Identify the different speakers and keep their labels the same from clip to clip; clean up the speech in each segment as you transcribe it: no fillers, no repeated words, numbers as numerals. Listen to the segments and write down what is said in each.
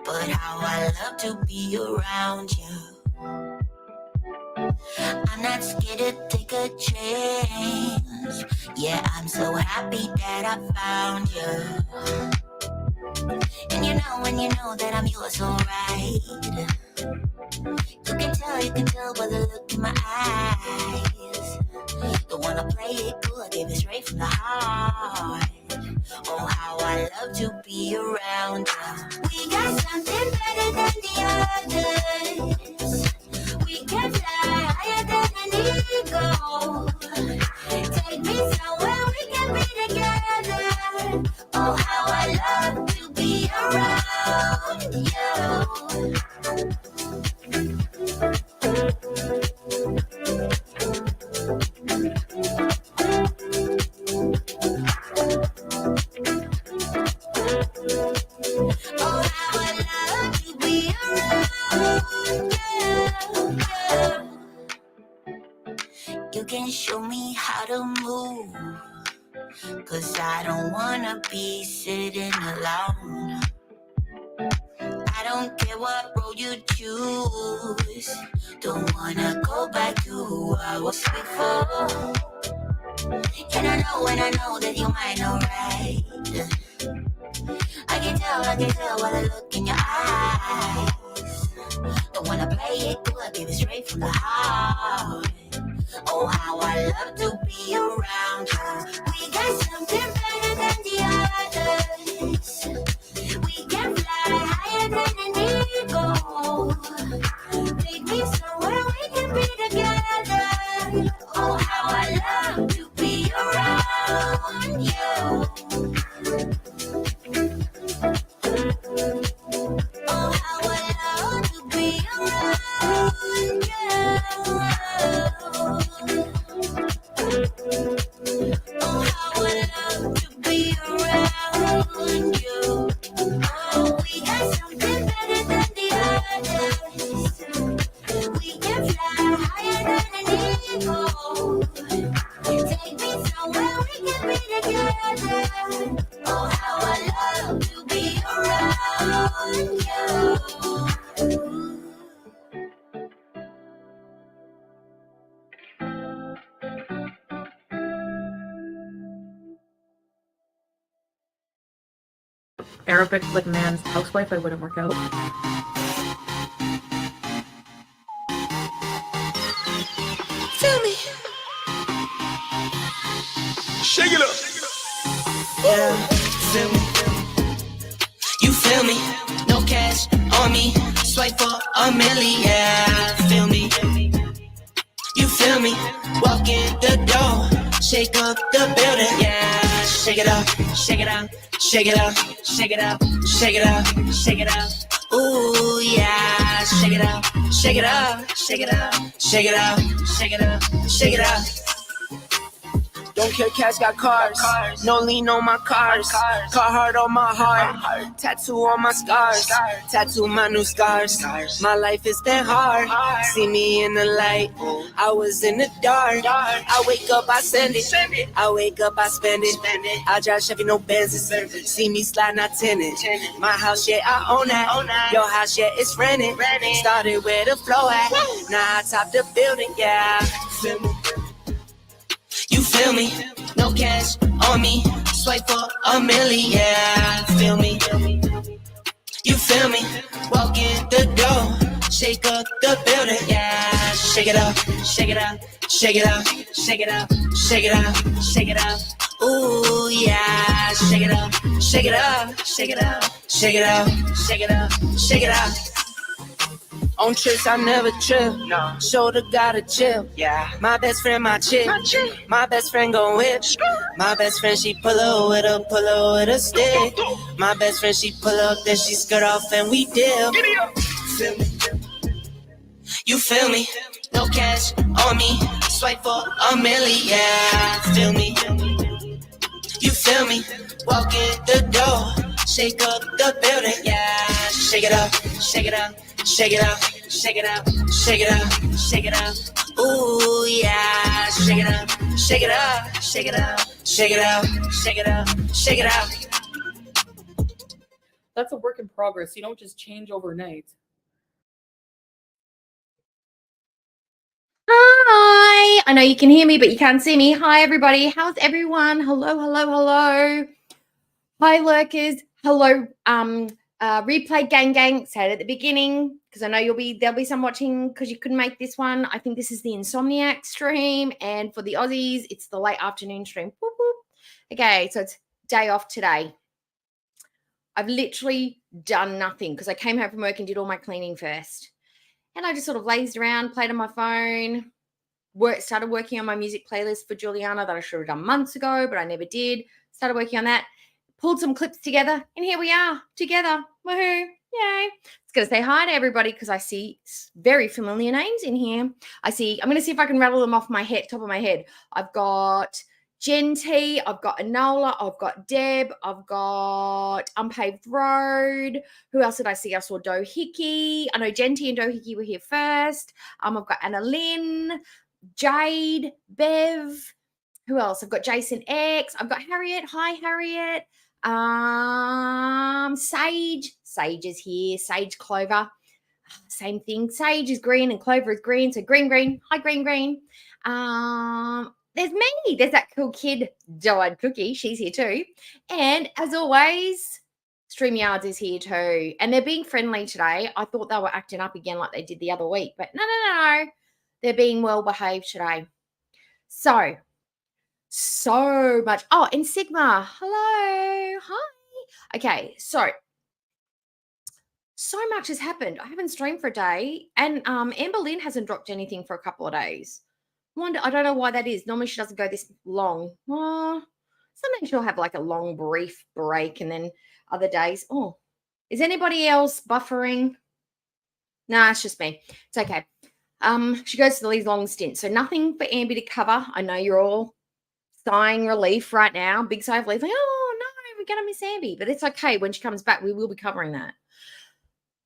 Speaker 1: but how I love to be around you. I'm not scared to take a chance. Yeah, I'm so happy that I found you. And you know that I'm yours, alright. You can tell by the look in my eyes. Don't wanna play it cool, I gave it straight from the heart. Oh, how I love to be around you. We got something better than the others. We can fly higher than an eagle. Take me somewhere we can be together. Oh, how I love to be around you. Oh, how I love to be around you. You can show me how to move, 'cause I don't wanna be sitting alone. I don't care what road you choose. Don't wanna go back to who I was before. And I know that you might know right. I can tell by the look in your eyes. Don't wanna play it cool, I give it straight from the heart. Oh, how I love to be around you. We got something better than the others. We can fly higher than an eagle. Take me somewhere we can be together. Oh, how I love to be around you. Oh, how I love to be around you. Oh, how I love to be around you. Oh, we got something better than the others. We can fly higher than an eagle. Take me somewhere we can be together. Oh, how I love to be around you.
Speaker 2: Arabic like man's housewife, I wouldn't work out.
Speaker 1: Feel me?
Speaker 3: Shake it up.
Speaker 1: Yeah, feel me? You feel me? No cash on me, swipe for a million. Yeah, feel me? You feel me? Walk in the door, shake up the building. Yeah, shake it up, shake it up, shake it up, shake it up, shake it up, shake it up. Ooh yeah, shake it up, shake it up, shake it up, shake it up, shake it up, shake it up.
Speaker 4: Don't care, cash got cars. No lean on my cars. Carhartt on my heart. Tattoo on my scars. Tattoo my new scars. My life is that hard. See me in the light. I was in the dark. I wake up, I send it. I wake up, I spend it. I drive Chevy, no Benzes. See me slide, not tenant. My house, yeah, I own that. Your house, yeah, it's rented. Started where the flow at. Now I top the building, yeah. Feel me?
Speaker 1: You feel me? No cash on me, swipe for a million. Yeah, feel me? You feel me? Walk in the door, shake up the building. Yeah, shake it up, shake it up, shake it up, shake it up, shake it up, shake it up. Ooh yeah, shake it up, shake it up, shake it up, shake it up, shake it up, shake it up.
Speaker 4: On trips, I never trip. No. Shoulder gotta chill.
Speaker 1: Yeah.
Speaker 4: My best friend, my chick. My best friend gon' whip. My best friend, she pull up with a stick. My best friend, she pull up, then she skirt off and we dip.
Speaker 1: Feel me? You feel me? No cash on me, swipe for a million. Yeah, feel me? You feel me? Walk in the door, shake up the building. Yeah, shake it up, shake it up. Shake it up, shake it up, shake it up, shake it up. Ooh yeah, shake it up, shake it up, shake it up, shake it up, shake it up, shake it up.
Speaker 2: That's a work in progress. You don't just change overnight.
Speaker 3: Hi. I know you can hear me, but you can't see me. Hi, everybody. How's everyone? Hello, hello, hello. Hi, lurkers. Hello, replay gang. Say it at the beginning because I know there'll be some watching because you couldn't make this one. I think this is the Insomniac stream, and for the Aussies, it's the late afternoon stream. Whoop, whoop. Okay, so it's day off today. I've literally done nothing because I came home from work and did all my cleaning first. And I just sort of lazed around, played on my phone, started working on my music playlist for Juliana that I should have done months ago, but I never did. Started working on that, pulled some clips together, and here we are together. Woohoo. Yay. It's going to say hi to everybody because I see very familiar names in here. I'm going to see if I can rattle them off my head, top of my head. I've got Genty, I've got Enola, I've got Deb, I've got Unpaved Road. Who else did I see? I saw Dohickey. I know Genty and Dohickey were here first. I've got Anna Lynn, Jade, Bev. Who else? I've got Jason X. I've got Harriet. Hi, Harriet. Sage. Sage is here. Sage Clover. Same thing. Sage is green and Clover is green. So green. Hi, green. There's me. There's that cool kid, Doe-eyed Cookie. She's here too. And as always, StreamYards is here too. And they're being friendly today. I thought they were acting up again like they did the other week. But no. They're being well behaved today. So much. Oh, and Sigma. Hello. Hi. Okay, so much has happened. I haven't streamed for a day. And Amber Lynn hasn't dropped anything for a couple of days. I don't know why that is. Normally she doesn't go this long. Sometimes she'll have like a long, brief break and then other days. Oh, is anybody else buffering? Nah, it's just me. It's okay. She goes to these long stints. So nothing for Amber to cover. I know you're all sighing relief right now. Big sigh of relief. Like, oh, no, we're going to miss Amber. But it's okay. When she comes back, we will be covering that.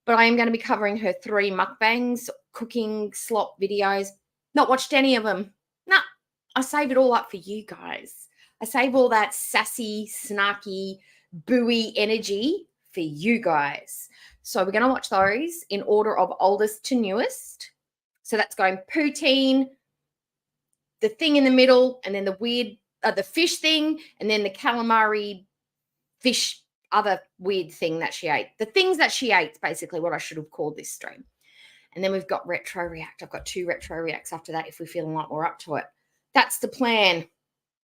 Speaker 3: But I am going to be covering her 3 mukbangs, cooking slop videos. Not watched any of them. Nah, I save it all up for you guys. I save all that sassy, snarky, buoy energy for you guys. So we're going to watch those in order of oldest to newest. So that's going poutine, the thing in the middle, and then the weird, the fish thing, and then the calamari fish, other weird thing that she ate. The things that she ate is basically what I should have called this stream. And then we've got retro react. I've got 2 retro reacts after that if we're feeling like we're up to it. That's the plan.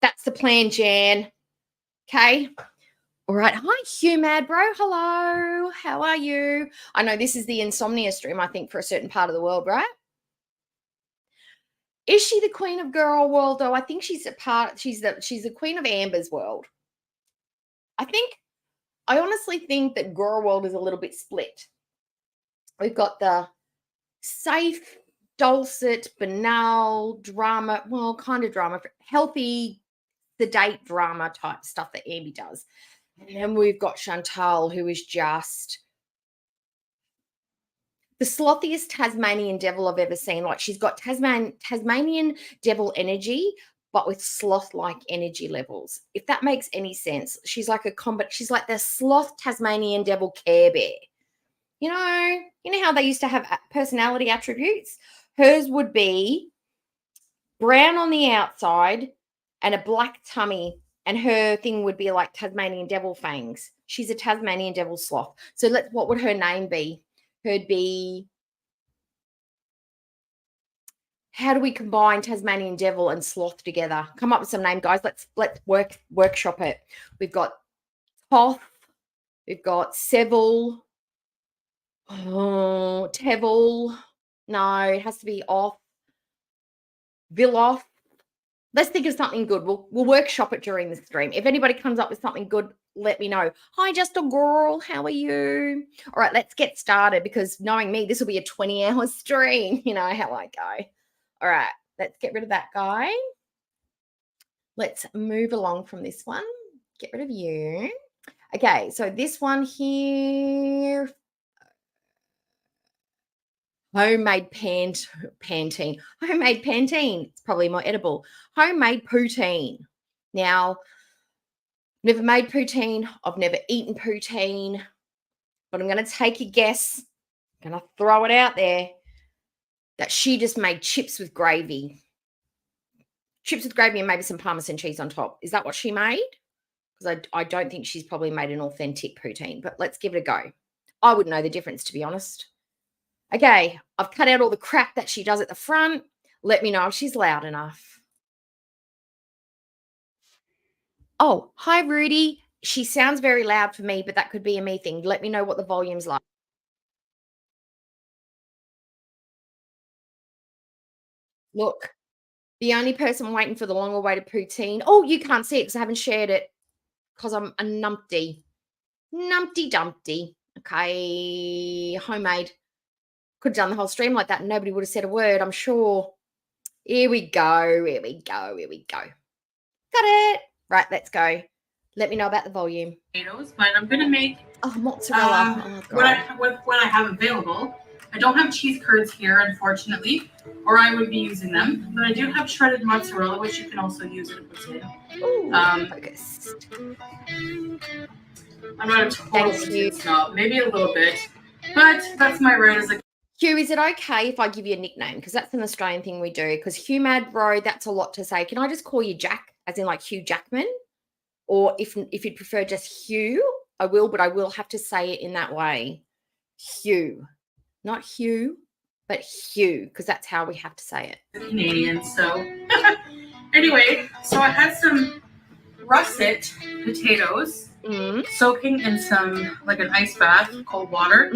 Speaker 3: That's the plan, Jan. Okay. All right. Hi, Hugh Mad Bro. Hello. How are you? I know this is the insomnia stream, I think, for a certain part of the world, right? Is she the queen of girl world, though? I think she's the queen of Amber's world. I honestly think that girl world is a little bit split. We've got the safe, dulcet, banal drama, well, kind of drama, healthy, sedate drama type stuff that Amber does. And then we've got Chantal, who is just the slothiest Tasmanian devil I've ever seen. Like, she's got Tasmanian devil energy, but with sloth-like energy levels. If that makes any sense. She's like she's like the sloth Tasmanian devil Care Bear. You know how they used to have personality attributes? Hers would be brown on the outside and a black tummy, and her thing would be like Tasmanian devil fangs. She's a Tasmanian devil sloth. So what would her name be? Her'd be, how do we combine Tasmanian devil and sloth together? Come up with some name, guys. Let's workshop it. We've got Toth. We've got Seville. Oh, Tevil. No, it has to be off. Villoff. Let's think of something good. We'll workshop it during the stream. If anybody comes up with something good, let me know. Hi, just a girl. How are you? All right, let's get started because knowing me, this will be a 20-hour stream. You know how I go. All right, let's get rid of that guy. Let's move along from this one. Get rid of you. Okay, so this one here. Homemade Pantene. Homemade Pantene. It's probably more edible. Homemade poutine. Now, never made poutine. I've never eaten poutine. but I'm going to take a guess. I'm going to throw it out there that she just made chips with gravy. Chips with gravy and maybe some Parmesan cheese on top. Is that what she made? Because I don't think she's probably made an authentic poutine, but let's give it a go. I wouldn't know the difference, to be honest. Okay, I've cut out all the crap that she does at the front. Let me know if she's loud enough. Oh, hi, Rudy. She sounds very loud for me, but that could be a me thing. Let me know what the volume's like. Look, the only person waiting for the long-awaited poutine. Oh, you can't see it because I haven't shared it because I'm a numpty. Numpty Dumpty. Okay, homemade. Could have done the whole stream like that and nobody would have said a word, I'm sure. Here we go. Here we go. Here we go. Got it. Right, let's go. Let me know about the volume.
Speaker 2: Potatoes, but I'm gonna make
Speaker 3: Mozzarella.
Speaker 2: what I have available. I don't have cheese curds here, unfortunately, or I would be using them. But I do have shredded mozzarella, which you can also use in a poutine.
Speaker 3: Ooh, focused.
Speaker 2: I'm not a total poutine snob, maybe a little bit, but that's my right as a.
Speaker 3: Hugh, is it okay if I give you a nickname? Because that's an Australian thing we do. Because Hugh Mad Bro, that's a lot to say. Can I just call you Jack, as in like Hugh Jackman? Or if you'd prefer just Hugh, I will, but I will have to say it in that way. Hugh. Not Hugh, but Hugh, because that's how we have to say it.
Speaker 2: Canadian, so. Anyway, so I had some russet potatoes soaking in some, like an ice bath, cold water.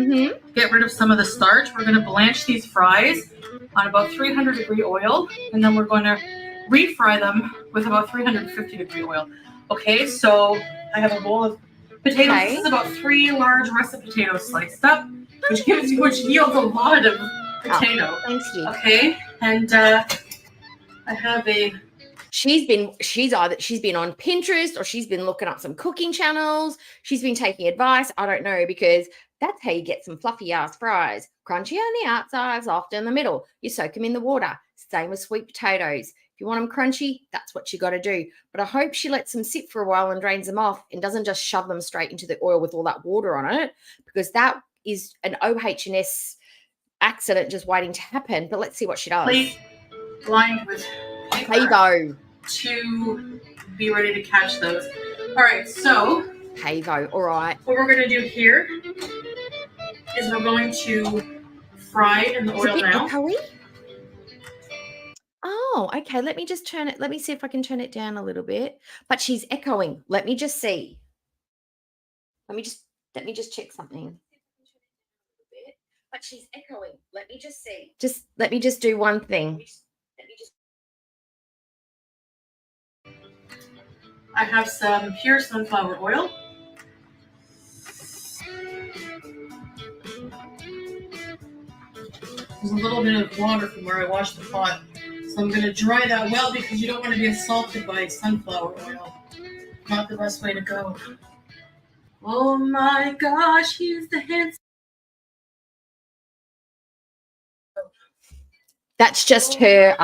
Speaker 2: Get rid of some of the starch. We're going to blanch these fries on about 300-degree oil, and then we're going to refry them with about 350-degree oil. Okay, so I have a bowl of potatoes. Okay. This is about 3 large russet potatoes sliced up, which yields a lot of potato.
Speaker 3: Oh, thanks you.
Speaker 2: Okay, and I have a.
Speaker 3: She's been on Pinterest or she's been looking up some cooking channels. She's been taking advice. I don't know, because that's how you get some fluffy ass fries. Crunchy on the outside, soft in the middle. You soak them in the water. Same with sweet potatoes. If you want them crunchy, that's what you got to do. But I hope she lets them sit for a while and drains them off and doesn't just shove them straight into the oil with all that water on it, because that is an OH&S accident just waiting to happen. But let's see what she does.
Speaker 2: Plate lined with
Speaker 3: Pavo
Speaker 2: to be ready to catch those. All right, so
Speaker 3: Pavo. All right.
Speaker 2: What we're going to do here is we're going to fry in the oil now.
Speaker 3: Echoey? Oh, okay. Let me just turn it. Let me see if I can turn it down a little bit. But she's echoing. Let me just see. Let me just check something. But she's echoing. Let me just see. Let me just do one thing.
Speaker 2: I have some pure sunflower oil. There's a little bit of water from where I washed the pot. So I'm going to dry that well, because you don't want to be assaulted by sunflower oil. Not the best way to go. Oh my gosh, he's the handsome.
Speaker 3: That's just her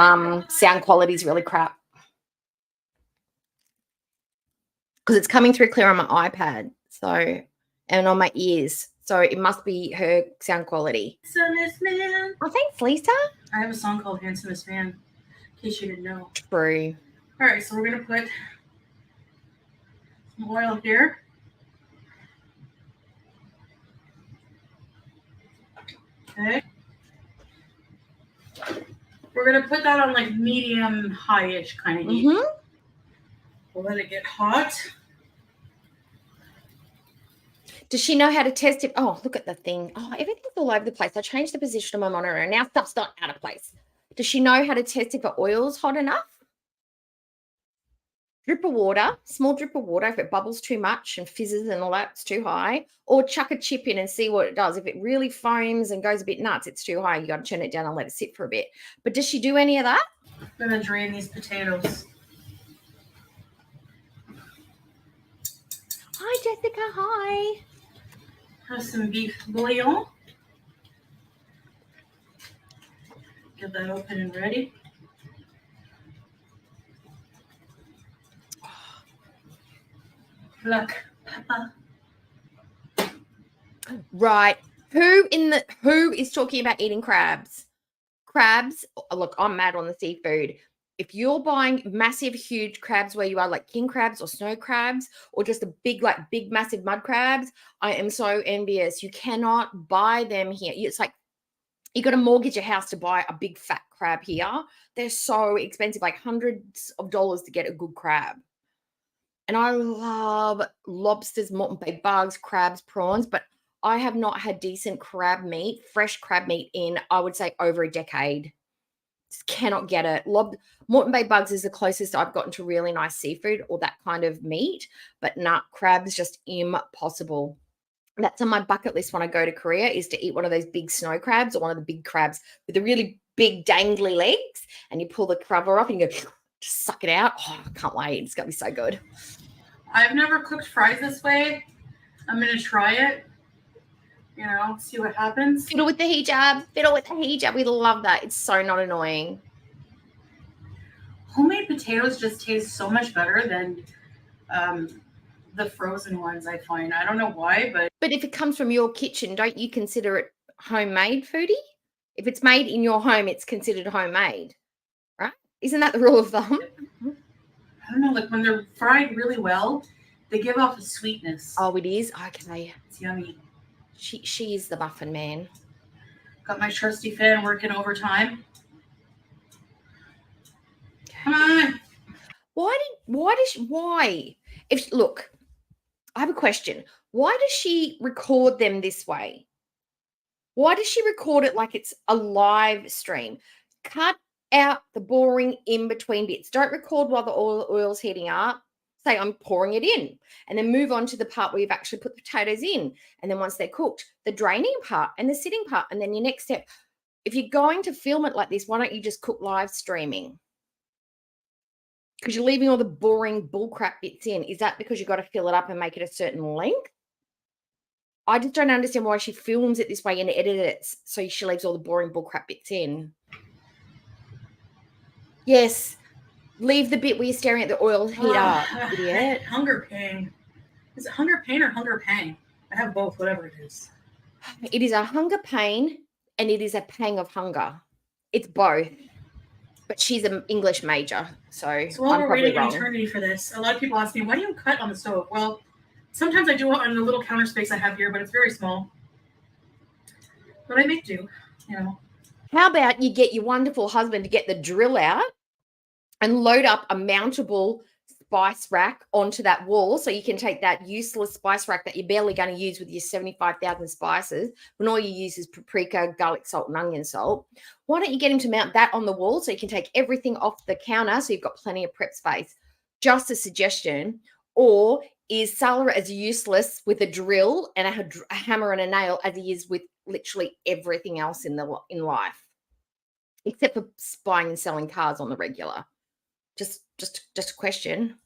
Speaker 3: sound quality is really crap. Because it's coming through clear on my iPad, so, and on my ears. So it must be her sound quality.
Speaker 2: Handsomest man.
Speaker 3: Oh, thanks, Lisa.
Speaker 2: I have a song called Handsomest Man, in case you didn't know.
Speaker 3: True.
Speaker 2: All right, so we're going to put some oil here. Okay. We're going to put that on like medium high-ish kind of heat. We'll let it get hot.
Speaker 3: Does she know how to test it? Oh, look at the thing. Oh, everything's all over the place. I changed the position of my monitor and now stuff's not out of place. Does she know how to test if the oil's hot enough? Drip of water, small drip of water. If it bubbles too much and fizzes and all that, it's too high. Or chuck a chip in and see what it does. If it really foams and goes a bit nuts, it's too high. You got to turn it down and let it sit for a bit. But does she do any of that?
Speaker 2: I'm going to drain these potatoes.
Speaker 3: Hi, Jessica. Hi.
Speaker 2: Have some beef bouillon. Get that open and ready. Black pepper.
Speaker 3: Right. Who is talking about eating crabs? Crabs, look, I'm mad on the seafood. If you're buying massive, huge crabs where you are, like king crabs or snow crabs, or just a big, massive mud crabs, I am so envious. You cannot buy them here. It's like you got to mortgage your house to buy a big fat crab here. They're so expensive, like hundreds of dollars to get a good crab. And I love lobsters, molten bait bugs, crabs, prawns, but I have not had decent crab meat, fresh crab meat in, I would say, over a decade. Just cannot get it. Molten bay bugs is the closest I've gotten to really nice seafood or that kind of meat, but crabs just impossible. That's on my bucket list when I go to Korea, is to eat one of those big snow crabs or one of the big crabs with the really big dangly legs, and you pull the cover off and you go, just suck it out. Oh, I can't wait. It's going to be so good.
Speaker 2: I've never cooked fries this way. I'm going to try it. See what happens.
Speaker 3: Fiddle with the hijab. We love that. It's so not annoying.
Speaker 2: Homemade potatoes just taste so much better than the frozen ones, I find. I don't know why, but
Speaker 3: if it comes from your kitchen, don't you consider it homemade, foodie? If it's made in your home, it's considered homemade, right? Isn't that the rule of thumb?
Speaker 2: I don't know, like when they're fried really well, they give off a sweetness.
Speaker 3: Oh, it is? Okay.
Speaker 2: It's yummy.
Speaker 3: She is the muffin man.
Speaker 2: Got my trusty fan working overtime. Come on.
Speaker 3: Why? Look, I have a question. Why does she record them this way? Why does she record it like it's a live stream? Cut out the boring in between bits. Don't record while the oil's heating up. Say, I'm pouring it in, and then move on to the part where you've actually put the potatoes in. And then once they're cooked, the draining part and the sitting part. And then your next step, if you're going to film it like this, why don't you just cook live streaming? Because you're leaving all the boring bullcrap bits in. Is that because you've got to fill it up and make it a certain length? I just don't understand why she films it this way and edits it so she leaves all the boring bullcrap bits in. Yes. Leave the bit where you're staring at the oil heat up, idiot.
Speaker 2: Hunger pain. Is it hunger pain or hunger pang? I have both, whatever it is.
Speaker 3: It is a hunger pain and it is a pang of hunger. It's both. But she's an English major, so
Speaker 2: while
Speaker 3: I'm
Speaker 2: we're
Speaker 3: probably
Speaker 2: waiting
Speaker 3: wrong.
Speaker 2: an eternity for this, a lot of people ask me, why do you cut on the stove? Well, sometimes I do it on the little counter space I have here, but it's very small. But I make do,
Speaker 3: How about you get your wonderful husband to get the drill out and load up a mountable spice rack onto that wall, so you can take that useless spice rack that you're barely going to use with your 75,000 spices when all you use is paprika, garlic salt, and onion salt. Why don't you get him to mount that on the wall so you can take everything off the counter so you've got plenty of prep space? Just a suggestion. Or is Salah as useless with a drill and a hammer and a nail as he is with literally everything else in life, except for buying and selling cars on the regular? Just a question.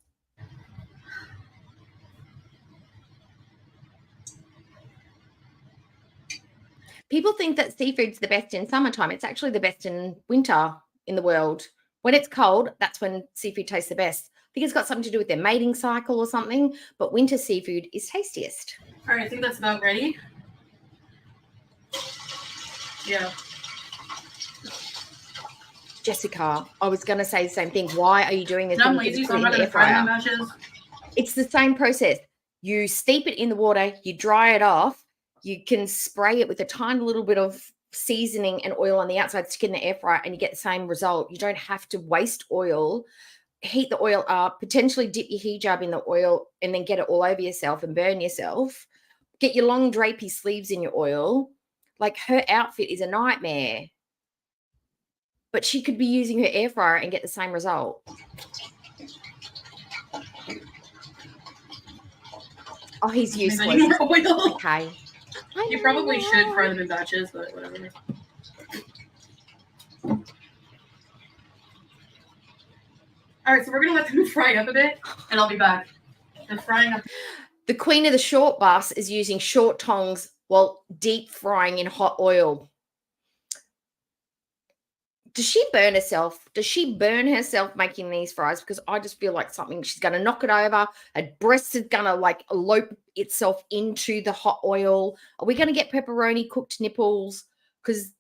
Speaker 3: People think that seafood's the best in summertime. It's actually the best in winter in the world. When it's cold, that's when seafood tastes the best. I think it's got something to do with their mating cycle or something, but winter seafood is tastiest.
Speaker 2: All right, I think that's about ready. Yeah.
Speaker 3: Jessica, I was going to say the same thing. Why are you doing this?
Speaker 2: I'm lazy, so I'm not going to fry them batches.
Speaker 3: It's the same process. You steep it in the water, you dry it off, you can spray it with a tiny little bit of seasoning and oil on the outside, stick it in the air fryer, and you get the same result. You don't have to waste oil. Heat the oil up, potentially dip your hijab in the oil and then get it all over yourself and burn yourself. Get your long drapey sleeves in your oil. Like, her outfit is a nightmare. But she could be using her air fryer and get the same result. Oh, he's useless.
Speaker 2: I need more oil.
Speaker 3: Okay.
Speaker 2: You probably should fry them in batches, but whatever. All right, so we're going to let them fry up a bit, and I'll be back. They're frying up.
Speaker 3: The queen of the short bus is using short tongs while deep frying in hot oil. Does she burn herself? Does she burn herself making these fries? Because I just feel like something, she's going to knock it over. Her breast is going to like elope itself into the hot oil. Are we going to get pepperoni cooked nipples? Because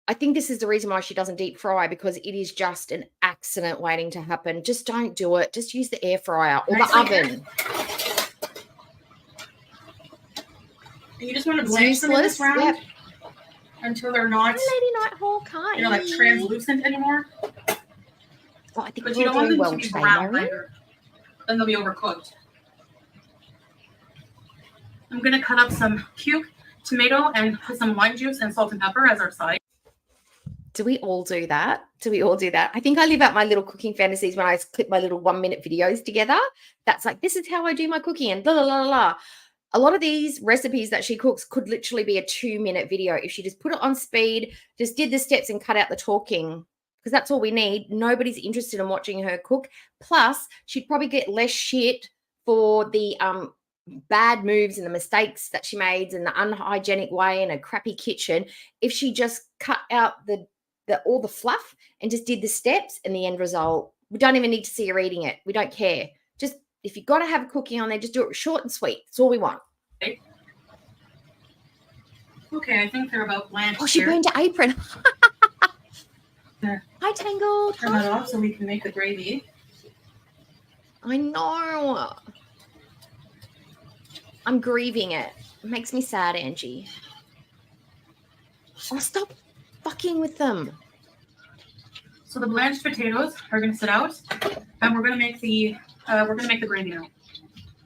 Speaker 3: I think this is the reason why she doesn't deep fry, because it is just an accident waiting to happen. Just don't do it. Just use the air fryer or the oven.
Speaker 2: You just want to blanch them in this round until they're not,
Speaker 3: Lady Night Hawkeye,
Speaker 2: you know, like translucent anymore.
Speaker 3: Oh, I think
Speaker 2: But you don't want them to be
Speaker 3: today,
Speaker 2: brown
Speaker 3: Mary.
Speaker 2: either. Then they'll be overcooked. I'm going to cut up some cube tomato and put some lime juice and salt and pepper as our side.
Speaker 3: Do we all do that? Do we all do that? I think I live out my little cooking fantasies when I clip my little 1-minute videos together. That's like, this is how I do my cooking and blah, blah, blah, blah. A lot of these recipes that she cooks could literally be a 2-minute video if she just put it on speed, just did the steps and cut out the talking, because that's all we need. Nobody's interested in watching her cook. Plus, she'd probably get less shit for the bad moves and the mistakes that she made and the unhygienic way in a crappy kitchen if she just cut out all the fluff and just did the steps and the end result. We don't even need to see her eating it. We don't care. Just if you've got to have a cookie on there, just do it short and sweet. That's all we want.
Speaker 2: Okay, I think they're about blanched.
Speaker 3: Oh, she burned her apron.
Speaker 2: There.
Speaker 3: Hi, Tangled.
Speaker 2: Turn that off so we can make the gravy.
Speaker 3: I know. I'm grieving it. It makes me sad, Angie. Oh, stop fucking with them.
Speaker 2: So the blanched potatoes are going to sit out, and we're going to make the gravy now.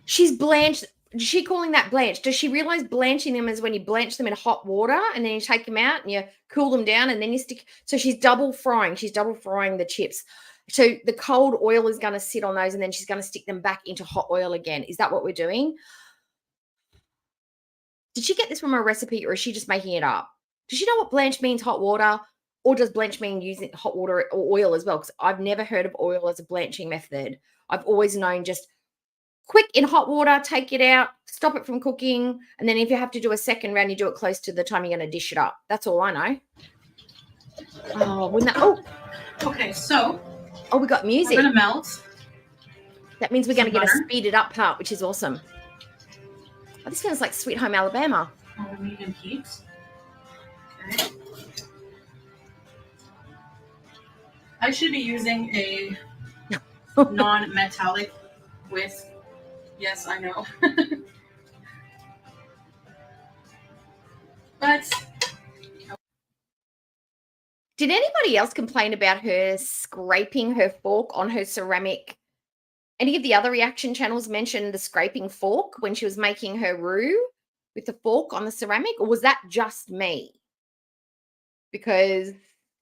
Speaker 3: She's blanched. Is she calling that blanch? Does she realize blanching them is when you blanch them in hot water and then you take them out and you cool them down and then you stick? So she's double frying. She's double frying the chips. So the cold oil is going to sit on those and then she's going to stick them back into hot oil again. Is that what we're doing? Did she get this from a recipe or is she just making it up? Does she know what blanch means, hot water? Or does blanch mean using hot water or oil as well? Because I've never heard of oil as a blanching method. I've always known just quick in hot water, take it out, stop it from cooking. And then if you have to do a second round, you do it close to the time you're going to dish it up. That's all I know. Oh, wouldn't that? Oh.
Speaker 2: Okay, so.
Speaker 3: Oh, we got music.
Speaker 2: We're going to melt.
Speaker 3: That means we're going to get
Speaker 2: butter.
Speaker 3: a speeded up part, which is awesome. Oh, this feels like Sweet Home Alabama.
Speaker 2: Oh, medium heat. Okay. I should be using a non-metallic whisk. Yes, I know. But
Speaker 3: did anybody else complain about her scraping her fork on her ceramic? Any of the other reaction channels mentioned the scraping fork when she was making her roux with the fork on the ceramic, or was that just me? Because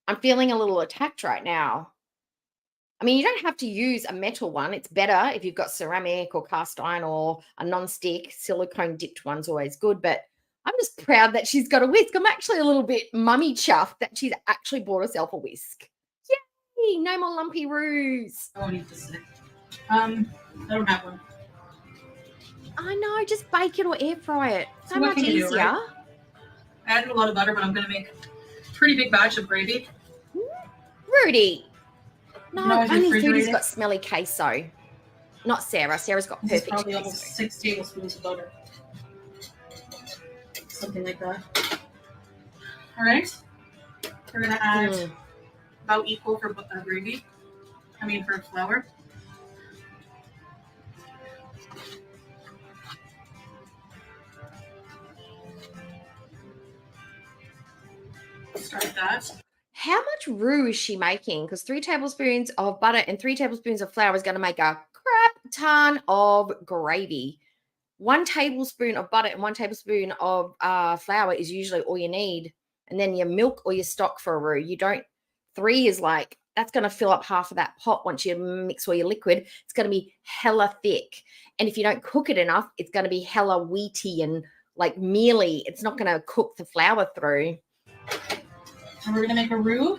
Speaker 3: I'm feeling a little attacked right now. I mean, you don't have to use a metal one. It's better if you've got ceramic or cast iron or a non-stick. Silicone dipped one's always good, but I'm just proud that she's got a whisk. I'm actually a little bit mummy chuffed that she's actually bought herself a whisk. Yay! No more lumpy roux.
Speaker 2: I need to sit. I don't have one.
Speaker 3: I know, just bake it or air fry it. So
Speaker 2: what
Speaker 3: much
Speaker 2: can you
Speaker 3: easier.
Speaker 2: do, right? I added a lot of butter, but I'm going to make a pretty big batch of gravy.
Speaker 3: Rudy. No,
Speaker 2: No, it's
Speaker 3: only
Speaker 2: refrigerated.
Speaker 3: Foodie's got smelly queso. Not Sarah. Sarah's got
Speaker 2: This is
Speaker 3: perfect
Speaker 2: probably
Speaker 3: queso.
Speaker 2: almost 6 tablespoons of butter. Something like that. All right. We're going to add about equal for gravy. I mean for flour. Start that.
Speaker 3: How much roux is she making? Because 3 tablespoons of butter and 3 tablespoons of flour is going to make a crap ton of gravy. 1 tablespoon of butter and 1 tablespoon of flour is usually all you need. And then your milk or your stock for a roux. You don't, 3 is like, that's going to fill up half of that pot once you mix all your liquid. It's going to be hella thick. And if you don't cook it enough, it's going to be hella wheaty and like mealy. It's not going to cook the flour through.
Speaker 2: And we're going to make a roux.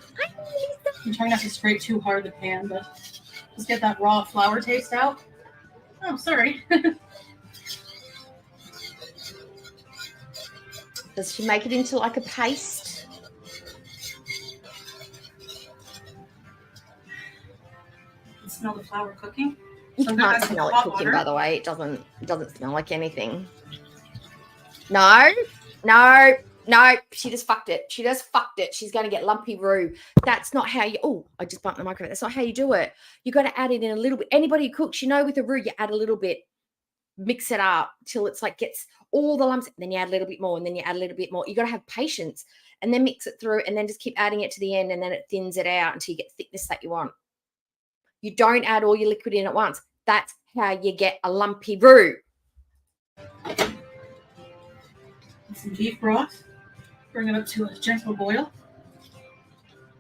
Speaker 2: I'm trying not to scrape too hard the pan, but just get that raw flour taste out. Oh, sorry.
Speaker 3: Does she make it into like a paste?
Speaker 2: smell the flour cooking.
Speaker 3: You
Speaker 2: So I'm gonna
Speaker 3: can't
Speaker 2: add some
Speaker 3: smell it
Speaker 2: hot
Speaker 3: cooking,
Speaker 2: water.
Speaker 3: by the way. It doesn't smell like anything. No. She just fucked it. She's going to get lumpy roux. That's not how you. Oh, I just bumped the microphone. That's not how you do it. You got to add it in a little bit. Anybody who cooks, with a roux, you add a little bit. Mix it up till it's like gets all the lumps. And then you add a little bit more, and then you add a little bit more. You got to have patience, and then mix it through, and then just keep adding it to the end, and then it thins it out until you get the thickness that you want. You don't add all your liquid in at once. That's how you get a lumpy roux.
Speaker 2: Some beef broth. Bring it up to a gentle boil.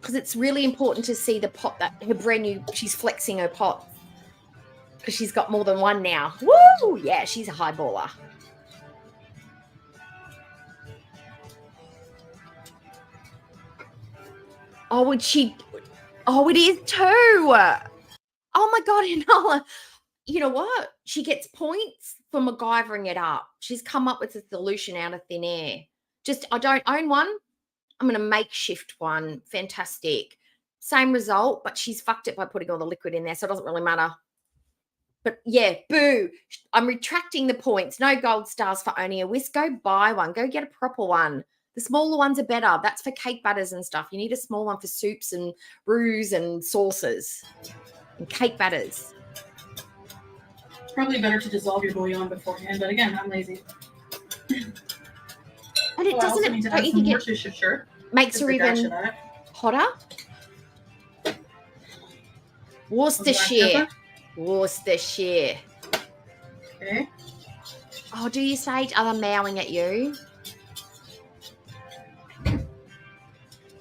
Speaker 3: Because it's really important to see the pot that her brand new, she's flexing her pot. Because she's got more than one now. Woo! Yeah, she's a high baller. Oh, and it is too. Oh my God, Enola. You know what? She gets points for MacGyvering it up. She's come up with a solution out of thin air. I don't own one. I'm going to makeshift one. Fantastic. Same result, but she's fucked it by putting all the liquid in there, so it doesn't really matter. But yeah, boo. I'm retracting the points. No gold stars for only a whisk. Go buy one. Go get a proper one. The smaller ones are better. That's for cake batters and stuff. You need a small one for soups and roux and sauces and cake batters.
Speaker 2: Probably better to dissolve your bouillon beforehand, but again, I'm lazy.
Speaker 3: And it
Speaker 2: don't you think it
Speaker 3: makes her even hotter? Worcestershire.
Speaker 2: Okay.
Speaker 3: Oh, do you say are they mowing at you?
Speaker 2: I'm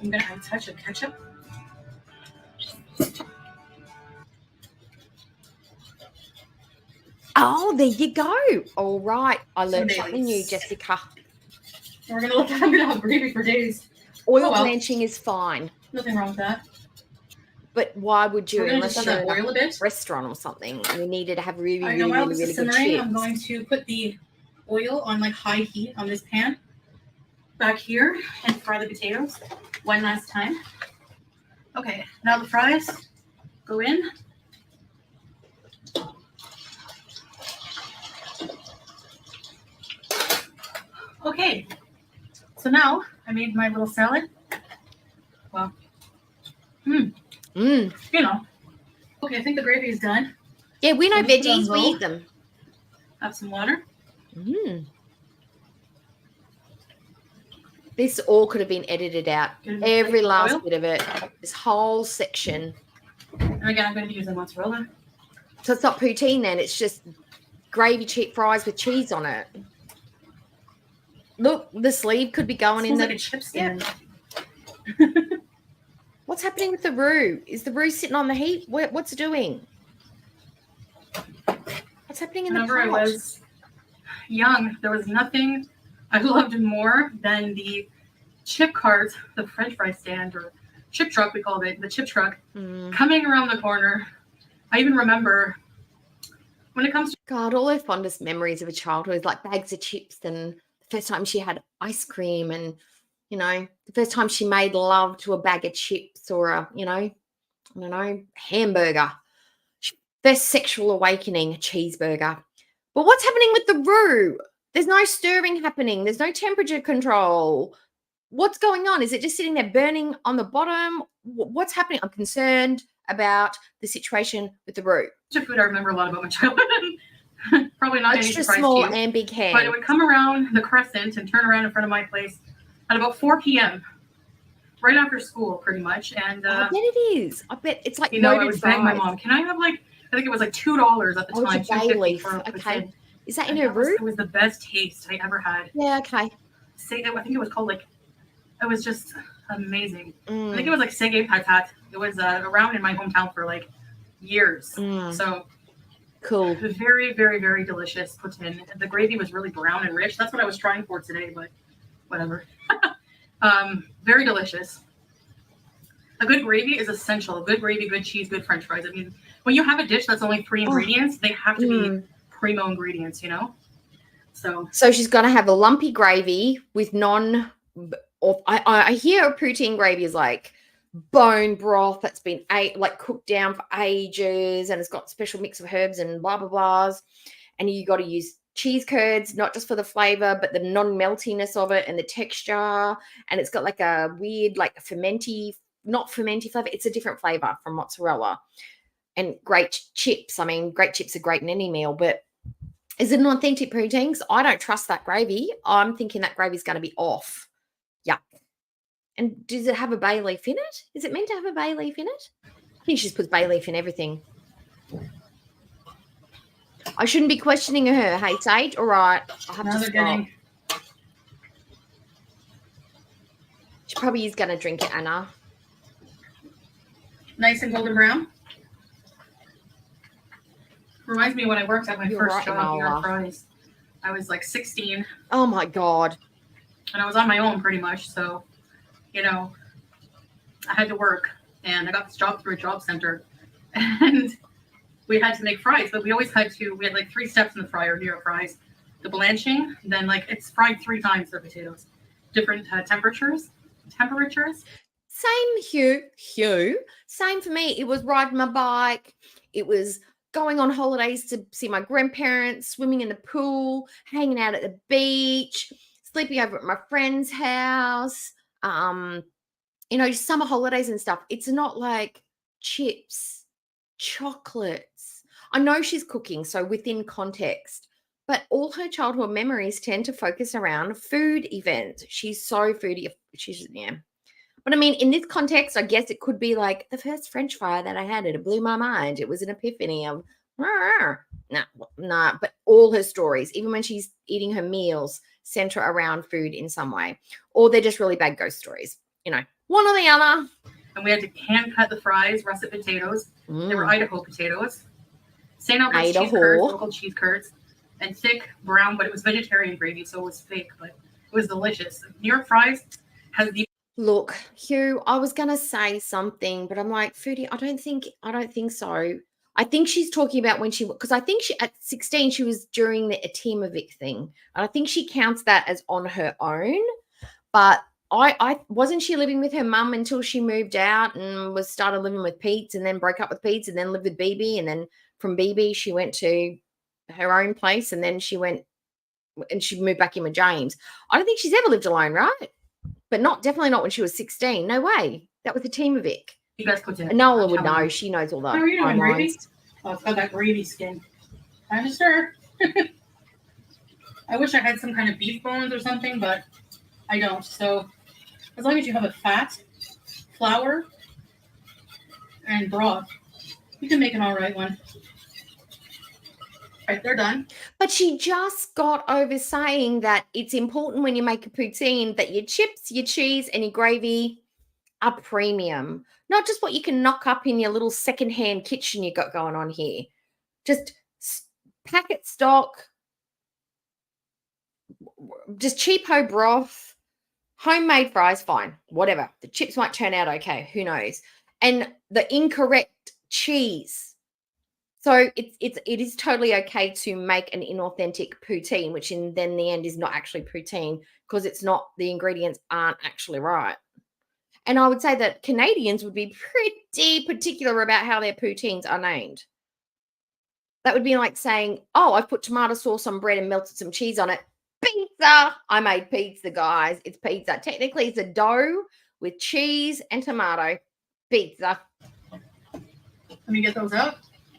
Speaker 2: going to add a touch of ketchup.
Speaker 3: Oh, there you go. All right. I learned something new, Jessica.
Speaker 2: We're going to have gravy for days.
Speaker 3: Oil blanching is fine.
Speaker 2: Nothing wrong with that.
Speaker 3: But why would you,
Speaker 2: unless you're in a
Speaker 3: restaurant or something, you needed to have really good chips?
Speaker 2: I'm going to put the oil on like high heat on this pan back here and fry the potatoes one last time. Okay, now the fries go in. Okay, so now I made my little salad. Well, you know. Okay, I think the gravy is done.
Speaker 3: Yeah, we know veggies. We eat them.
Speaker 2: Have some water.
Speaker 3: This all could have been edited out. Every last bit of it. This whole section.
Speaker 2: And again, I'm going to be using mozzarella.
Speaker 3: So it's not poutine then. It's just gravy cheap fries with cheese on it. Look, the sleeve could be going in
Speaker 2: like a chip stand.
Speaker 3: Yeah. What's happening with the roux? Is the roux sitting on the heat? What's it doing? What's happening in the pot?
Speaker 2: Whenever I was young, there was nothing I loved more than the chip cart, the French fry stand, or chip truck, we called it, the chip truck, coming around the corner. I even remember when it comes to...
Speaker 3: God, all those fondest memories of a childhood is like bags of chips and the first time she had ice cream and, the first time she made love to a bag of chips or a, hamburger. First sexual awakening, a cheeseburger. But what's happening with the roux? There's no stirring happening. There's no temperature control. What's going on? Is it just sitting there burning on the bottom? What's happening? I'm concerned about the situation with the roux.
Speaker 2: Food I remember a lot about my childhood. Probably not any
Speaker 3: extra
Speaker 2: surprise
Speaker 3: small
Speaker 2: to you.
Speaker 3: and big hand.
Speaker 2: But it would come around the crescent and turn around in front of my place at about 4 p.m. right after school, pretty much. And
Speaker 3: I bet it is. I bet it's like
Speaker 2: I was begging my mom, can I have I think it was like $2 at the time.
Speaker 3: Bay leaf. Okay. Is that in her roux?
Speaker 2: It was the best taste I ever had.
Speaker 3: Yeah, okay.
Speaker 2: I think it was called it was just amazing. I think it was like sege patat. It was around in my hometown for like years. So
Speaker 3: cool.
Speaker 2: Very, very, very delicious poutine. The gravy was really brown and rich. That's what I was trying for today, but whatever. Very delicious. A good gravy is essential. A good gravy, good cheese, good French fries. I mean, when you have a dish that's only 3 ingredients, they have to be primo ingredients, So
Speaker 3: she's going to have a lumpy gravy with I hear a poutine gravy is like bone broth that's been cooked down for ages, and it's got special mix of herbs and blah blah blahs. And you got to use cheese curds, not just for the flavor, but the non-meltiness of it and the texture. And it's got like a weird, like not fermenty flavor. It's a different flavor from mozzarella. And great chips. I mean, great chips are great in any meal, but is it an authentic poutine? Because I don't trust that gravy. I'm thinking that gravy's going to be off. Yuck. And does it have a bay leaf in it? Is it meant to have a bay leaf in it? I think she just puts bay leaf in everything. I shouldn't be questioning her. Hey, Sage, all right. I'll have to stop. She probably is going to drink it, Anna.
Speaker 2: Nice and golden brown. Reminds me when I worked at my first job here at Fry's. I was like 16.
Speaker 3: Oh, my God.
Speaker 2: And I was on my own pretty much. So, you know, I had to work. And I got this job through a job center. And we had to make fries. But we always had like 3 steps in the fryer here at Fry's. The blanching, then like it's fried 3 times the potatoes. Different temperatures.
Speaker 3: Same, Hugh. Same for me. It was riding my bike. It was going on holidays to see my grandparents, swimming in the pool, hanging out at the beach, sleeping over at my friend's house, summer holidays and stuff. It's not like chips, chocolates. I know she's cooking, so within context, but all her childhood memories tend to focus around food events. She's so foodie. But I mean, in this context, I guess it could be like the first French fry that I had, it blew my mind. It was an epiphany of, nah. But all her stories, even when she's eating her meals, center around food in some way. Or they're just really bad ghost stories. One or the other.
Speaker 2: And we had to hand cut the fries, russet potatoes. They were Idaho potatoes. St. Albert's cheese curds, local cheese curds. And thick brown, but it was vegetarian gravy, so it was fake, but it was delicious. New York Fries has the...
Speaker 3: Look, Hugh, I was going to say something, but I'm like, foodie, I don't think so. I think she's talking about because I think at 16, she was during a Team of Vic thing. And I think she counts that as on her own. But I wasn't she living with her mum until she moved out and started living with Pete and then broke up with Pete and then lived with BB. And then from BB, she went to her own place and then she moved back in with James. I don't think she's ever lived alone, right? But definitely not when she was 16. No way. That was a Team of Vic.
Speaker 2: You guys put it.
Speaker 3: Nola would know. She knows all that.
Speaker 2: How are you doing, gravy? Oh, it's got that gravy skin. Kind of stir. I wish I had some kind of beef bones or something, but I don't. So as long as you have a fat, flour, and broth, you can make an all right one. Right, they're done.
Speaker 3: But she just got over saying that it's important when you make a poutine that your chips, your cheese, and your gravy are premium. Not just what you can knock up in your little secondhand kitchen you got going on here. Just packet stock, just cheapo broth, homemade fries, fine, whatever. The chips might turn out okay, who knows? And the incorrect cheese. So it is totally okay to make an inauthentic poutine, which in the end is not actually poutine because the ingredients aren't actually right. And I would say that Canadians would be pretty particular about how their poutines are named. That would be like saying, oh, I've put tomato sauce on bread and melted some cheese on it. Pizza. I made pizza, guys. It's pizza. Technically, it's a dough with cheese and tomato. Pizza.
Speaker 2: Let me get those out.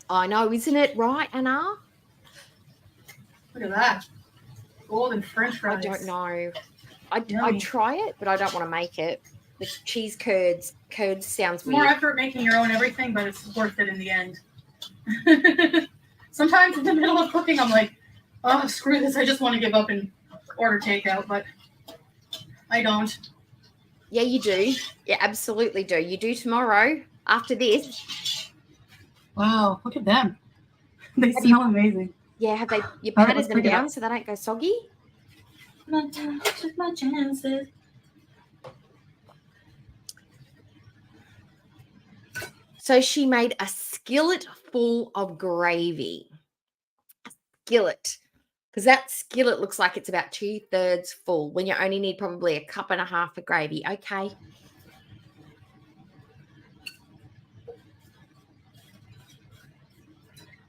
Speaker 3: I know, isn't it right, Anna?
Speaker 2: Look at that. Golden French fries.
Speaker 3: I don't know. I'd try it, but I don't want to make it. The cheese curds sounds weird.
Speaker 2: More effort making your own everything, but it's worth it in the end. Sometimes in the middle of cooking, I'm like, oh, screw this. I just want to give up and order takeout, but I don't.
Speaker 3: Yeah, you do. You absolutely do. You do tomorrow after this.
Speaker 2: Wow, look at them. They smell amazing.
Speaker 3: Yeah, have you patted them down so they don't go soggy?
Speaker 2: My chances.
Speaker 3: So she made a skillet full of gravy. A skillet. Because that skillet looks like it's about 2/3 full when you only need probably a cup and a half of gravy. Okay.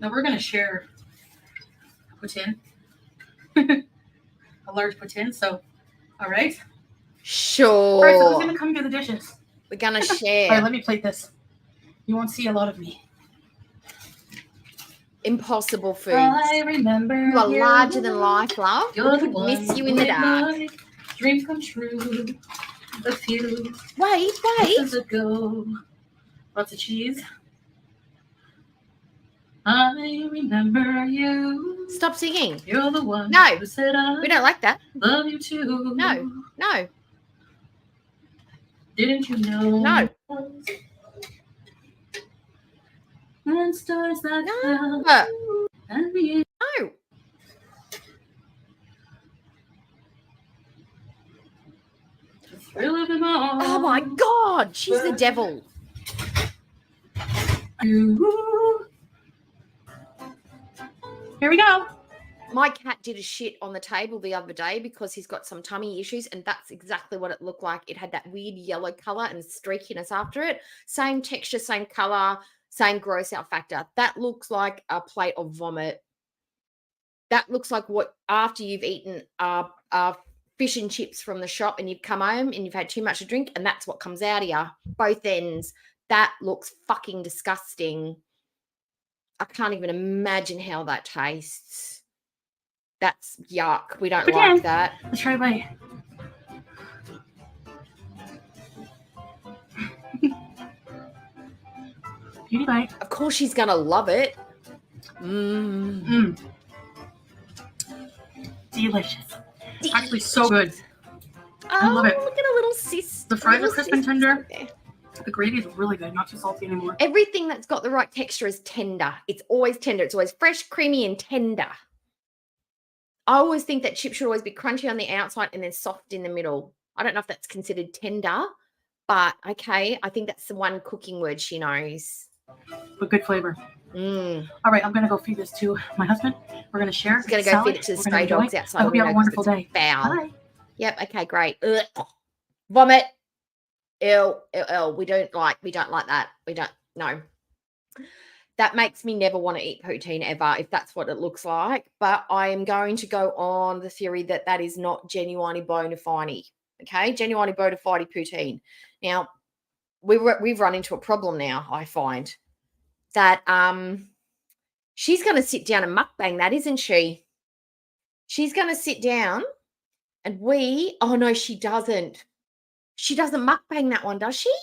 Speaker 2: Now we're going to share poutine. A large poutine. So, all right.
Speaker 3: Sure.
Speaker 2: All right, so who's going to come do the dishes?
Speaker 3: We're going to
Speaker 2: All
Speaker 3: share.
Speaker 2: right, let me plate this. You won't see a lot of me.
Speaker 3: Impossible foods.
Speaker 2: I remember
Speaker 3: You are larger than life, love.
Speaker 2: You're
Speaker 3: We could miss you in the dark.
Speaker 2: Dreams come true. A few
Speaker 3: Wait.
Speaker 2: years ago. Lots of cheese. I remember you.
Speaker 3: Stop singing.
Speaker 2: You're the one
Speaker 3: No.
Speaker 2: who said I
Speaker 3: We don't like that.
Speaker 2: love you too.
Speaker 3: No.
Speaker 2: Didn't you know?
Speaker 3: No.
Speaker 2: And stars that
Speaker 3: No.
Speaker 2: fell and the
Speaker 3: No.
Speaker 2: thrill of them all.
Speaker 3: Oh my God. She's the devil.
Speaker 2: Here we go.
Speaker 3: My cat did a shit on the table the other day because he's got some tummy issues, and that's exactly what it looked like. It had that weird yellow color and streakiness after it. Same texture, same color, same gross out factor. That looks like a plate of vomit. That looks like what after you've eaten fish and chips from the shop and you've come home and you've had too much to drink, and that's what comes out of you. Both ends. That looks fucking disgusting. I can't even imagine how that tastes. That's yuck. We don't like that.
Speaker 2: Let's try a bite. Beauty bite.
Speaker 3: Of course she's going to love it.
Speaker 2: Delicious. Actually so good. I love it.
Speaker 3: Look at a little sis.
Speaker 2: The fries are crisp and tender. The gravy is really good. Not too salty anymore.
Speaker 3: Everything that's got the right texture is tender. It's always tender. It's always fresh, creamy, and tender. I always think that chips should always be crunchy on the outside and then soft in the middle. I don't know if that's considered tender, but okay. I think that's the one cooking word she knows.
Speaker 2: But good flavor. All right, I'm going to go feed this to my husband. We're going to share.
Speaker 3: He's going to go feed it to the stray dogs outside.
Speaker 2: I hope you have a wonderful day.
Speaker 3: Foul.
Speaker 2: Bye.
Speaker 3: Yep. Okay, great. Ugh. Vomit. Ew. We don't like that. No. That makes me never want to eat poutine ever, if that's what it looks like. But I am going to go on the theory that that is not genuinely bona fide. Okay, genuinely bona fide poutine. Now, we've run into a problem now, I find, that she's going to sit down and mukbang that, isn't she? She's going to sit down and oh, no, she doesn't. She doesn't mukbang that one, does she?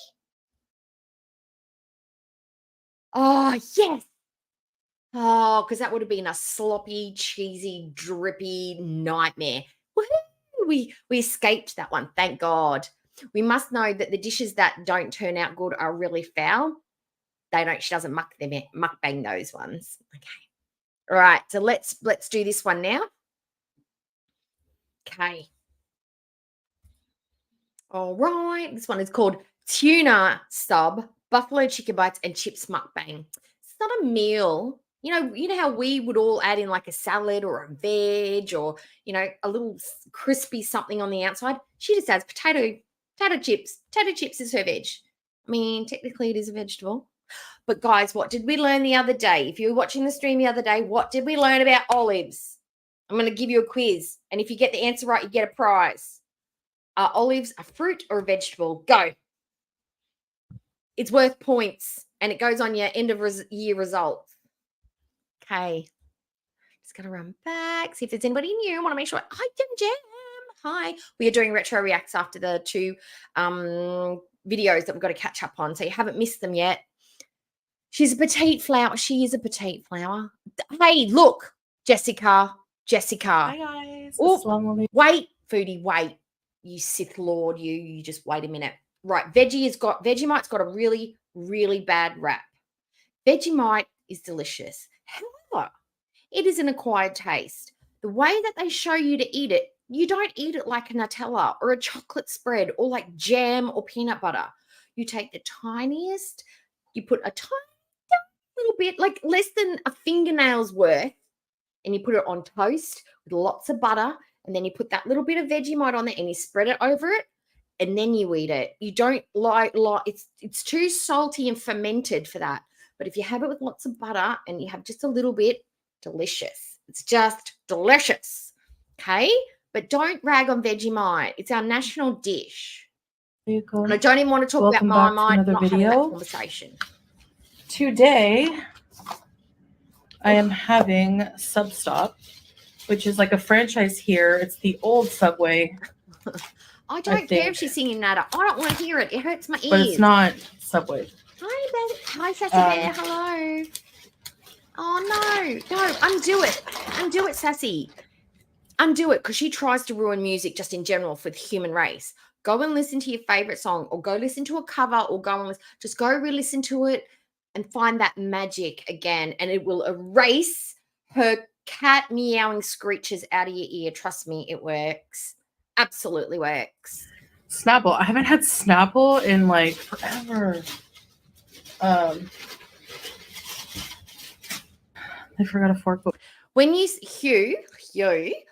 Speaker 3: Oh, yes. Oh, because that would have been a sloppy, cheesy, drippy nightmare. Woohoo! We escaped that one, thank God. We must know that the dishes that don't turn out good are really foul. She doesn't mukbang those ones. Okay. All right, so let's do this one now. Okay. All right, this one is called tuna sub, buffalo chicken bites, and chips mukbang. It's not a meal. You know how we would all add in like a salad or a veg or, a little crispy something on the outside. She just adds potato chips. Potato chips is her veg. I mean, technically it is a vegetable. But guys, what did we learn the other day? If you were watching the stream the other day, what did we learn about olives? I'm going to give you a quiz. And if you get the answer right, you get a prize. Are olives a fruit or a vegetable? Go. It's worth points, and it goes on your end of year results. Okay. Just going to run back, see if there's anybody new. I want to make sure. Hi, Jam. Hi. We are doing retro reacts after the 2 videos that we've got to catch up on, so you haven't missed them yet. She's a petite flower. She is a petite flower. Hey, look, Jessica.
Speaker 5: Hi, guys.
Speaker 3: Oh, wait, foodie, wait. You Sith Lord, you just wait a minute. Right, Vegemite's got a really, really bad rap. Vegemite is delicious. However, it is an acquired taste. The way that they show you to eat it, you don't eat it like a Nutella or a chocolate spread or like jam or peanut butter. You take the tiniest, you put a tiny little bit, like less than a fingernail's worth, and you put it on toast with lots of butter, and then you put that little bit of Vegemite on there and you spread it over it, and then you eat it. You don't like it's too salty and fermented for that. But if you have it with lots of butter and you have just a little bit, delicious. It's just delicious. Okay? But don't rag on Vegemite. It's our national dish.
Speaker 2: There you go.
Speaker 3: And I don't even want to talk
Speaker 2: Welcome
Speaker 3: about
Speaker 2: back to
Speaker 3: Marmite.
Speaker 2: another
Speaker 3: Not having that
Speaker 2: video.
Speaker 3: conversation.
Speaker 2: Today, I am having Substop, which is like a franchise here. It's the old Subway.
Speaker 3: I don't care if she's singing Nada. I don't want to hear it. It hurts my ears.
Speaker 2: But it's not Subway.
Speaker 3: Hi, Sassy Bear. Hello. Oh, no. Undo it. Undo it, Sassy. Undo it, because she tries to ruin music just in general for the human race. Go and listen to your favorite song, or go listen to a cover, or just go re-listen to it and find that magic again, and it will erase her cat meowing screeches out of your ear. Trust me, it works. Absolutely works.
Speaker 2: Snapple. I haven't had Snapple in like forever. I forgot a fork.
Speaker 3: When you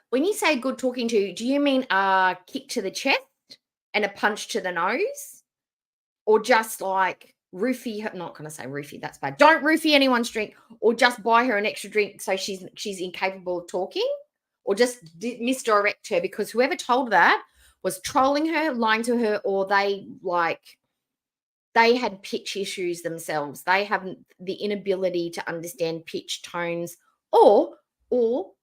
Speaker 3: when you say good talking to, do you mean a kick to the chest and a punch to the nose, or just like roofie her? I'm not going to say roofie, that's bad. Don't roofie anyone's drink, or just buy her an extra drink so she's incapable of talking, or just misdirect her, because whoever told her that was trolling her, lying to her, or they had pitch issues themselves. They have the inability to understand pitch tones, or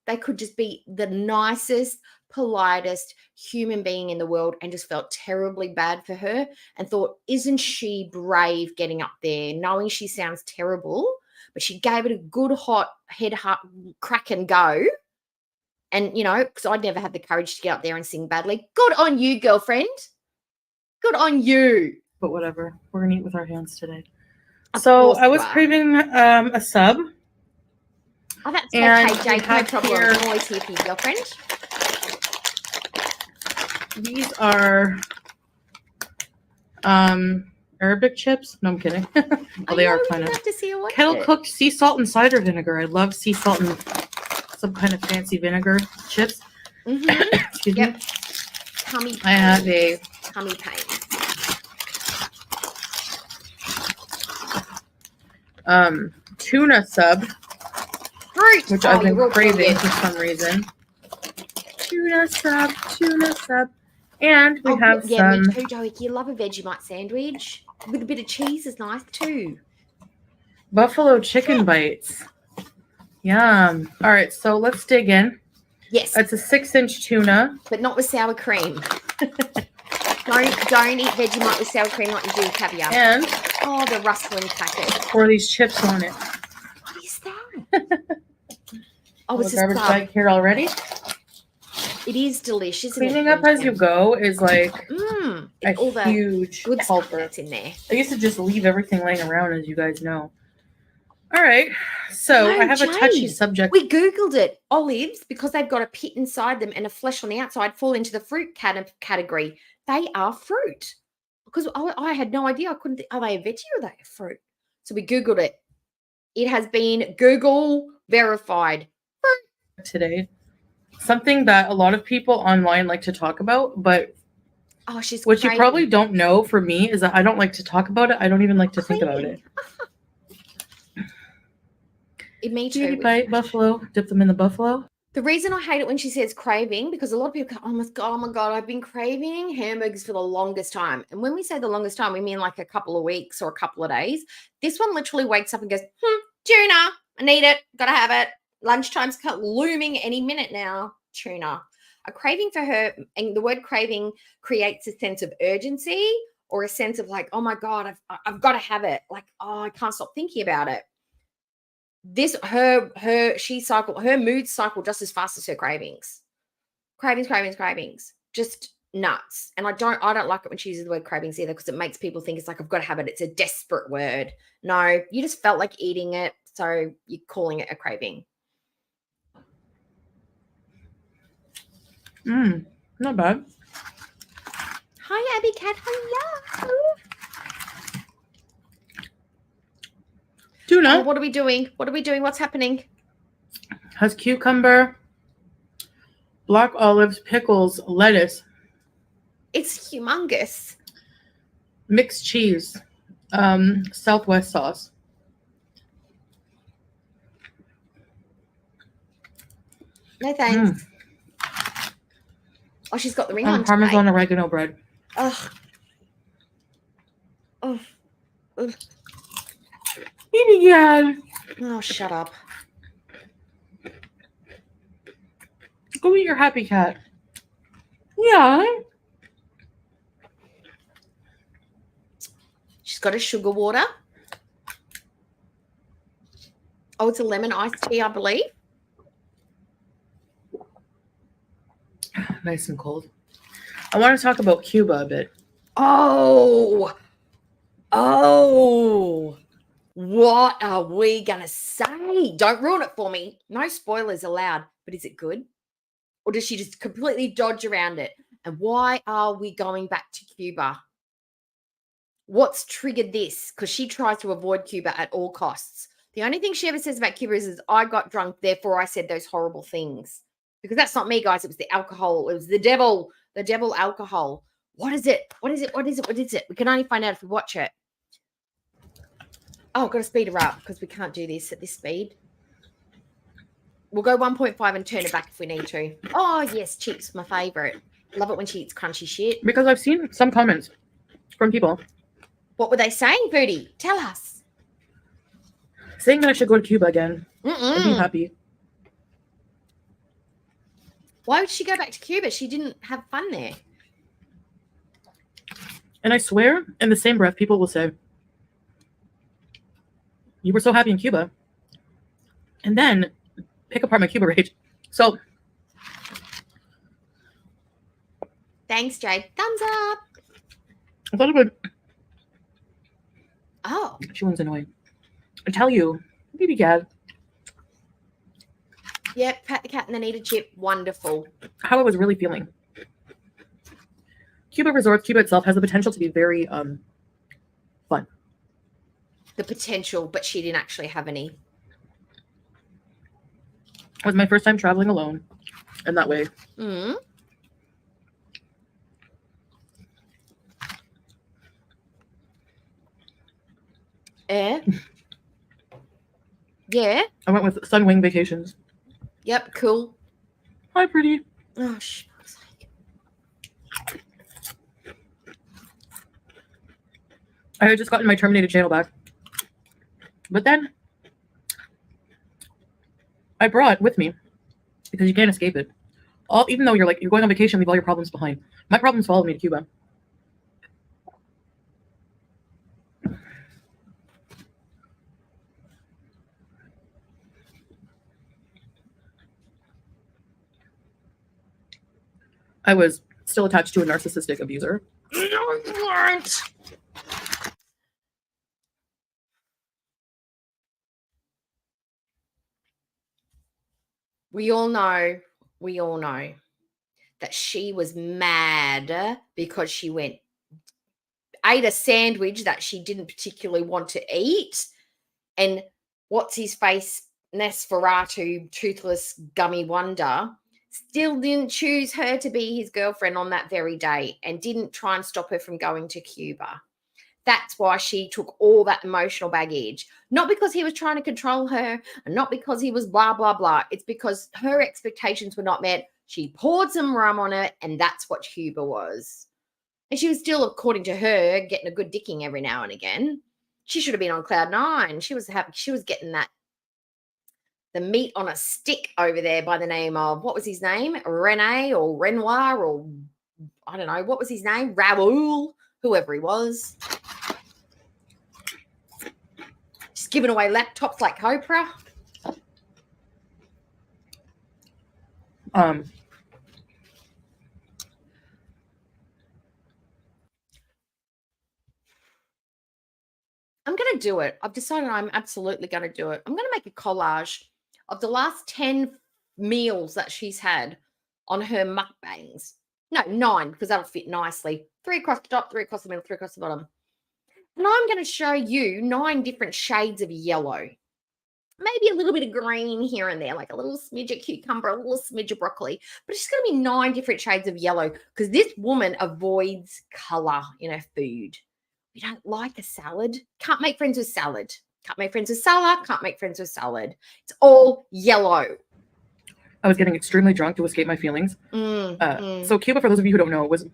Speaker 3: they could just be the nicest, politest human being in the world and just felt terribly bad for her and thought, isn't she brave getting up there, knowing she sounds terrible, but she gave it a good hot head crack and go. And, because I'd never had the courage to get up there and sing badly. Good on you, girlfriend. Good on you.
Speaker 2: But whatever. We're going to eat with our hands today. So I was craving a sub.
Speaker 3: Oh, that's
Speaker 2: and
Speaker 3: okay, Jake. No problem. I'm always here for you, girlfriend.
Speaker 2: These are Arabic chips. No, I'm kidding. Well, they are kind of. Kettle cooked sea salt and cider vinegar. I love sea salt and some kind of fancy vinegar chips.
Speaker 3: Mm-hmm.
Speaker 2: Excuse me.
Speaker 3: Tummy pain.
Speaker 2: I have a
Speaker 3: tummy pain.
Speaker 2: Tuna sub,
Speaker 3: Fruit,
Speaker 2: which I've been craving for some reason. Tuna sub, and we have some.
Speaker 3: Me too, Joey. You love a Vegemite sandwich with a bit of cheese is nice too.
Speaker 2: Buffalo chicken bites. Yum. All right, so let's dig in.
Speaker 3: Yes.
Speaker 2: It's a 6-inch tuna,
Speaker 3: but not with sour cream. Don't eat Vegemite with sour cream like you do caviar.
Speaker 2: And
Speaker 3: the rustling packet.
Speaker 2: Pour these chips on it.
Speaker 3: What is that? It's
Speaker 2: a garbage bag here already.
Speaker 3: It is delicious.
Speaker 2: Cleaning up as you go is like
Speaker 3: all the
Speaker 2: huge
Speaker 3: good
Speaker 2: helper.
Speaker 3: That's in there.
Speaker 2: I used to just leave everything laying around, as you guys know. All right, so I have a touchy subject.
Speaker 3: We Googled it. Olives, because they've got a pit inside them and a flesh on the outside, fall into the fruit category. They are fruit. Because I had no idea. I couldn't think, are they a veggie or are they a fruit? So we Googled it. It has been Google verified.
Speaker 2: Today, something that a lot of people online like to talk about, but what you probably don't know for me is that I don't like to talk about it. I don't even like to think about it.
Speaker 3: Me too.
Speaker 2: You bite buffalo, dip them in the buffalo.
Speaker 3: The reason I hate it when she says craving, because a lot of people go, oh my God, I've been craving hamburgers for the longest time. And when we say the longest time, we mean like a couple of weeks or a couple of days. This one literally wakes up and goes, tuna, I need it, gotta have it. Lunchtime's looming any minute now, tuna. A craving for her, and the word craving creates a sense of urgency or a sense of like, oh my God, I've got to have it. Like, I can't stop thinking about it. Her moods cycle just as fast as her cravings. Cravings. Just nuts. And I don't like it when she uses the word cravings either, because it makes people think it's like, I've got to have it. It's a desperate word. No, you just felt like eating it, so you're calling it a craving.
Speaker 2: Not bad.
Speaker 3: Hi, Abby Cat. Hello.
Speaker 2: Tuna.
Speaker 3: What are we doing? What's happening?
Speaker 2: Has cucumber, black olives, pickles, lettuce.
Speaker 3: It's humongous.
Speaker 2: Mixed cheese, Southwest sauce.
Speaker 3: No thanks. Oh, she's got the ring on
Speaker 2: Parmesan
Speaker 3: today.
Speaker 2: oregano bread.
Speaker 3: Ugh. Oh. Ugh.
Speaker 2: Yeah.
Speaker 3: Oh, shut up.
Speaker 2: Go eat your Happy Cat. Yeah.
Speaker 3: She's got a sugar water. Oh, it's a lemon iced tea, I believe.
Speaker 2: Nice and cold. I want to talk about Cuba a bit.
Speaker 3: Oh. What are we going to say? Don't ruin it for me. No spoilers allowed. But is it good? Or does she just completely dodge around it? And why are we going back to Cuba? What's triggered this? Because she tries to avoid Cuba at all costs. The only thing she ever says about Cuba is I got drunk, therefore I said those horrible things. Because that's not me, guys. It was the alcohol. It was the devil alcohol. What is it? What is it? We can only find out if we watch it. Oh, I've got to speed her up because we can't do this at this speed. We'll go 1.5 and turn it back if we need to. Oh, yes, chips, my favorite. Love it when she eats crunchy shit.
Speaker 2: Because I've seen some comments from people.
Speaker 3: What were they saying, Foodie? Tell us.
Speaker 2: Saying that I should go to Cuba again and be happy.
Speaker 3: Why would she go back to Cuba? She didn't have fun there.
Speaker 2: And I swear, in the same breath, people will say, you were so happy in Cuba. And then pick apart my Cuba rage. So.
Speaker 3: Thanks, Jade. Thumbs up.
Speaker 2: I thought it would.
Speaker 3: Oh.
Speaker 2: She was annoying. I tell you, baby cat.
Speaker 3: Yep, pat the cat and then eat a chip. Wonderful.
Speaker 2: How I was really feeling. Cuba Resorts, Cuba itself has the potential to be very fun.
Speaker 3: The potential, but she didn't actually have any.
Speaker 2: It was my first time traveling alone in that way.
Speaker 3: Mm. Yeah.
Speaker 2: I went with Sunwing Vacations.
Speaker 3: Yep, cool.
Speaker 2: Hi, pretty.
Speaker 3: Oh, shit.
Speaker 2: I had just gotten my terminated channel back. But then I brought with me, because you can't escape it. Even though you're going on vacation, leave all your problems behind. My problems followed me to Cuba. I was still attached to a narcissistic abuser. No, you weren't.
Speaker 3: We all know that she was mad because she ate a sandwich that she didn't particularly want to eat. And what's his face, Nosferatu, toothless gummy wonder, still didn't choose her to be his girlfriend on that very day and didn't try and stop her from going to Cuba. That's why she took all that emotional baggage. Not because he was trying to control her and not because he was blah, blah, blah. It's because her expectations were not met. She poured some rum on it, and that's what Cuba was. And she was still, according to her, getting a good dicking every now and again. She should have been on cloud nine. She was happy. She was getting the meat on a stick over there by the name of, what was his name? Rene or Renoir or I don't know. What was his name? Raoul, whoever he was. Just giving away laptops like Oprah.
Speaker 2: I'm
Speaker 3: going to do it. I've decided I'm absolutely going to do it. I'm going to make a collage of the last 10 meals that she's had on her mukbangs. No, 9, because that'll fit nicely. 3 across the top, 3 across the middle, 3 across the bottom. And I'm going to show you 9 different shades of yellow. Maybe a little bit of green here and there, like a little smidge of cucumber, a little smidge of broccoli. But it's going to be 9 different shades of yellow because this woman avoids color in her food. We don't like a salad. Can't make friends with salad. Can't make friends with salad. Can't make friends with salad. It's all yellow.
Speaker 2: I was getting extremely drunk to escape my feelings. So Cuba, for those of you who don't know, was...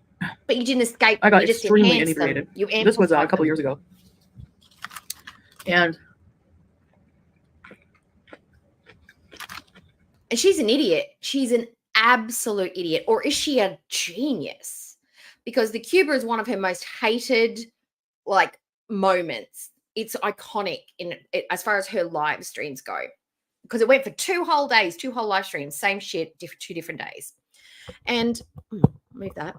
Speaker 3: But you didn't escape.
Speaker 2: I got
Speaker 3: you just
Speaker 2: extremely
Speaker 3: enhanced them.
Speaker 2: inebriated.
Speaker 3: You
Speaker 2: This was a
Speaker 3: amplified
Speaker 2: couple
Speaker 3: them.
Speaker 2: years ago. And
Speaker 3: she's an idiot. She's an absolute idiot. Or is she a genius? Because the Cuba is one of her most hated, like, moments. It's iconic as far as her live streams go. Because it went for 2 whole days, 2 whole live streams, same shit, 2 different days. And move that.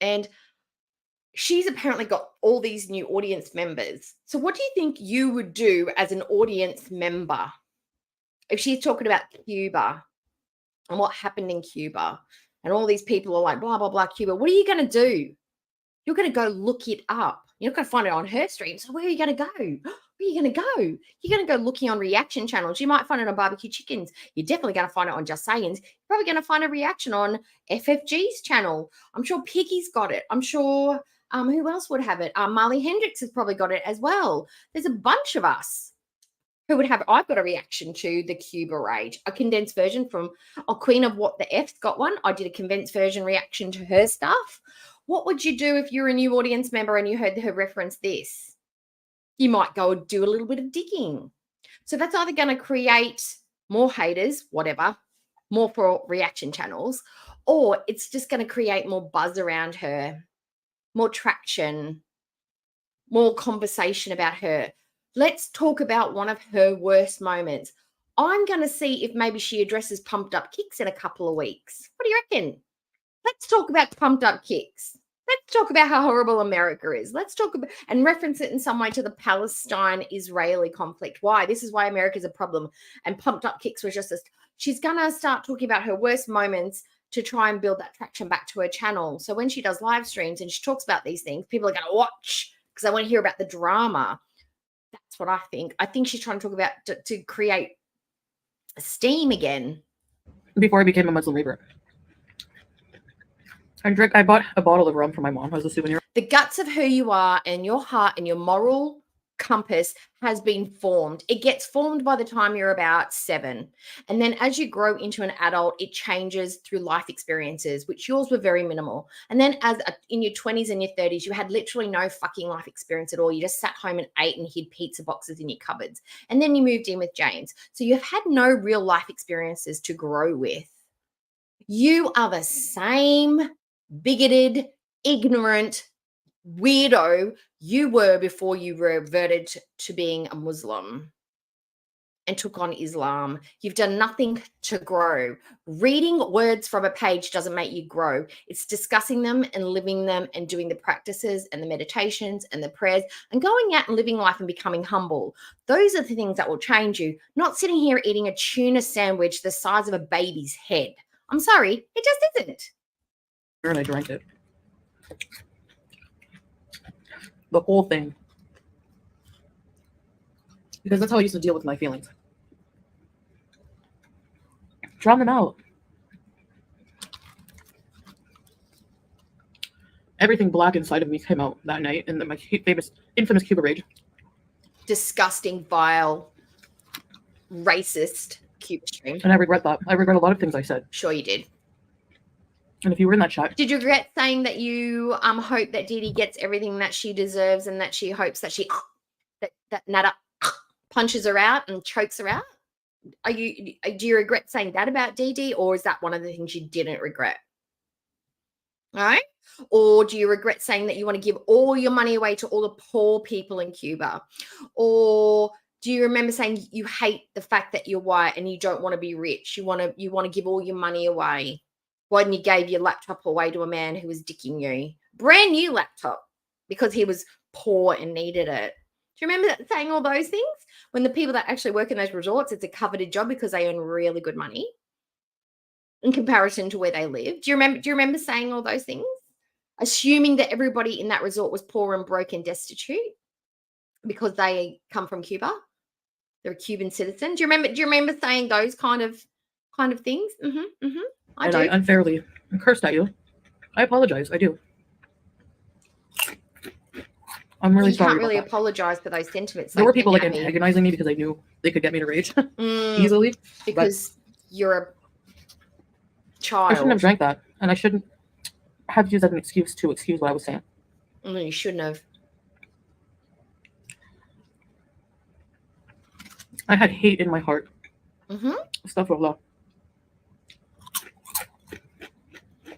Speaker 3: And she's apparently got all these new audience members. So what do you think you would do as an audience member if she's talking about Cuba and what happened in Cuba and all these people are like, blah, blah, blah, Cuba? What are you going to do? You're going to go look it up. You're not going to find it on her stream. So where are you going to go? Where are you going to go? You're going to go looking on reaction channels. You might find it on Barbecue Chickens. You're definitely going to find it on Just Sayins. You're probably going to find a reaction on FFG's channel. I'm sure Piggy's got it. I'm sure, who else would have it? Marley Hendricks has probably got it as well. There's a bunch of us who would have. I've got a reaction to the Cuba Rage, a condensed version from Queen of What the F's got one. I did a condensed version reaction to her stuff. What would you do if you're a new audience member and you heard her reference this? You might go and do a little bit of digging. So that's either going to create more haters, whatever, more for reaction channels, or it's just going to create more buzz around her, more traction, more conversation about her. Let's talk about one of her worst moments. I'm going to see if maybe she addresses Pumped Up Kicks in a couple of weeks. What do you reckon? Let's talk about Pumped Up Kicks. Let's talk about how horrible America is. Let's talk about and reference it in some way to the Palestine-Israeli conflict. Why? This is why America is a problem. And Pumped Up Kicks was just this. She's going to start talking about her worst moments to try and build that traction back to her channel. So when she does live streams and she talks about these things, people are going to watch because they want to hear about the drama. That's what I think. I think she's trying to talk about to create steam again.
Speaker 2: Before I became a Muslim revert. I bought a bottle of rum for my mom as a souvenir.
Speaker 3: The guts of who you are and your heart and your moral compass has been formed. It gets formed by the time you're about 7. And then as you grow into an adult, it changes through life experiences, which yours were very minimal. And then in your 20s and your 30s, you had literally no fucking life experience at all. You just sat home and ate and hid pizza boxes in your cupboards. And then you moved in with James. So you've had no real life experiences to grow with. You are the same bigoted, ignorant weirdo you were before you reverted to being a Muslim and took on Islam. You've done nothing to grow. Reading words from a page doesn't make you grow. It's discussing them and living them and doing the practices and the meditations and the prayers and going out and living life and becoming humble. Those are the things that will change you, not sitting here eating a tuna sandwich the size of a baby's head. I'm sorry, it just isn't.
Speaker 2: And I drank it. The whole thing. Because that's how I used to deal with my feelings. Drown them out. Everything black inside of me came out that night in my infamous Cuba Rage.
Speaker 3: Disgusting, vile, racist Cuba stream.
Speaker 2: And I regret that. I regret a lot of things I said.
Speaker 3: Sure you did.
Speaker 2: And if you were in that chat,
Speaker 3: did you regret saying that you hope that Dee Dee gets everything that she deserves and that she hopes that that Nada punches her out and chokes her out? Do you regret saying that about Dee Dee, or is that one of the things you didn't regret? All right? Or do you regret saying that you want to give all your money away to all the poor people in Cuba? Or do you remember saying you hate the fact that you're white and you don't want to be rich? You want to give all your money away? When you gave your laptop away to a man who was dicking you, brand new laptop, because he was poor and needed it. Do you remember saying all those things? When the people that actually work in those resorts, it's a coveted job because they earn really good money in comparison to where they live. Do you remember saying all those things? Assuming that everybody in that resort was poor and broke and destitute because they come from Cuba. They're a Cuban citizen. Do you remember saying those kind of things? I
Speaker 2: unfairly cursed at you. I apologize. I do. I'm really sorry.
Speaker 3: You can't really apologize for those sentiments.
Speaker 2: There were people antagonizing me because I knew they could get me to rage easily.
Speaker 3: Because you're child.
Speaker 2: I shouldn't have drank that, and I shouldn't have used that as an excuse to excuse what I was saying.
Speaker 3: No, you shouldn't have.
Speaker 2: I had hate in my heart.
Speaker 3: Mm-hmm.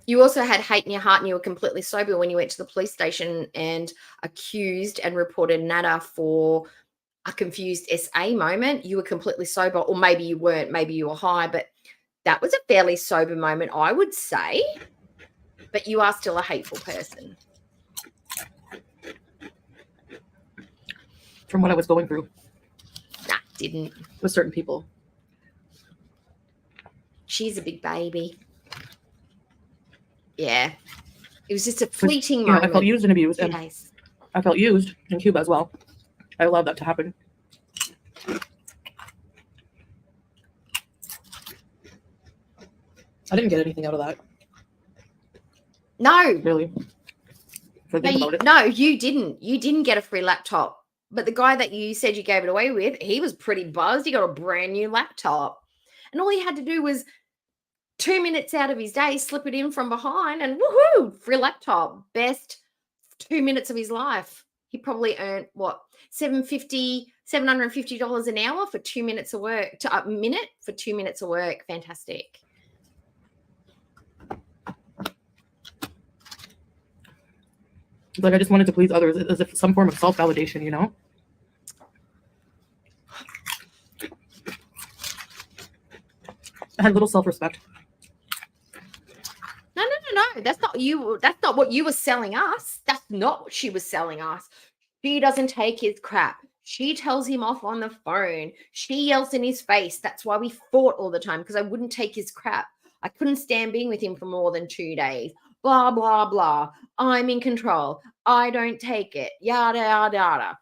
Speaker 3: You also had hate in your heart, and you were completely sober when you went to the police station and accused and reported Nada for a confused SA moment. You were completely sober, or maybe you weren't, maybe you were high, but that was a fairly sober moment, I would say. But you are still a hateful person.
Speaker 2: From what I was going through.
Speaker 3: Nah, didn't.
Speaker 2: With certain people.
Speaker 3: She's a big baby. Yeah. It was just a fleeting moment.
Speaker 2: I felt used and abused.
Speaker 3: 2
Speaker 2: And
Speaker 3: days.
Speaker 2: I felt used in Cuba as well. I allowed that to happen. I didn't get anything out of that.
Speaker 3: No.
Speaker 2: Really.
Speaker 3: No, you didn't. You didn't get a free laptop. But the guy that you said you gave it away with, he was pretty buzzed. He got a brand new laptop. And all he had to do was 2 minutes out of his day, slip it in from behind, and woohoo, free laptop. Best 2 minutes of his life. He probably earned, what, $750 an hour for 2 minutes of work, a minute for 2 minutes of work. Fantastic.
Speaker 2: Like, I just wanted to please others as if some form of self-validation, you know? I had little self-respect.
Speaker 3: No. That's not you. That's not what you were selling us. That's not what she was selling us. She doesn't take his crap. She tells him off on the phone. She yells in his face. That's why we fought all the time, because I wouldn't take his crap. I couldn't stand being with him for more than 2 days. Blah, blah, blah. I'm in control. I don't take it. Yada, yada, yada.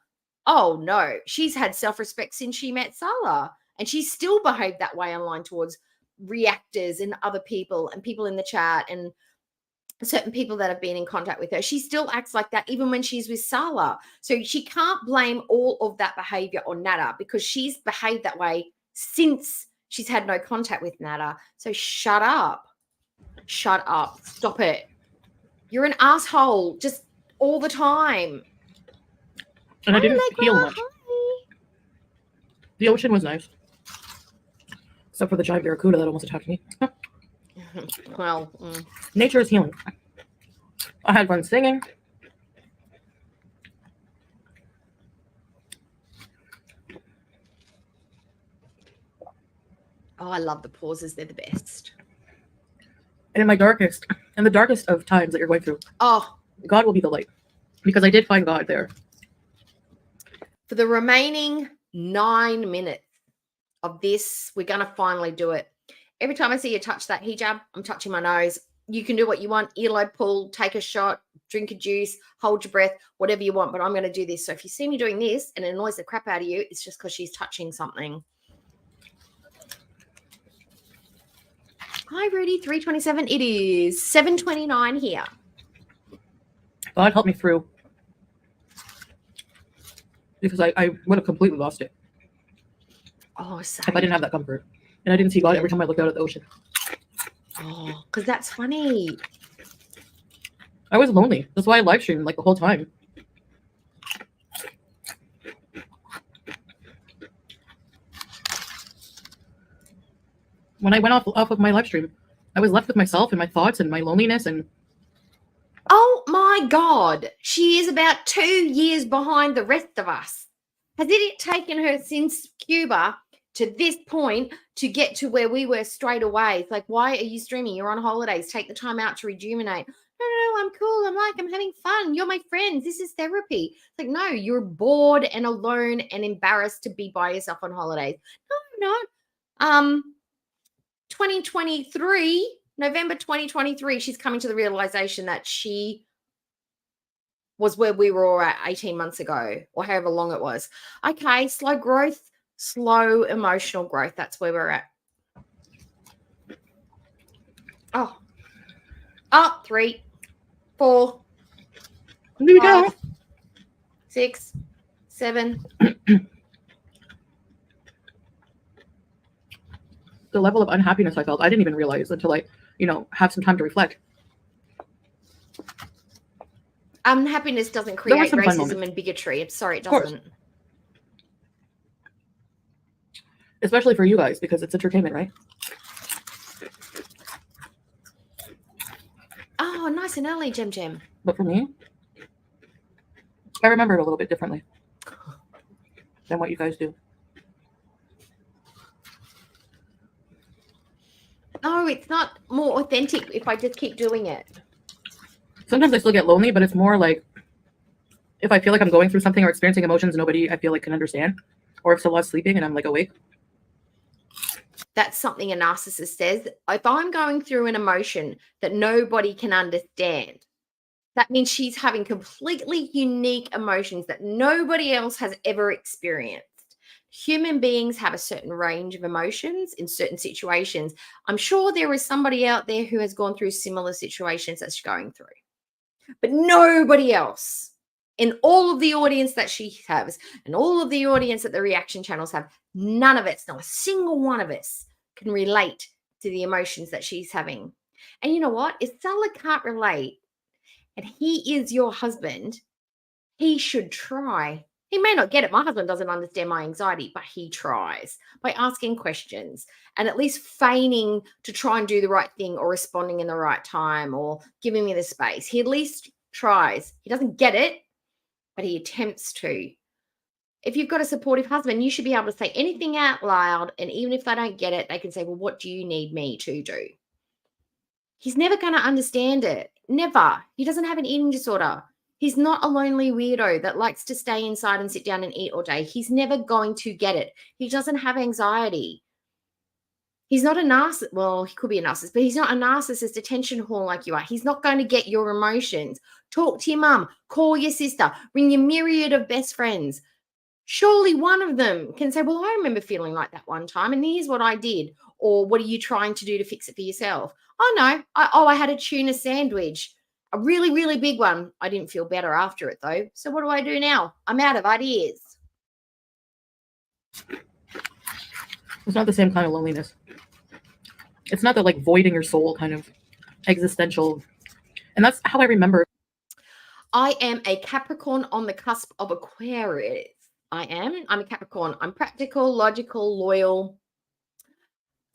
Speaker 3: Oh, no. She's had self-respect since she met Salah. And she still behaved that way online towards reactors and other people and people in the chat and certain people that have been in contact with her. She still acts like that even when she's with Salah. So she can't blame all of that behavior on Nada, because she's behaved that way since she's had no contact with Nada. So shut up. Shut up. Stop it. You're an asshole just all the time.
Speaker 2: And I didn't feel much. The ocean was nice. Except for the giant barracuda that almost attacked me.
Speaker 3: Well,
Speaker 2: nature is healing. I had fun singing.
Speaker 3: oh, I love the pauses. They're the best.
Speaker 2: And in the darkest of times that you're going through,
Speaker 3: Oh,
Speaker 2: God will be the light. Because I did find God there.
Speaker 3: for the remaining 9 minutes of this, we're going to finally do it. Every time I see you touch that hijab, I'm touching my nose. You can do what you want. Earlobe pull, take a shot, drink a juice, hold your breath, whatever you want. But I'm going to do this. So if you see me doing this and it annoys the crap out of you, it's just because she's touching something. Hi, Rudy. 3:27. It is 7:29 here.
Speaker 2: God help me through. Because I would have completely lost it.
Speaker 3: Oh, sorry.
Speaker 2: If I didn't have that comfort. And I didn't see God every time I looked out at the ocean.
Speaker 3: Oh, because that's funny.
Speaker 2: I was lonely. That's why I live streamed like the whole time. When I went off of my live stream, I was left with myself and my thoughts and my loneliness. And
Speaker 3: oh my God, she is about 2 years behind the rest of us. Has it taken her since Cuba to this point to get to where we were straight away? It's like, why are you streaming? You're on holidays. Take the time out to rejuvenate. No, I'm cool. I'm having fun. You're my friends. This is therapy. It's like, no, you're bored and alone and embarrassed to be by yourself on holidays. No, I'm not. 2023, November 2023, she's coming to the realization that she was where we were all at 18 months ago, or however long it was. Okay, slow growth, slow emotional growth. That's where we're at. Oh, 3, 4, 5, 6, 7.
Speaker 2: the level of unhappiness I felt, I didn't even realize until I have some time to reflect.
Speaker 3: Unhappiness doesn't
Speaker 2: There were
Speaker 3: create
Speaker 2: some fun
Speaker 3: racism
Speaker 2: moments.
Speaker 3: and bigotry. I'm sorry, it
Speaker 2: Of course.
Speaker 3: doesn't.
Speaker 2: Especially for you guys, because it's entertainment, right?
Speaker 3: Oh, nice and early, Jem.
Speaker 2: But for me, I remember it a little bit differently than what you guys do.
Speaker 3: No, it's not more authentic if I just keep doing it.
Speaker 2: Sometimes I still get lonely, but it's more like if I feel like I'm going through something or experiencing emotions nobody I feel like can understand, or if someone's sleeping and I'm like awake.
Speaker 3: That's something a narcissist says. If I'm going through an emotion that nobody can understand, that means she's having completely unique emotions that nobody else has ever experienced. Human beings have a certain range of emotions in certain situations. I'm sure there is somebody out there who has gone through similar situations that she's going through, but nobody else in all of the audience that she has and all of the audience that the reaction channels have, none of us, not a single one of us can relate to the emotions that she's having. And you know what? If Salah can't relate and he is your husband, he should try. He may not get it. My husband doesn't understand my anxiety, but he tries by asking questions and at least feigning to try and do the right thing or responding in the right time or giving me the space. He at least tries. He doesn't get it, but he attempts to. If you've got a supportive husband, you should be able to say anything out loud. And even if they don't get it, they can say, well, what do you need me to do? He's never going to understand it. Never. He doesn't have an eating disorder. He's not a lonely weirdo that likes to stay inside and sit down and eat all day. He's never going to get it. He doesn't have anxiety. He's not a narcissist. Well, he could be a narcissist, but he's not a narcissist attention whore like you are. He's not going to get your emotions. Talk to your mum. Call your sister. Bring your myriad of best friends. Surely one of them can say, well, I remember feeling like that one time, and here's what I did. Or what are you trying to do to fix it for yourself? Oh, no. I had a tuna sandwich. A really, really big one. I didn't feel better after it, though. So what do I do now? I'm out of ideas.
Speaker 2: It's not the same kind of loneliness. It's not the like void in your soul kind of existential. And that's how I remember.
Speaker 3: I am a Capricorn on the cusp of Aquarius. I'm a Capricorn. I'm practical, logical, loyal.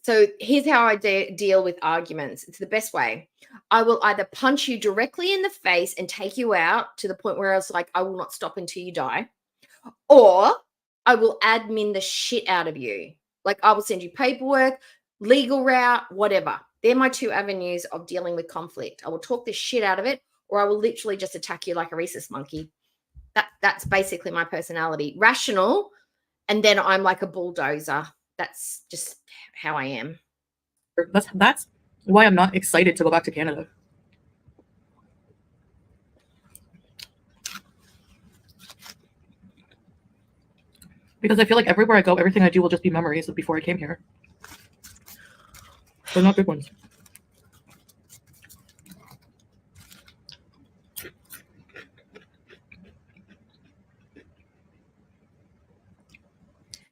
Speaker 3: So here's how I deal with arguments. It's the best way. I will either punch you directly in the face and take you out to the point where I was like, I will not stop until you die. Or I will admin the shit out of you. Like I will send you paperwork, legal route, whatever. They're my two avenues of dealing with conflict. I will talk the shit out of it, or I will literally just attack you like a rhesus monkey. That's basically my personality. Rational, and then I'm like a bulldozer. That's just how I am.
Speaker 2: That's why I'm not excited to go back to Canada. Because I feel like everywhere I go, everything I do will just be memories of before I came here. They're not good ones.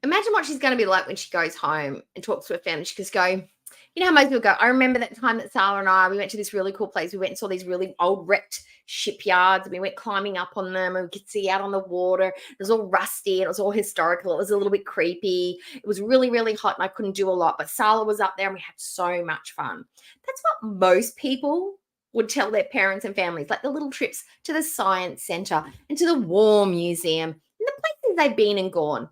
Speaker 3: Imagine what she's going to be like when she goes home and talks to her family. She just go, you know how most people go, I remember that time that Sarah and I, we went to this really cool place. We went and saw these really old wrecked shipyards and we went climbing up on them and we could see out on the water. It was all rusty and it was all historical. It was a little bit creepy. It was really, really hot and I couldn't do a lot, but Sarah was up there and we had so much fun. That's what most people would tell their parents and families, like the little trips to the science center and to the war museum and the places they've been and gone.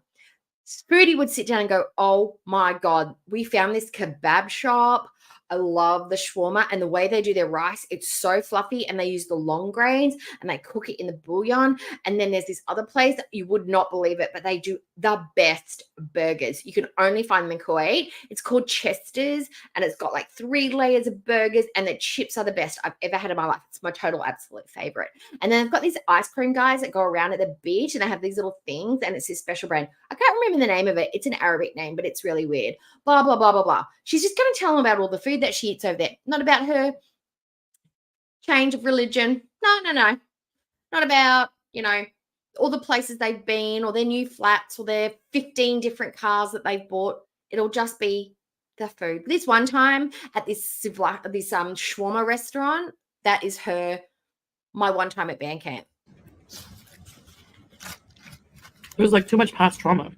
Speaker 3: Foodie would sit down and go, oh my God, we found this kebab shop. I love the shawarma and the way they do their rice. It's so fluffy and they use the long grains and they cook it in the bouillon. And then there's this other place that you would not believe it, but they do the best burgers. You can only find them in Kuwait. It's called Chester's and it's got like 3 layers of burgers and the chips are the best I've ever had in my life. It's my total absolute favorite. And then I've got these ice cream guys that go around at the beach and they have these little things and it's this special brand. I can't remember the name of it. It's an Arabic name, but it's really weird. Blah, blah, blah, blah, blah. She's just going to tell them about all the food that she eats over there. Not about her change of religion. No. Not about, all the places they've been or their new flats or their 15 different cars that they've bought. It'll just be The food. This one time at this shawarma restaurant, that is my one time at band camp.
Speaker 2: It was like too much past trauma.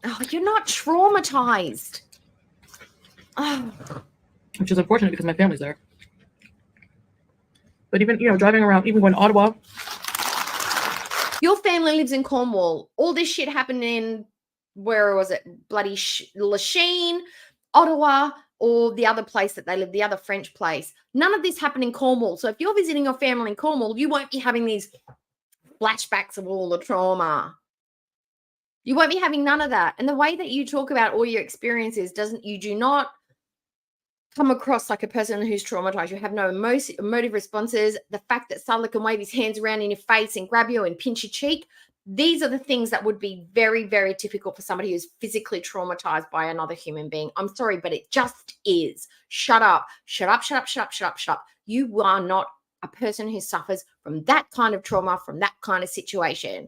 Speaker 3: Oh, you're not traumatized. Oh.
Speaker 2: Which is unfortunate because my family's there. But even, driving around, even going to Ottawa.
Speaker 3: Your family lives in Cornwall. All this shit happened in, where was it? Bloody Lachine, Ottawa, or the other place that they live, the other French place. None of this happened in Cornwall. So if you're visiting your family in Cornwall, you won't be having these flashbacks of all the trauma. You won't be having none of that. And the way that you talk about all your experiences you do not come across like a person who's traumatized. You have no emotive responses. The fact that Sadler can wave his hands around in your face and grab you and pinch your cheek, these are the things that would be very, very difficult for somebody who's physically traumatized by another human being. I'm sorry, but it just is. Shut up. Shut up, shut up, shut up, shut up, shut up. You are not a person who suffers from that kind of trauma, from that kind of situation.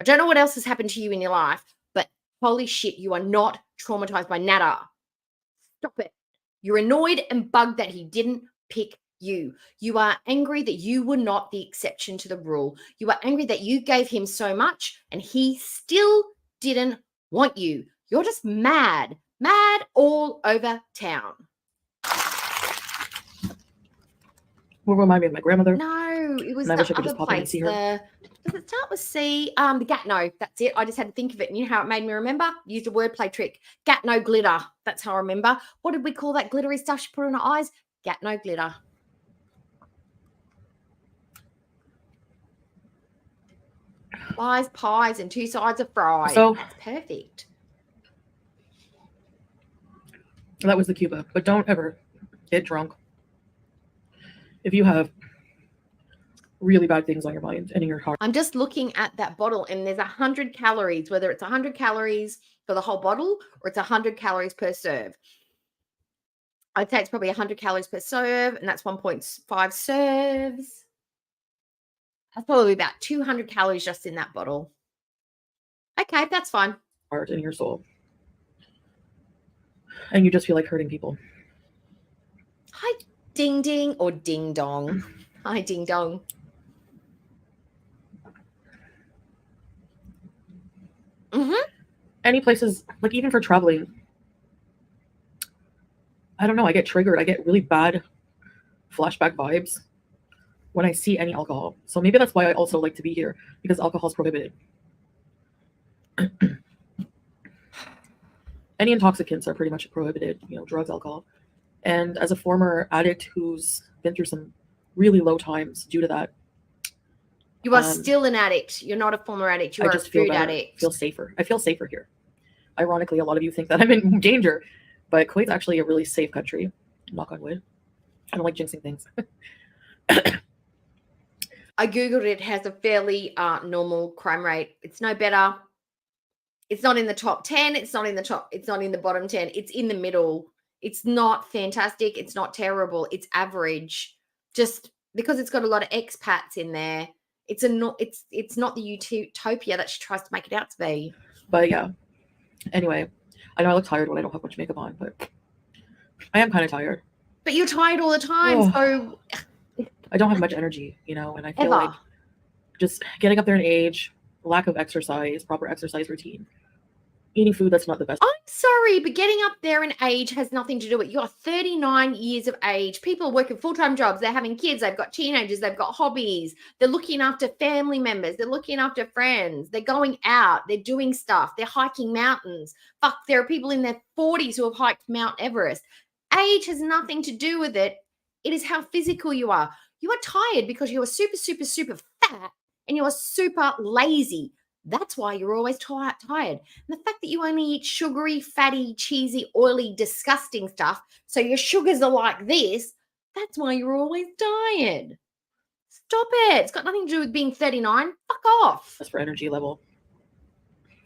Speaker 3: I don't know what else has happened to you in your life, but holy shit, you are not traumatized by nada. Stop it. You're annoyed and bugged that he didn't pick you. You are angry that you were not the exception to the rule. You are angry that you gave him so much and he still didn't want you. You're just mad all over town.
Speaker 2: Will remind me of my grandmother.
Speaker 3: No, it was
Speaker 2: and I wish I
Speaker 3: the
Speaker 2: could
Speaker 3: other
Speaker 2: just pop in and
Speaker 3: place.
Speaker 2: see her.
Speaker 3: Does it start with C? The Gatno. That's it. I just had to think of it. And you know how it made me remember? Used a wordplay trick. Gatno glitter. That's how I remember. What did we call that glittery stuff she put on her eyes? Gatno glitter. Flies, pies, and 2 sides of fries.
Speaker 2: So
Speaker 3: that's perfect.
Speaker 2: That was the Cuba. But don't ever get drunk if you have really bad things on your mind and in your heart.
Speaker 3: I'm just looking at that bottle and there's 100 calories, whether it's 100 calories for the whole bottle or it's 100 calories per serve. I'd say it's probably 100 calories per serve, and that's 1.5 serves. That's probably about 200 calories just in that bottle. Okay, that's fine.
Speaker 2: Heart in your soul. And you just feel like hurting people.
Speaker 3: Hi, ding ding or ding dong. Hi, ding dong.
Speaker 2: Any places, like even for traveling, I don't know, I get triggered. I get really bad flashback vibes when I see any alcohol. So maybe that's why I also like to be here, because alcohol is prohibited. Any intoxicants are pretty much prohibited, drugs, alcohol. And as a former addict who's been through some really low times due to that,
Speaker 3: you are still an addict. You're not a former addict. You are a food addict.
Speaker 2: I feel safer. I feel safer here. Ironically, a lot of you think that I'm in danger, but Kuwait's actually a really safe country. Knock on wood. I don't like jinxing things.
Speaker 3: I Googled it. It has a fairly normal crime rate. It's no better. It's not in the top 10. It's not in the bottom 10. It's in the middle. It's not fantastic. It's not terrible. It's average. Just because it's got a lot of expats in there. It's not the utopia that she tries to make it out to be.
Speaker 2: But yeah. Anyway, I know I look tired when I don't have much makeup on, but I am kind of tired.
Speaker 3: But you're tired all the time, so
Speaker 2: I don't have much energy, and I feel like just getting up there in age, lack of exercise, proper exercise routine, eating food that's not the best.
Speaker 3: I'm sorry, but getting up there in age has nothing to do with it. You're 39 years of age. People are working full-time jobs. They're having kids. They've got teenagers. They've got hobbies. They're looking after family members. They're looking after friends. They're going out. They're doing stuff. They're hiking mountains. Fuck, there are people in their 40s who have hiked Mount Everest. Age has nothing to do with it. It is how physical you are. You are tired because you are super, super, super fat and you are super lazy. That's why you're always tired. And the fact that you only eat sugary, fatty, cheesy, oily, disgusting stuff, so your sugars are like this, that's why you're always tired. Stop it. It's got nothing to do with being 39. Fuck off.
Speaker 2: That's for energy level.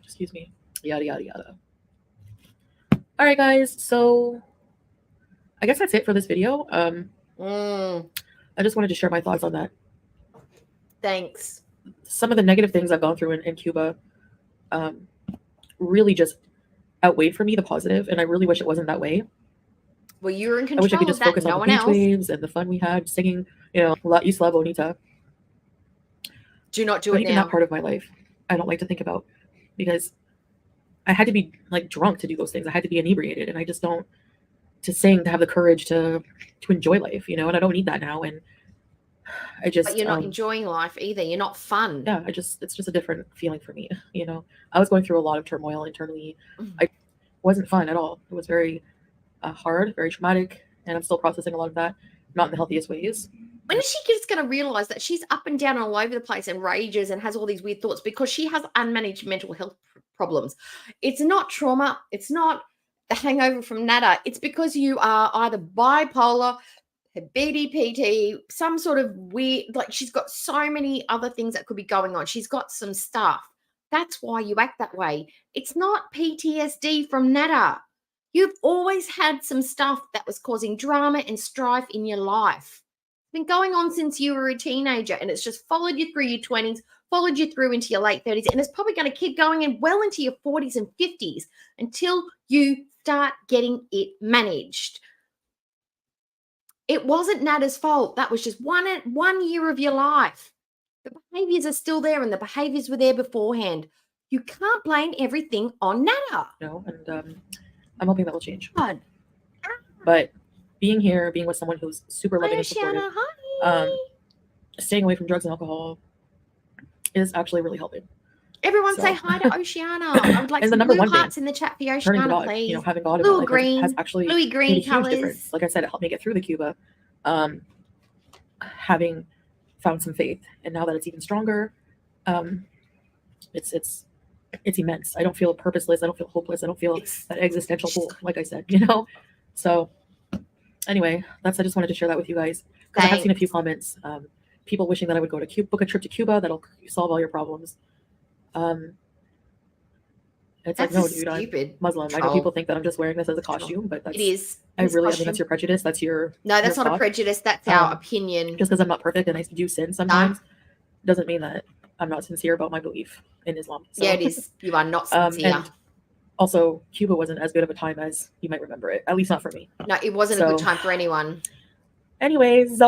Speaker 2: Excuse me. Yada, yada, yada. All right, guys. So I guess that's it for this video. I just wanted to share my thoughts on that.
Speaker 3: Thanks.
Speaker 2: Some of the negative things I've gone through in Cuba really just
Speaker 5: outweighed for me the positive, and I really wish it wasn't that way.
Speaker 3: Well, you're in
Speaker 5: I wish I
Speaker 3: control
Speaker 5: could
Speaker 3: of
Speaker 5: just
Speaker 3: that.
Speaker 5: focus on
Speaker 3: No
Speaker 5: the
Speaker 3: one
Speaker 5: beach
Speaker 3: else.
Speaker 5: waves and the fun we had singing, you know, La Isla Bonita.
Speaker 3: Do not do
Speaker 5: But
Speaker 3: it
Speaker 5: even
Speaker 3: now.
Speaker 5: that part of my life, I don't like to think about, because I had to be like drunk to do those things. I had to be inebriated, and I just don't, to have the courage to enjoy life, you know, and I don't need that now. And I just,
Speaker 3: But you're not enjoying life either. You're not fun.
Speaker 5: yeah, it's just a different feeling for me. You know, I was going through a lot of turmoil internally. I wasn't fun at all. It was very hard, very traumatic, and I'm still processing a lot of that, not in the healthiest ways.
Speaker 3: When is she just going to realize that she's up and down all over the place and rages and has all these weird thoughts because she has unmanaged mental health problems? It's not trauma. It's not the hangover from nada. It's because you are either bipolar, BDPT, some sort of weird, like she's got so many other things that could be going on. She's got some stuff. That's why you act that way. It's not PTSD from nada. You've always had some stuff that was causing drama and strife in your life. It's been going on since you were a teenager, and it's just followed you through your 20s, followed you through into your late 30s, and it's probably going to keep going and well into your 40s and 50s until you start getting it managed. It wasn't Nada's fault. That was just one year of your life. The behaviors are still there, and the behaviors were there beforehand. You can't blame everything on Nada.
Speaker 5: No, and I'm hoping that will change.
Speaker 3: God.
Speaker 5: But being here, being with someone who's super loving
Speaker 3: Hi,
Speaker 5: and supportive,
Speaker 3: Oceana. Hi.
Speaker 5: staying away from drugs and alcohol is actually really helping.
Speaker 3: Everyone
Speaker 5: So-
Speaker 3: say hi to Oceana. I would like
Speaker 5: And the
Speaker 3: some
Speaker 5: number
Speaker 3: blue
Speaker 5: one thing,
Speaker 3: hearts in the chat for
Speaker 5: turning
Speaker 3: Oceana,
Speaker 5: to God,
Speaker 3: please.
Speaker 5: you know, having God in
Speaker 3: Blue
Speaker 5: my life
Speaker 3: green,
Speaker 5: has actually
Speaker 3: bluey
Speaker 5: made
Speaker 3: green
Speaker 5: a huge
Speaker 3: colors.
Speaker 5: difference. Like I said, it helped me get through the Cuba, having found some faith, and now that it's even stronger, it's immense. I don't feel purposeless. I don't feel hopeless. I don't feel that existential hole, like I said, you know. So anyway, I just wanted to share that with you guys, because I have seen a few comments, people wishing that I would go to book a trip to Cuba that'll solve all your problems. It's
Speaker 3: That's
Speaker 5: like, no,
Speaker 3: a
Speaker 5: dude, I'm
Speaker 3: stupid
Speaker 5: Muslim. I know people think that I'm just wearing this as a costume, but that's,
Speaker 3: It is.
Speaker 5: I
Speaker 3: It's
Speaker 5: really, I
Speaker 3: costume.
Speaker 5: think that's your prejudice. That's your,
Speaker 3: No, that's
Speaker 5: your
Speaker 3: not a
Speaker 5: thought.
Speaker 3: prejudice. That's our opinion.
Speaker 5: Just because I'm not perfect and I do sin sometimes, doesn't mean that I'm not sincere about my belief in Islam. So,
Speaker 3: Yeah, it is. You are not sincere.
Speaker 5: and also, Cuba wasn't as good of a time as you might remember it. At least not for me.
Speaker 3: No, it wasn't a good time for anyone.
Speaker 5: Anyways,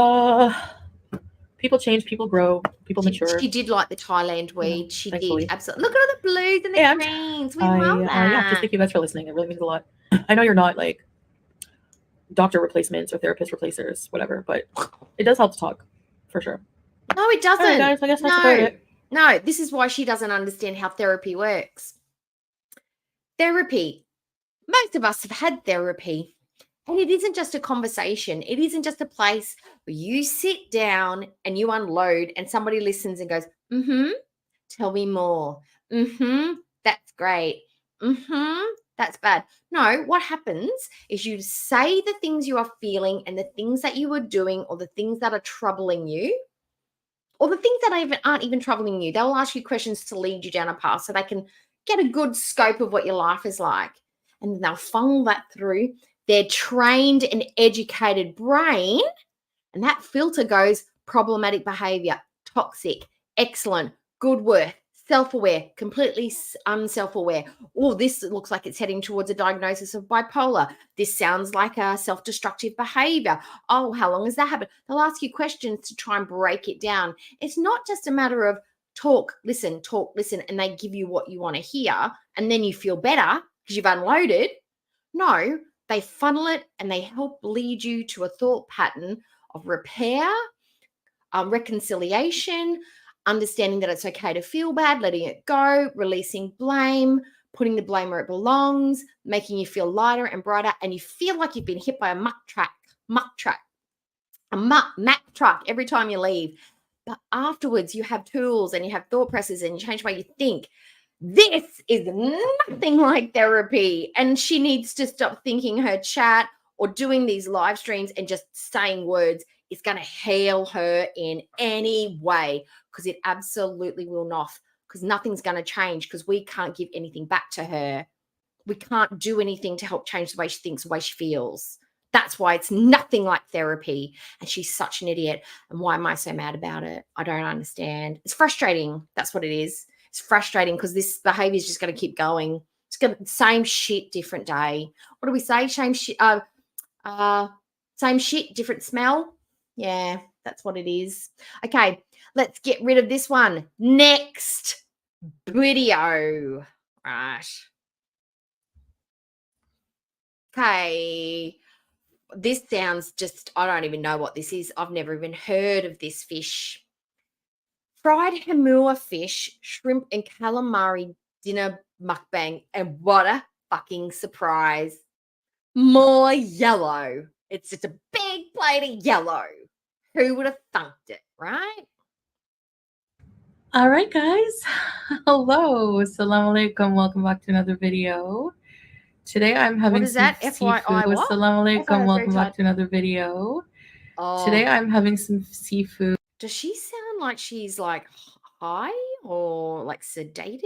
Speaker 5: people change, people grow, people mature.
Speaker 3: She did like the Thailand weed.
Speaker 5: Yeah,
Speaker 3: she
Speaker 5: thankfully.
Speaker 3: did. Absolutely. Look at all the blues and the greens. We love that.
Speaker 5: Yeah, just thank you guys for listening. It really means a lot. I know you're not like doctor replacements or therapist replacers, whatever, but it does help to talk, for sure.
Speaker 3: No, it doesn't.
Speaker 5: All right, guys, I guess that's about it.
Speaker 3: No, this is why she doesn't understand how therapy works. Therapy. Most of us have had therapy. And it isn't just a conversation. It isn't just a place where you sit down and you unload and somebody listens and goes, tell me more. That's great. That's bad. No, what happens is you say the things you are feeling and the things that you are doing or the things that are troubling you or the things that aren't even troubling you. They'll ask you questions to lead you down a path so they can get a good scope of what your life is like. And then they'll funnel that through their trained and educated brain, and that filter goes problematic behavior, toxic, excellent, good work, self-aware, completely unself-aware. Oh, this looks like it's heading towards a diagnosis of bipolar. This sounds like a self-destructive behavior. Oh, how long has that happened? They'll ask you questions to try and break it down. It's not just a matter of talk, listen, and they give you what you want to hear, and then you feel better because you've unloaded. No, they funnel it and they help lead you to a thought pattern of repair, reconciliation, understanding that it's okay to feel bad, letting it go, releasing blame, putting the blame where it belongs, making you feel lighter and brighter, and you feel like you've been hit by a Mack truck every time you leave. But afterwards, you have tools and you have thought presses and you change the way you think. This is nothing like therapy. And she needs to stop thinking her chat or doing these live streams and just saying words is going to heal her in any way, because it absolutely will not, because nothing's going to change, because we can't give anything back to her. We can't do anything to help change the way she thinks, the way she feels. That's why it's nothing like therapy. And she's such an idiot. And why am I so mad about it? I don't understand. It's frustrating. That's what it is. It's frustrating because this behavior is just going to keep going. It's gonna same shit, different day. What do we say? Same shit. Same shit, different smell. Yeah, that's what it is. Okay, let's get rid of this one. Next video. Right. Okay. This sounds just, I don't even know what this is. I've never even heard of this fish. Fried hamua fish, shrimp, and calamari dinner mukbang. And what a fucking surprise. More yellow. It's just a big plate of yellow. Who would have thunked it, right?
Speaker 5: All right, guys. Hello. Assalamu alaikum. Welcome back to another video. Today I'm having
Speaker 3: What is
Speaker 5: some
Speaker 3: that?
Speaker 5: seafood.
Speaker 3: FYI what?
Speaker 5: Assalamu
Speaker 3: FYI
Speaker 5: alaikum. Welcome
Speaker 3: very
Speaker 5: back to another video.
Speaker 3: Oh,
Speaker 5: Today I'm having some seafood.
Speaker 3: does she sound like she's like high or like sedated?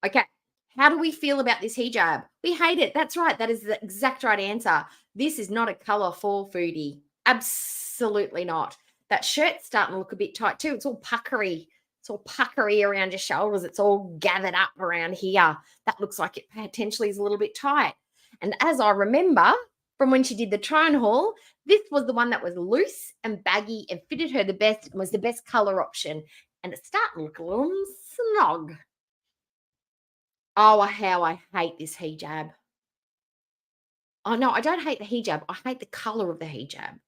Speaker 3: Okay. How do we feel about this hijab? We hate it. That's right. That is the exact right answer. This is not a color for foodie. Absolutely not. That shirt's starting to look a bit tight too. It's all puckery. It's all puckery around your shoulders. It's all gathered up around here. That looks like it potentially is a little bit tight. And as I remember from when she did the try on haul, this was the one that was loose and baggy and fitted her the best and was the best color option. And it's starting to look a little snug. Oh, how I hate this hijab. Oh, no, I don't hate the hijab. I hate the color of the hijab.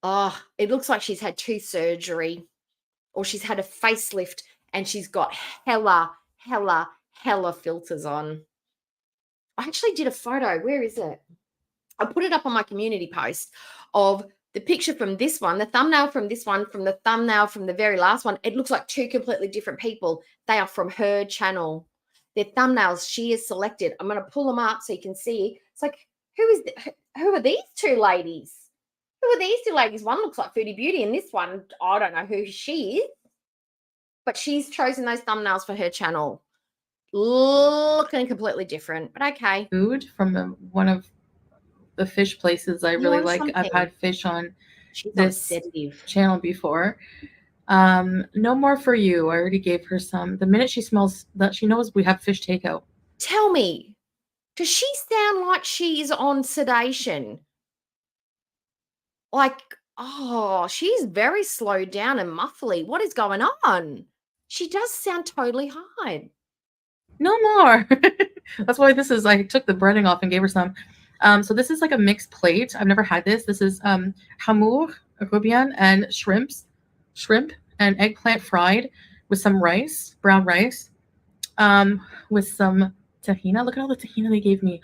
Speaker 3: Oh, it looks like she's had tooth surgery or she's had a facelift and she's got hella filters on. I actually did a photo. Where is it? I put it up on my community post of the picture from this one, the thumbnail from this one, from the thumbnail from the very last one. It looks like two completely different people. They are from her channel. Their thumbnails she has selected. I'm going to pull them up so you can see. It's like, who are these two ladies? Who are these two ladies? One looks like Foodie Beauty, and this one, I don't know who she is. But she's chosen those thumbnails for her channel. Looking completely different, but okay.
Speaker 5: Food from one of the fish places I really like.
Speaker 3: Something.
Speaker 5: I've had fish on
Speaker 3: She's
Speaker 5: this
Speaker 3: sedative
Speaker 5: channel before. No more for you. I already gave her some. The minute she smells that, she knows we have fish takeout.
Speaker 3: Tell me, does she sound like she's on sedation? Like, oh, she's very slowed down and muffly. What is going on? She does sound totally high.
Speaker 5: No more. That's why this is, I took the breading off and gave her some. So this is like a mixed plate. I've never had this. This is hamur, rubian, and shrimp and eggplant fried with some rice, brown rice, with some tahina. Look at all the tahina they gave me.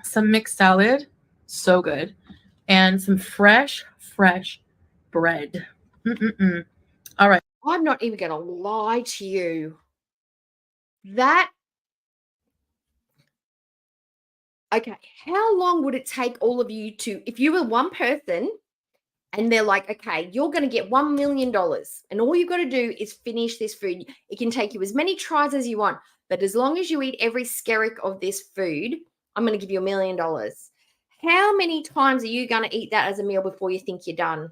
Speaker 5: Some mixed salad. So good. And some fresh bread. All right.
Speaker 3: I'm not even going to lie to you. Okay, how long would it take all of you to, if you were one person and they're like, okay, you're going to get $1 million and all you've got to do is finish this food. It can take you as many tries as you want, but as long as you eat every skerrick of this food, I'm going to give you $1 million. How many times are you going to eat that as a meal before you think you're done?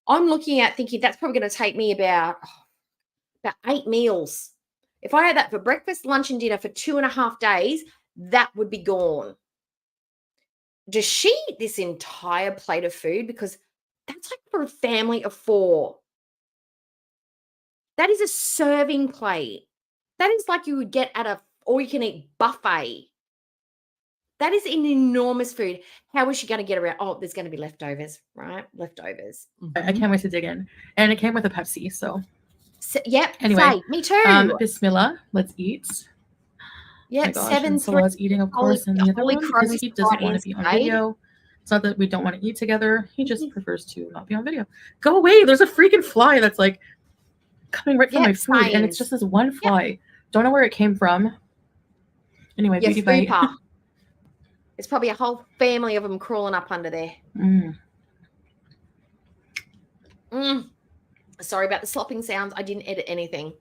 Speaker 3: I'm looking at thinking that's probably going to take me about 8 meals. If I had that for breakfast, lunch, and dinner for 2.5 days, that would be gone. Does she eat this entire plate of food? Because that's like for a family of 4. That is a serving plate. That is like you would get at a all-you-can-eat buffet. That is an enormous food. How is she going to get around? Oh, there's going to be leftovers, right? Leftovers.
Speaker 5: I can't wait to dig in. And it came with a Pepsi, so.
Speaker 3: Yep.
Speaker 5: Anyway,
Speaker 3: me too.
Speaker 5: Bismillah. Let's eat.
Speaker 3: Yep.
Speaker 5: Oh
Speaker 3: 7
Speaker 5: and Salah's eating, of course, in the other room because he doesn't want to be on video. It's not that we don't want to eat together. He just prefers to not be on video. Go away. There's a freaking fly that's like coming right from my food. And it's just this one fly. Yep. Don't know where it came from. Anyway, beauty bite.
Speaker 3: There's probably a whole family of them crawling up under there. Sorry about the slopping sounds. I didn't edit anything.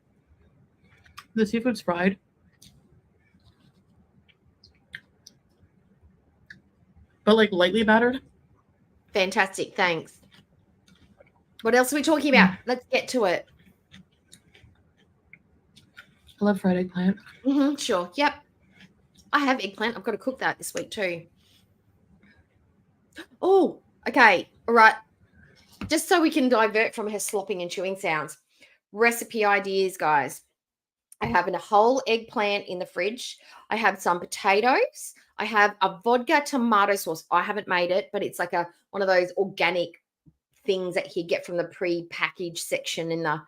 Speaker 5: The seafood's fried. But like lightly battered.
Speaker 3: Fantastic. Thanks. What else are we talking about? Let's get to it.
Speaker 5: I love fried eggplant.
Speaker 3: Sure. Yep. I have eggplant. I've got to cook that this week too. Oh, okay. All right. Just so we can divert from her slopping and chewing sounds. Recipe ideas, guys. I have a whole eggplant in the fridge. I have some potatoes. I have a vodka tomato sauce. I haven't made it, but it's like one of those organic things that you get from the pre-packaged section in the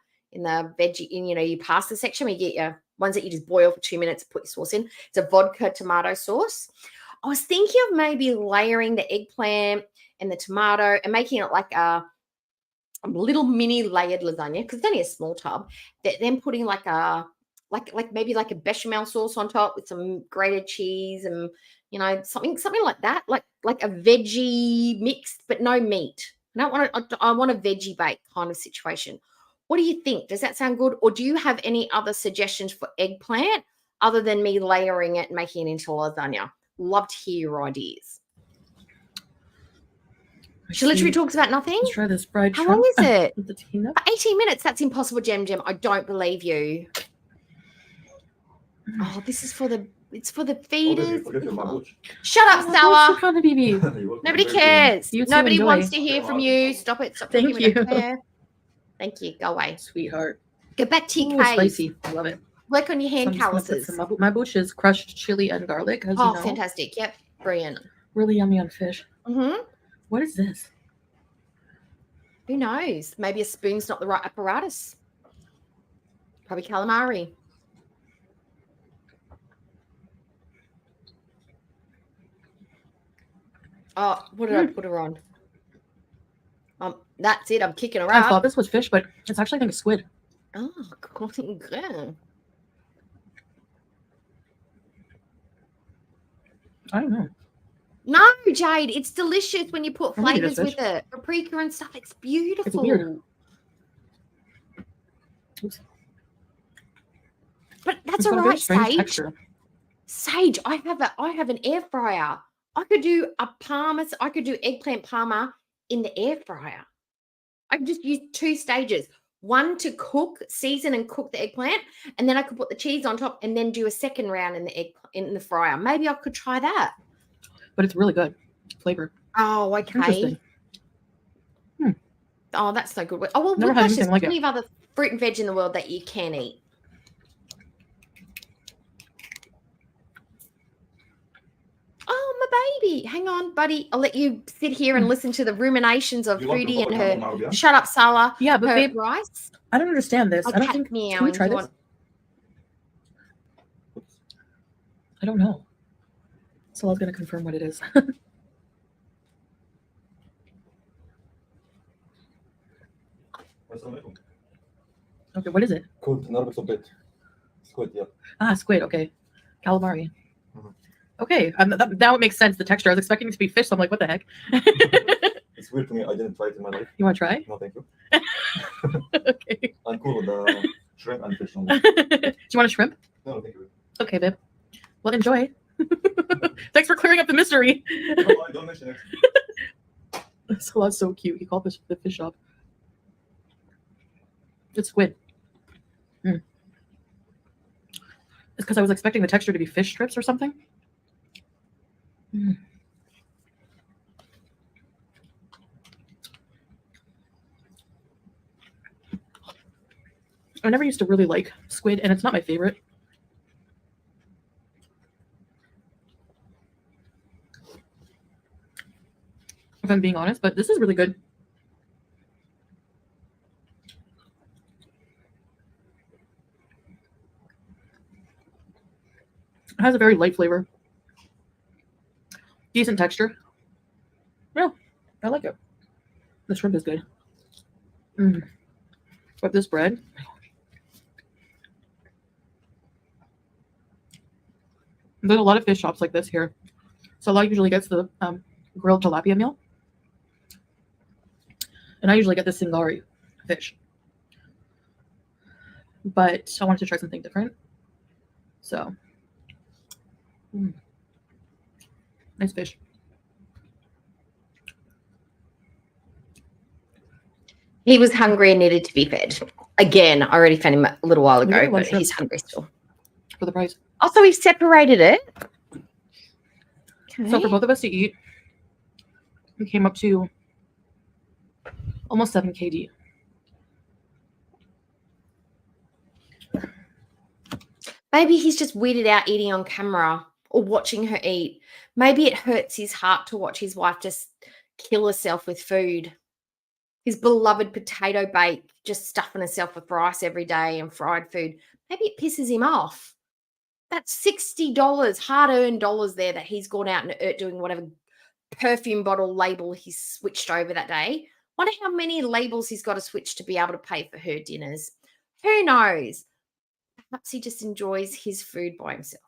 Speaker 3: veggie, your pasta section where you get your ones that you just boil for 2 minutes, put your sauce in. It's a vodka tomato sauce. I was thinking of maybe layering the eggplant and the tomato and making it like a little mini layered lasagna because it's only a small tub. Then putting like maybe like a bechamel sauce on top with some grated cheese and something like that, like a veggie mix but no meat. I want a veggie bake kind of situation. What do you think? Does that sound good? Or do you have any other suggestions for eggplant other than me layering it and making it into lasagna? Love to hear your ideas. She literally talks about nothing.
Speaker 5: Let's try this fried
Speaker 3: How
Speaker 5: shrimp.
Speaker 3: long is it?
Speaker 5: With the tuna.
Speaker 3: For 18 minutes. That's impossible, Gem. I don't believe you. Oh, this is for the feeders. Shut up, Sour. Nobody cares. Nobody
Speaker 5: enjoy.
Speaker 3: wants to hear from you. Stop it. Stop
Speaker 5: Thank you.
Speaker 3: Thank you. Go away.
Speaker 5: Sweetheart.
Speaker 3: Go back to your
Speaker 5: Ooh,
Speaker 3: cave.
Speaker 5: spicy. I love it.
Speaker 3: Work on your hand
Speaker 5: So I'm just gonna put
Speaker 3: calluses.
Speaker 5: some my boosh is crushed chili and garlic, as
Speaker 3: Oh,
Speaker 5: you know.
Speaker 3: fantastic. Yep. Brilliant.
Speaker 5: Really yummy on fish.
Speaker 3: Mm-hmm.
Speaker 5: What is this?
Speaker 3: Who knows? Maybe a spoon's not the right apparatus. Probably calamari. Oh, what did I put her on? That's it. I'm kicking her
Speaker 5: I
Speaker 3: out.
Speaker 5: thought this was fish, but it's actually, I think, a squid.
Speaker 3: Oh, good.
Speaker 5: I don't know.
Speaker 3: No, Jade, it's delicious when you put
Speaker 5: I think it is
Speaker 3: flavors with
Speaker 5: fish.
Speaker 3: it. Paprika and stuff. It's beautiful.
Speaker 5: It's weird. Oops.
Speaker 3: But that's
Speaker 5: It's
Speaker 3: all
Speaker 5: got a very
Speaker 3: right,
Speaker 5: strange
Speaker 3: Sage.
Speaker 5: texture.
Speaker 3: Sage, I have an air fryer. I could do eggplant parma in the air fryer. I could just use 2 stages. One to season and cook the eggplant, and then I could put the cheese on top and then do a second round in the fryer. Maybe I could try that.
Speaker 5: But it's really good flavor.
Speaker 3: Oh, okay.
Speaker 5: Interesting.
Speaker 3: Oh, that's so good. Oh, well,
Speaker 5: Never had
Speaker 3: gosh, there's
Speaker 5: anything like
Speaker 3: plenty
Speaker 5: it.
Speaker 3: of other fruit and veg in the world that you can eat. Oh, my baby. Hang on, buddy. I'll let you sit here and listen to the ruminations of Foodie and her. Shut up, Salah.
Speaker 5: Yeah, but
Speaker 3: her
Speaker 5: babe,
Speaker 3: rice.
Speaker 5: I don't understand this.
Speaker 3: Oh,
Speaker 5: I don't
Speaker 3: cat
Speaker 5: think. Can we
Speaker 3: meowing.
Speaker 5: try
Speaker 3: Do you
Speaker 5: this? I don't know. So I was going to confirm what it is. Okay, what is it?
Speaker 6: Squid, yeah.
Speaker 5: Ah, squid. Okay, calamari.
Speaker 6: Mhm.
Speaker 5: Okay, now it makes sense. The texture. I was expecting it to be fish. So I'm like, what the heck?
Speaker 6: It's weird to me. I didn't try it in my life.
Speaker 5: You want to try?
Speaker 6: No, thank you.
Speaker 5: Okay.
Speaker 6: I'm cool with the shrimp and fish only.
Speaker 5: Do you want a shrimp?
Speaker 6: No, thank you.
Speaker 5: Okay, babe. Well, enjoy. Thanks for clearing up the mystery.
Speaker 6: No, I don't mention it.
Speaker 5: So that's so cute. He called the fish up. It's squid. It's because I was expecting the texture to be fish strips or something. I never used to really like squid, and it's not my favorite. If I'm being honest, but this is really good. It has a very light flavor. Decent texture. Yeah, I like it. The shrimp is good. But this bread. There's a lot of fish shops like this here. Salah usually gets the grilled tilapia meal. And I usually get the singari fish. But I wanted to try something different. So, nice fish.
Speaker 3: He was hungry and needed to be fed. Again, I already fed him a little while ago,
Speaker 5: Yeah,
Speaker 3: but
Speaker 5: shrimp.
Speaker 3: he's hungry still.
Speaker 5: for the price.
Speaker 3: Also, he separated it. Okay.
Speaker 5: So for both of us to eat, we came up to almost 7 kd.
Speaker 3: Maybe he's just weirded out eating on camera or watching her eat. Maybe it hurts his heart to watch his wife just kill herself with food. His beloved potato bake, just stuffing herself with rice every day and fried food. Maybe it pisses him off. That's $60, hard-earned dollars there that he's gone out and doing whatever perfume bottle label he's switched over that day. Wonder how many labels he's got to switch to be able to pay for her dinners. Who knows? Perhaps he just enjoys his food by himself.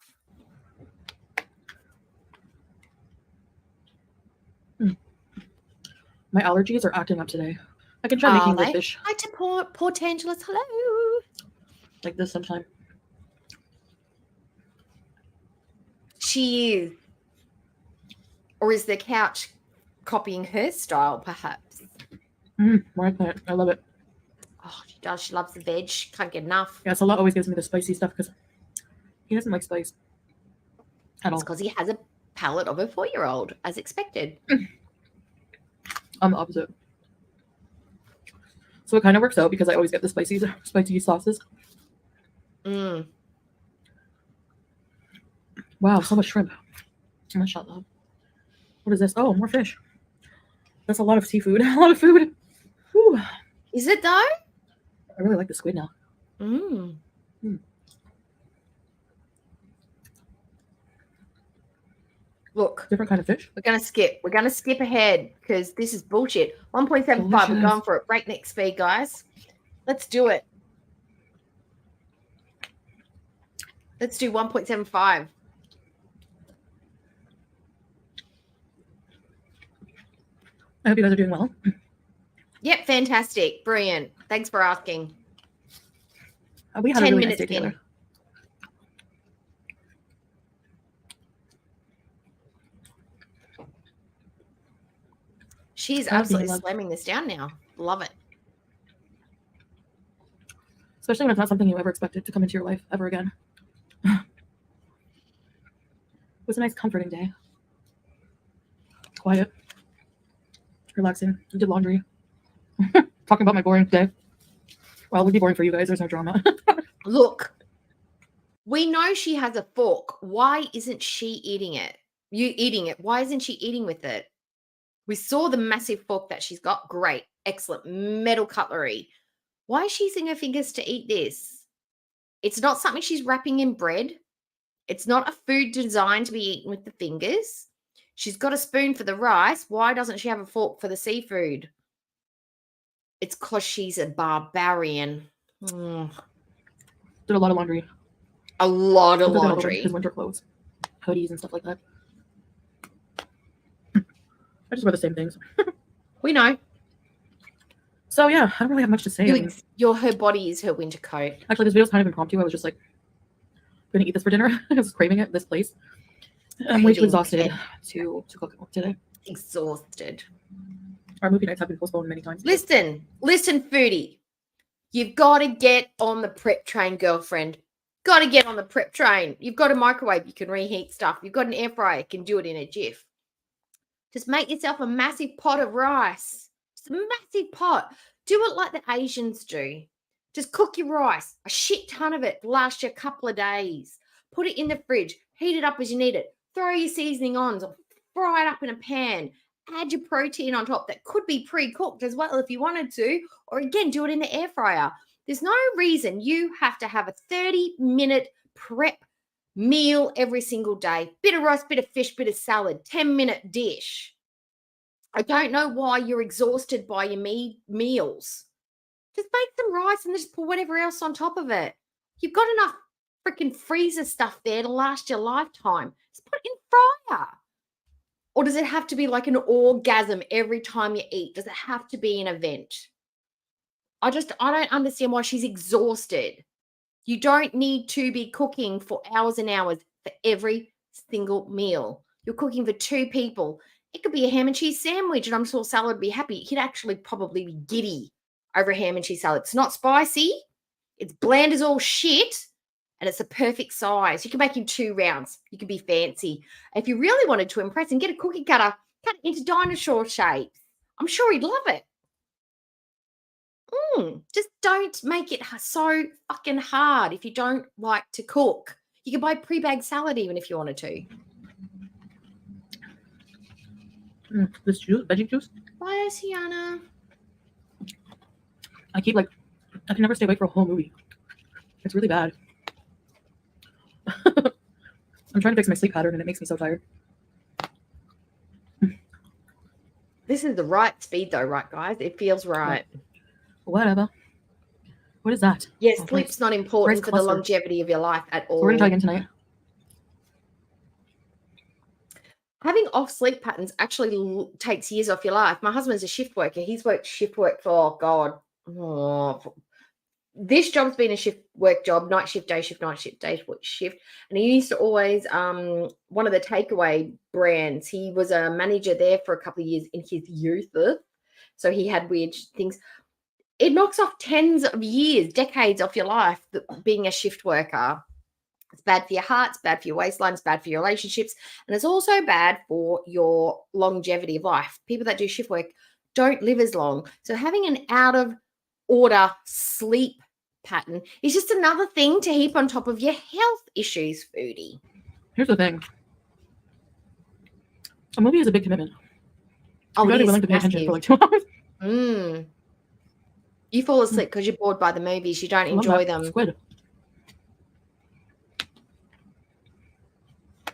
Speaker 5: My allergies are acting up today. I can try making the fish
Speaker 3: Hi to poor Tangelus. Hello.
Speaker 5: like this sometime.
Speaker 3: She is. Or is the couch copying her style, perhaps?
Speaker 5: Right there. I love it.
Speaker 3: Oh, she does. She loves the veg. She can't get enough.
Speaker 5: Yeah, Salah always gives me the spicy stuff because he doesn't like spice at all.
Speaker 3: It's because he has a palate of a 4-year-old, as expected.
Speaker 5: I'm the opposite. So it kind of works out because I always get the spicy sauces.
Speaker 3: Mm.
Speaker 5: Wow, so much shrimp. Mashallah. What is this? Oh, more fish. That's a lot of seafood. A lot of food. Whew.
Speaker 3: Is it though?
Speaker 5: I really like the squid now.
Speaker 3: Mm. Look,
Speaker 5: Different kind of fish.
Speaker 3: we're going to skip. We're going to skip ahead because this is bullshit. 1.75. We're
Speaker 5: Delicious.
Speaker 3: going for it. Breakneck speed, guys. Let's do it. Let's do 1.75.
Speaker 5: I hope you guys are doing well.
Speaker 3: Yep, fantastic. Brilliant. Thanks for asking.
Speaker 5: We had
Speaker 3: 10
Speaker 5: a really nice
Speaker 3: minutes
Speaker 5: day
Speaker 3: in.
Speaker 5: together.
Speaker 3: She's
Speaker 5: Happy
Speaker 3: absolutely
Speaker 5: love.
Speaker 3: slamming this down now. Love it.
Speaker 5: Especially when it's not something you ever expected to come into your life ever again. It was a nice comforting day. Quiet. Relaxing. We did laundry. Talking about my boring day. Well, it would be boring for you guys. There's no drama.
Speaker 3: Look, we know she has a fork. Why isn't she eating it? You eating it. Why isn't she eating with it? We saw the massive fork that she's got. Great. Excellent. Metal cutlery. Why is she using her fingers to eat this? It's not something she's wrapping in bread. It's not a food designed to be eaten with the fingers. She's got a spoon for the rice. Why doesn't she have a fork for the seafood? It's because she's a barbarian.
Speaker 5: Did a lot of laundry.
Speaker 3: A lot of laundry.
Speaker 5: His winter clothes. Hoodies and stuff like that. I just wear the same things.
Speaker 3: We know.
Speaker 5: So yeah, I don't really have much to say. I mean,
Speaker 3: Her body is her winter coat.
Speaker 5: actually, this video is kind of impromptu. I was just like, going to eat this for dinner. I was craving it, this place. I'm way too exhausted to cook today.
Speaker 3: Exhausted.
Speaker 5: Our movie nights have been postponed many times.
Speaker 3: Listen, foodie. You've got to get on the prep train, girlfriend. Got to get on the prep train. You've got a microwave. You can reheat stuff. You've got an air fryer. You can do it in a jiff. Just make yourself a massive pot of rice. Just a massive pot. Do it like the Asians do. Just cook your rice. A shit ton of it. Last you a couple of days. Put it in the fridge. Heat it up as you need it. Throw your seasoning on. Fry it up in a pan. Add your protein on top that could be pre-cooked as well if you wanted to. Or again, do it in the air fryer. There's no reason you have to have a 30-minute prep meal every single day. Bit of rice, bit of fish, bit of salad. 10-minute dish. I don't know why you're exhausted by your meals. Just make some rice and just put whatever else on top of it. You've got enough freaking freezer stuff there to last your lifetime. Just put it in fryer. Or does it have to be like an orgasm every time you eat? Does it have to be an event? I don't understand why she's exhausted. You don't need to be cooking for hours and hours for every single meal. You're cooking for 2 people. It could be a ham and cheese sandwich, and I'm sure salad would be happy. He'd actually probably be giddy over ham and cheese salad. It's not spicy. It's bland as all shit. and it's a perfect size. You can make him 2 rounds. You can be fancy. If you really wanted to impress him, get a cookie cutter, cut it into dinosaur shapes. I'm sure he'd love it. Just don't make it so fucking hard if you don't like to cook. You can buy pre-bagged salad even if you wanted to.
Speaker 5: This juice, veggie juice.
Speaker 3: Bye, Sienna.
Speaker 5: I can never stay awake for a whole movie. It's really bad. I'm trying to fix my sleep pattern and it makes me so tired.
Speaker 3: This is the right speed though, right, guys? It feels right.
Speaker 5: Whatever. What is that?
Speaker 3: Yes, sleep's not important for the longevity of your life at all.
Speaker 5: So we're gonna try again tonight.
Speaker 3: Having off sleep patterns actually takes years off your life. My husband's a shift worker. He's worked shift work for, this job's been a shift work job, night shift, day shift, night shift, day shift. And he used to always, one of the takeaway brands, he was a manager there for a couple of years in his youth. So he had weird things. It knocks off tens of years, decades off your life, being a shift worker. It's bad for your heart, it's bad for your waistline, it's bad for your relationships, and it's also bad for your longevity of life. People that do shift work don't live as long. So having an out of order sleep pattern is just another thing to heap on top of your health issues, foodie.
Speaker 5: Here's the thing. A movie is a big commitment.
Speaker 3: Oh,
Speaker 5: you gotta be willing to pay attention for like 2 hours.
Speaker 3: You fall asleep because you're bored by the movies. You don't enjoy them.
Speaker 5: Squid.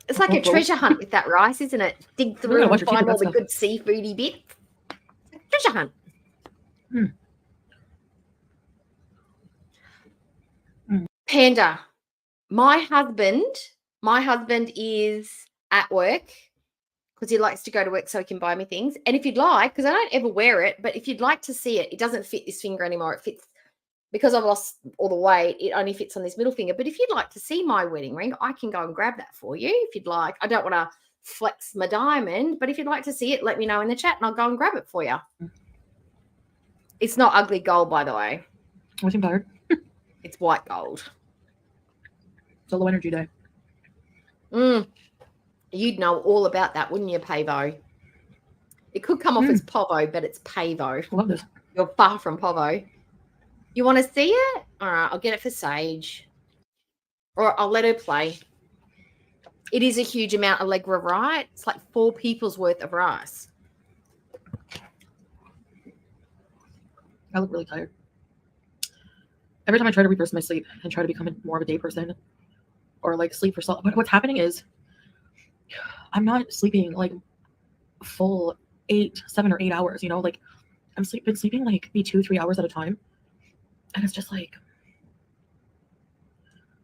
Speaker 3: It's like a treasure hunt with that rice, isn't it? Dig through and find all the good seafoody bits. Treasure hunt. Panda. My husband is at work because he likes to go to work so he can buy me things. And if you'd like, because I don't ever wear it, but if you'd like to see it, it doesn't fit this finger anymore. It fits, because I've lost all the weight, it only fits on this middle finger. But if you'd like to see my wedding ring, I can go and grab that for you if you'd like. I don't want to flex my diamond, but if you'd like to see it, let me know in the chat and I'll go and grab it for you. It's not ugly gold, by the way.
Speaker 5: What's in tired?
Speaker 3: It's white gold.
Speaker 5: It's a low energy day.
Speaker 3: You'd know all about that, wouldn't you, Pavo? It could come off as Povo, but it's Pavo.
Speaker 5: I love this.
Speaker 3: You're far from Povo. You want to see it? All right, I'll get it for Sage. Or I'll let her play. It is a huge amount of Allegra, right? It's like 4 people's worth of rice.
Speaker 5: I look really tired. Every time I try to reverse my sleep and try to become more of a day person or like sleep for self, what's happening is I'm not sleeping like full 7 or 8 hours, you know, like been sleeping like maybe 2-3 hours at a time. And it's just like,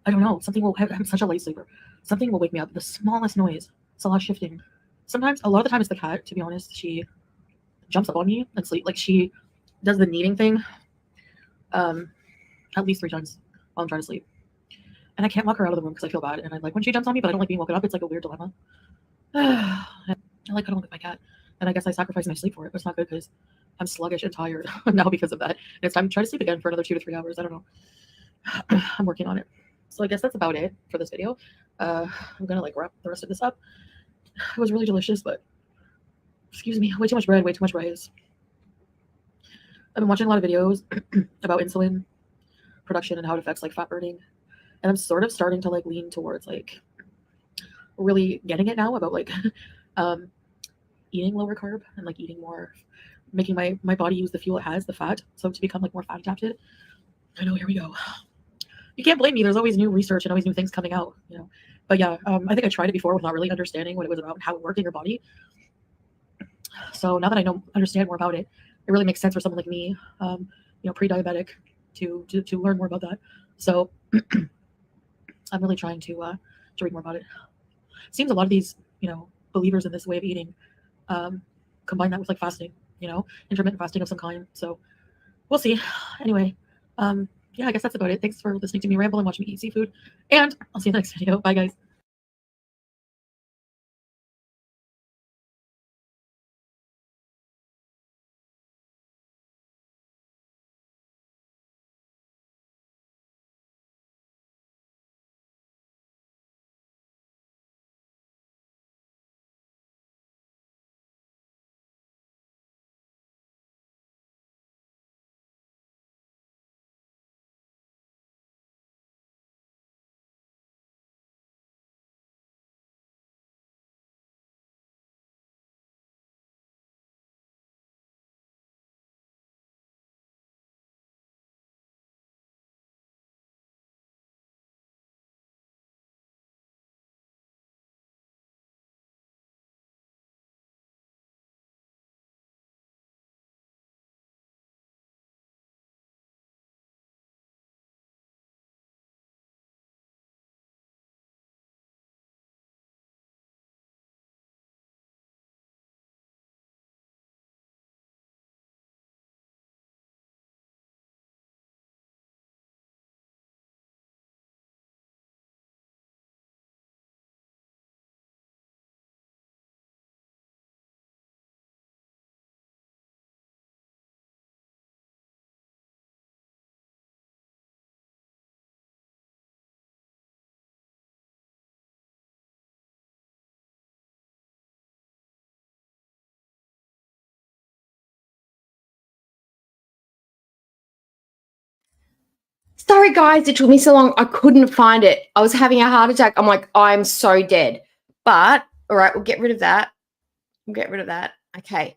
Speaker 5: I don't know, I'm such a light sleeper. Something will wake me up. The smallest noise. It's a lot of shifting. Sometimes, a lot of the time it's the cat, to be honest. She jumps up on me and sleep. Like she does the kneading thing at least 3 times while I'm trying to sleep. And I can't walk her out of the room because I feel bad. And I'm like, when she jumps on me, but I don't like being woken up. It's like a weird dilemma. I like cuddling with my cat. And I guess I sacrifice my sleep for it, but it's not good because I'm sluggish and tired now because of that. And it's time to try to sleep again for another 2 to 3 hours. I don't know. I'm working on it. So I guess that's about it for this video. I'm gonna like wrap the rest of this up. It was really delicious, but excuse me, way too much bread, way too much rice. I've been watching a lot of videos about insulin production and how it affects like fat burning, and I'm sort of starting to like lean towards like really getting it now about like eating lower carb and like eating more, making my body use the fuel it has, the fat, so to become like more fat adapted. I know, here we go. You can't blame me. There's always new research and always new things coming out, you know. But yeah, I think I tried it before with not really understanding what it was about and how it worked in your body. So now that I understand more about it, it really makes sense for someone like me, you know, pre-diabetic, to learn more about that. So I'm really trying to read more about it. It seems a lot of these, you know, believers in this way of eating combine that with like fasting, you know, intermittent fasting of some kind. So we'll see. Anyway, yeah, I guess that's about it. Thanks for listening to me ramble and watching me eat seafood. And I'll see you in the next video. Bye, guys.
Speaker 3: Sorry, guys, it took me so long. I couldn't find it. I was having a heart attack. I'm like, I'm so dead. But, all right, we'll get rid of that. We'll get rid of that. Okay.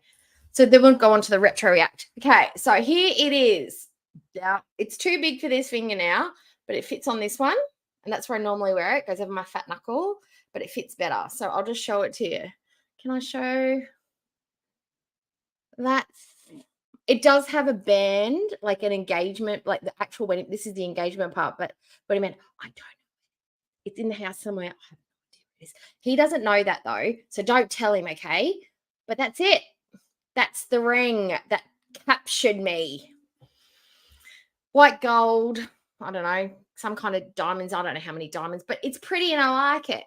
Speaker 3: So then we'll go on to the retro react. Okay, so here it is. Now, it's too big for this finger now, but it fits on this one. And that's where I normally wear it. It goes over my fat knuckle, but it fits better. So I'll just show it to you. Can I show that? It does have a band, like an engagement, like the actual wedding. This is the engagement part, but what I meant, I don't know. It's in the house somewhere. I have no idea where it is. He doesn't know that though, so don't tell him, okay? But that's it. That's the ring that captured me. White gold. I don't know. Some kind of diamonds. I don't know how many diamonds, but it's pretty and I like it.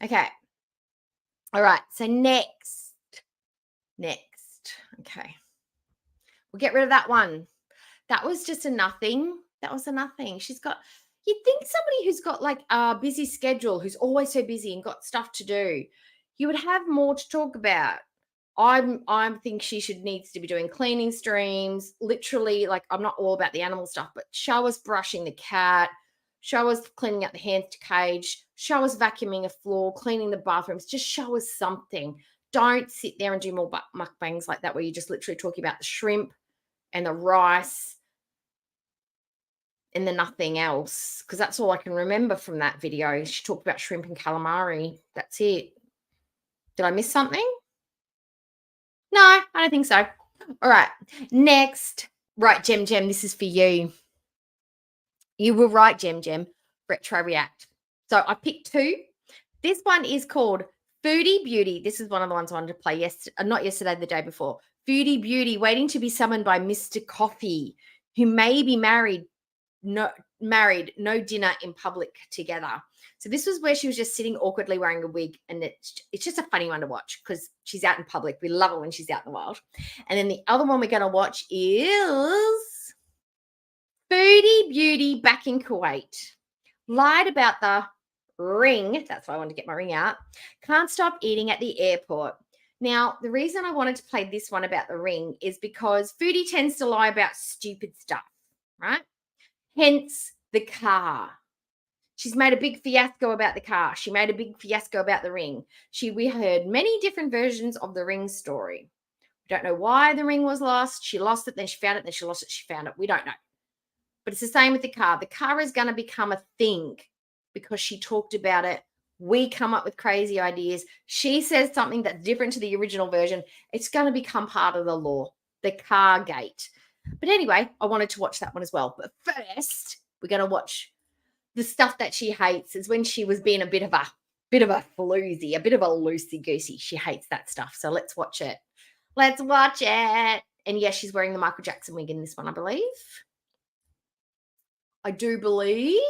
Speaker 3: Okay. All right. So next. Okay. We'll get rid of that one. That was just a nothing. That was a nothing. You'd think somebody who's got like a busy schedule, who's always so busy and got stuff to do, you would have more to talk about. I think she needs to be doing cleaning streams, literally, like I'm not all about the animal stuff, but show us brushing the cat, show us cleaning out the hamster cage, show us vacuuming a floor, cleaning the bathrooms, just show us something. Don't sit there and do more mukbangs like that where you're just literally talking about the shrimp and the rice and the nothing else, because that's all I can remember from that video. She talked about shrimp and calamari. That's it. Did I miss something? No, I don't think so. All right. Next. Right, Gem, this is for you. You were right, Gem. Retro React. So I picked two. This one is called Foodie Beauty. This is one of the ones I wanted to play yesterday, not yesterday, the day before. Foodie Beauty, waiting to be summoned by Mr. Coffee, who may be married, no dinner in public together. So this was where she was just sitting awkwardly wearing a wig, and it's just a funny one to watch because she's out in public. We love her when she's out in the wild. And then the other one we're going to watch is Foodie Beauty back in Kuwait. Lied about the ring. That's why I wanted to get my ring out. Can't stop eating at the airport. Now, the reason I wanted to play this one about the ring is because Foodie tends to lie about stupid stuff, right? Hence the car. She's made a big fiasco about the car. She made a big fiasco about the ring. We heard many different versions of the ring story. We don't know why the ring was lost. She lost it, then she found it, then she lost it, she found it. We don't know. But it's the same with the car. The car is going to become a thing because she talked about it. We come up with crazy ideas. She says something that's different to the original version. It's going to become part of the law, the car gate. But anyway, I wanted to watch that one as well. But first, we're going to watch the stuff that she hates. Is when she was being a bit of a floozy, a bit of a loosey-goosey. She hates that stuff. So let's watch it. Let's watch it. And yes, she's wearing the Michael Jackson wig in this one, I believe. I do believe.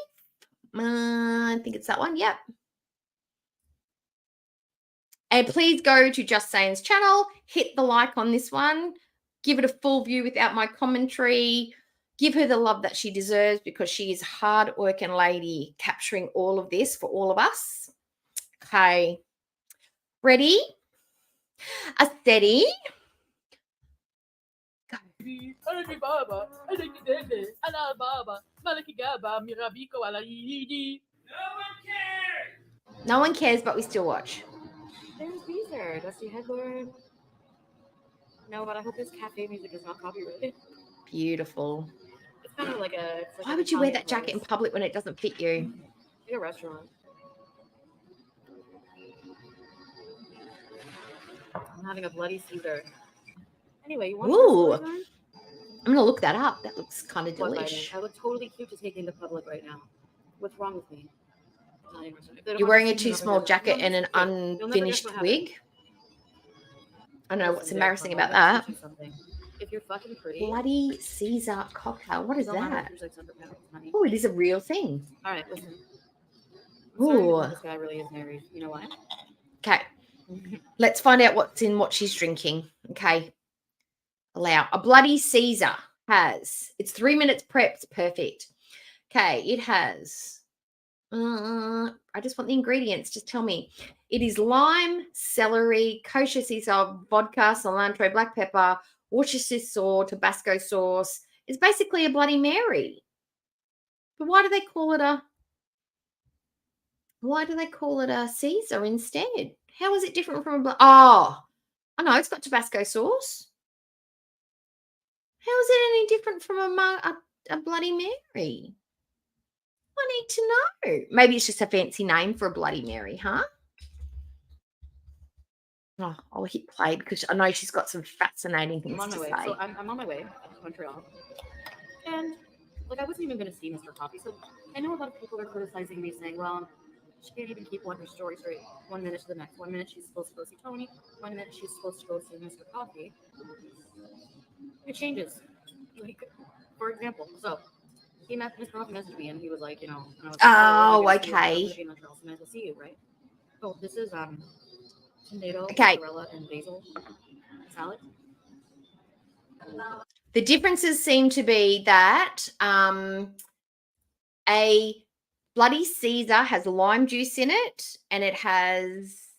Speaker 3: I think it's that one. Yep. And please go to Just Saying's channel. Hit the like on this one. Give it a full view without my commentary. Give her the love that she deserves because she is a hard-working lady capturing all of this for all of us. Okay. Ready? A steady. Go. No one cares, but we still watch.
Speaker 5: There's Beezer, Dusty Headlord. No, but I hope this cafe music is not copyrighted.
Speaker 3: Beautiful.
Speaker 5: It's kind of like a.
Speaker 3: Why would you wear that jacket in public when it doesn't fit you?
Speaker 5: Like a restaurant. I'm having a bloody Caesar. Anyway, you want
Speaker 3: Ooh.
Speaker 5: to I'm
Speaker 3: gonna look that up. That looks kind of delicious.
Speaker 5: I look totally cute to take into public right now. What's wrong with me?
Speaker 3: You're wearing a too small jacket and an unfinished wig. I don't know what's embarrassing about that.
Speaker 5: If you're fucking pretty.
Speaker 3: Bloody Caesar cocktail. What is that? Oh, it is a real thing.
Speaker 5: All right, listen.
Speaker 3: Ooh.
Speaker 5: This guy really is married. You know why?
Speaker 3: Okay. Let's find out what's in what she's drinking. Okay. Allow. A bloody Caesar has. It's 3 minutes prepped. Perfect. Okay. It has. I just want the ingredients. Just tell me. It is lime, celery, kosher Caesar, vodka, cilantro, black pepper, Worcestershire sauce, Tabasco sauce. It's basically a Bloody Mary. But why do they call it a Caesar instead? How is it different from a oh, I know it's got Tabasco sauce. How is it any different from a Bloody Mary? I need to know. Maybe it's just a fancy name for a Bloody Mary, huh? Oh, I'll hit play because I know she's got some fascinating things to say.
Speaker 5: So I'm on my way to Montreal. And, like, I wasn't even going to see Mr. Coffee. So I know a lot of people are criticizing me, saying, well, she can't even keep her story straight 1 minute to the next. 1 minute she's supposed to go see Tony. 1 minute she's supposed to go see Mr. Coffee. It changes. Like, for example, so Mr. Coffee messaged me and he was like, you know, and I was like,
Speaker 3: okay.
Speaker 5: I'm going to be in Montreal, so I'm going to see you, right? Oh, this is tomato, mozzarella, and basil salad.
Speaker 3: The differences seem to be that a Bloody Caesar has lime juice in it and it has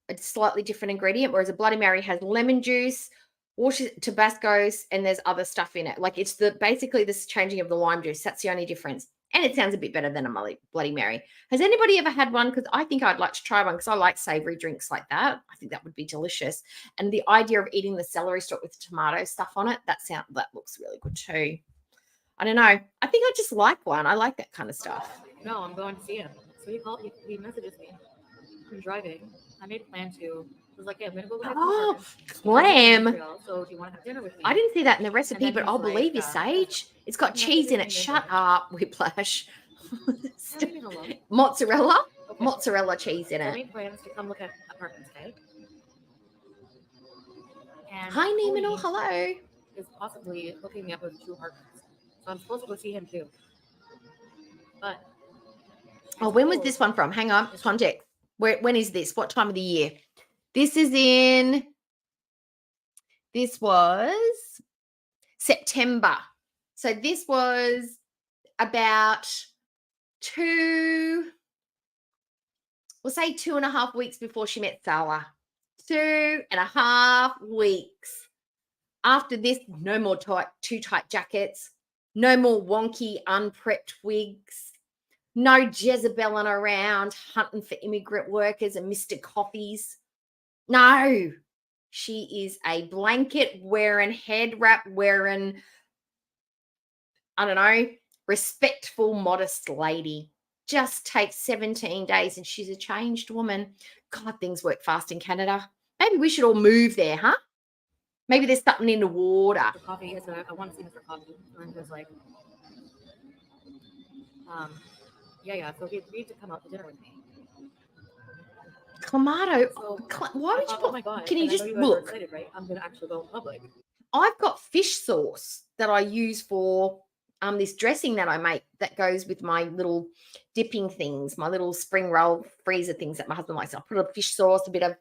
Speaker 3: a slightly different ingredient, whereas a Bloody Mary has lemon juice, Tabascos, and there's other stuff in it. Like, it's basically this changing of the lime juice. That's the only difference. And it sounds a bit better than a Bloody Mary. Has anybody ever had one? Because I think I'd like to try one because I like savory drinks like that. I think that would be delicious. And the idea of eating the celery stalk with tomato stuff on it, that looks really good too. I don't know. I think I just like one. I like that kind of stuff.
Speaker 5: No, I'm going to see him. So he messages me. I'm driving. I made a plan to. I was like, yeah, I'm going to go with
Speaker 3: Oh, clam.
Speaker 5: So do you want to have dinner with me?
Speaker 3: I didn't see that in the recipe, but I'll believe you, Sage. It's got cheese in it. Shut up, Whiplash. Mozzarella? Okay. Mozzarella cheese in it.
Speaker 5: I made plans to come look at apartments, okay? And
Speaker 3: hi, Neiman. Hello.
Speaker 5: Is possibly hooking me up with 2 apartments. So I'm supposed to go see him too. But
Speaker 3: when was this one from? Hang on. Context. When is this? What time of the year? This was September. So this was about 2.5 weeks before she met Salah. 2.5 weeks. After this, no more too tight jackets. No more wonky, unprepped wigs. No Jezebelling around hunting for immigrant workers and Mr. Coffees. No. She is a blanket wearing, head wrap wearing, I don't know, respectful, modest lady. Just takes 17 days and she's a changed woman. God, things work fast in Canada. Maybe we should all move there, huh? Maybe there's something in the water.
Speaker 5: Mr. Coffee is I want to see Mr. Coffee. And he was like, yeah. So he agreed to come out to dinner with me.
Speaker 3: Clamato.
Speaker 5: So,
Speaker 3: why would you put?
Speaker 5: Oh my God.
Speaker 3: Can you just
Speaker 5: you
Speaker 3: look?
Speaker 5: Excited, right? I'm gonna actually go in public.
Speaker 3: I've got fish sauce that I use for this dressing that I make that goes with my little dipping things, my little spring roll freezer things that my husband likes. I put a fish sauce, a bit of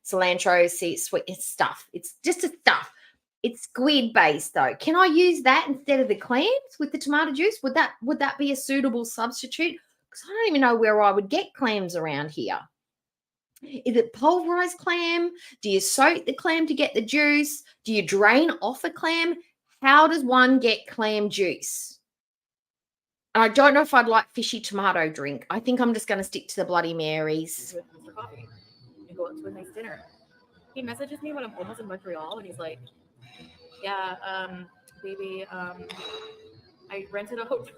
Speaker 3: cilantro, sweet stuff. It's just a stuff. It's squid based though. Can I use that instead of the clams with the tomato juice? Would that be a suitable substitute? Because I don't even know where I would get clams around here. Is it pulverized clam? Do you soak the clam to get the juice? Do you drain off a clam? How does one get clam juice? And I don't know if I'd like fishy tomato drink. I think I'm just going to stick to the Bloody Marys.
Speaker 5: With Mr. Coffee and go out to a nice dinner. He messages me when I'm almost in Montreal and he's like, yeah, baby, I rented a hotel.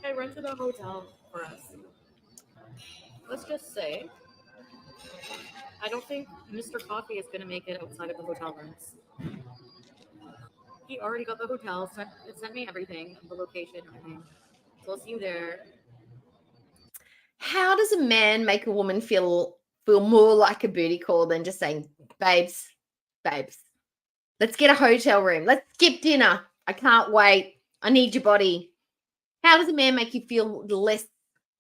Speaker 5: I rented a hotel for us. Let's just say, I don't think Mr. Coffee is going to make it outside of the hotel rooms. He already got the hotel, sent me everything, the location, everything. So I'll see you there.
Speaker 3: How does a man make a woman feel more like a booty call than just saying, babes, let's get a hotel room. Let's skip dinner. I can't wait. I need your body. How does a man make you feel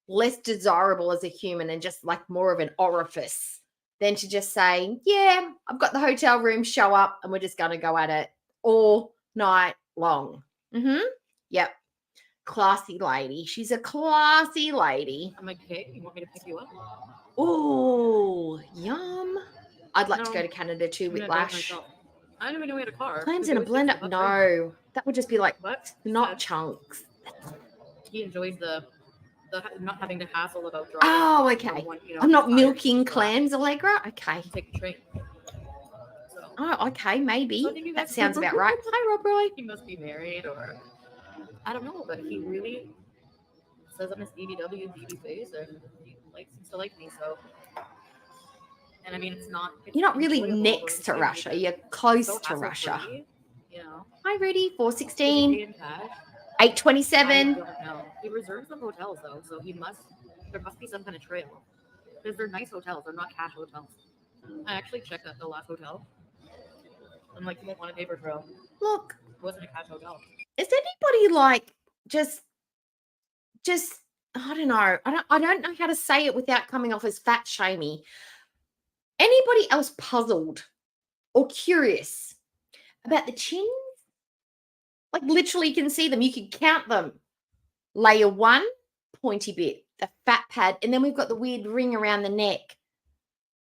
Speaker 3: less desirable as a human and just like more of an orifice than to just say, yeah, I've got the hotel room, show up, and we're just going to go at it all night long. Yep. Classy lady. She's a classy lady.
Speaker 5: I'm like, hey, you want me to pick you up?
Speaker 3: Oh, yum. I'd like to go to Canada too with Lash.
Speaker 5: I didn't even know we had a car.
Speaker 3: Clams
Speaker 5: He
Speaker 3: in a
Speaker 5: always takes
Speaker 3: blender?
Speaker 5: the butt
Speaker 3: No, that would just be like
Speaker 5: What?
Speaker 3: not chunks.
Speaker 5: He enjoys the not having to hassle about driving.
Speaker 3: Oh, okay.
Speaker 5: One,
Speaker 3: I'm not
Speaker 5: tired,
Speaker 3: milking
Speaker 5: just relax,
Speaker 3: clams, Allegra. Okay.
Speaker 5: Take the train. So,
Speaker 3: Oh, okay, maybe.
Speaker 5: So I think you
Speaker 3: That
Speaker 5: guys-
Speaker 3: sounds about right. Hi, Rob Roy.
Speaker 5: he must be married, or I don't know, but he really says on his BBW BB face, and he seems to like me. So, and I mean, it's
Speaker 3: You're not really
Speaker 5: enjoyable,
Speaker 3: next to
Speaker 5: but
Speaker 3: Russia.
Speaker 5: it's
Speaker 3: You're close
Speaker 5: so
Speaker 3: to Russia.
Speaker 5: hassle-free, you know.
Speaker 3: Hi, Rudy.
Speaker 5: Does he
Speaker 3: 416,
Speaker 5: pay in cash? I
Speaker 3: 827.
Speaker 5: don't know. He reserves the hotels though, so there must be some kind of trail. Because they're nice hotels, they're not cash hotels. I actually checked out the last hotel. I'm like, you won't want to pay for trail.
Speaker 3: Look,
Speaker 5: It wasn't a cash hotel.
Speaker 3: is anybody like just I don't know. I don't know how to say it without coming off as fat shamey. Anybody else puzzled or curious about the chins? Like literally, you can see them. You can count them. Layer 1, pointy bit, the fat pad, and then we've got the weird ring around the neck.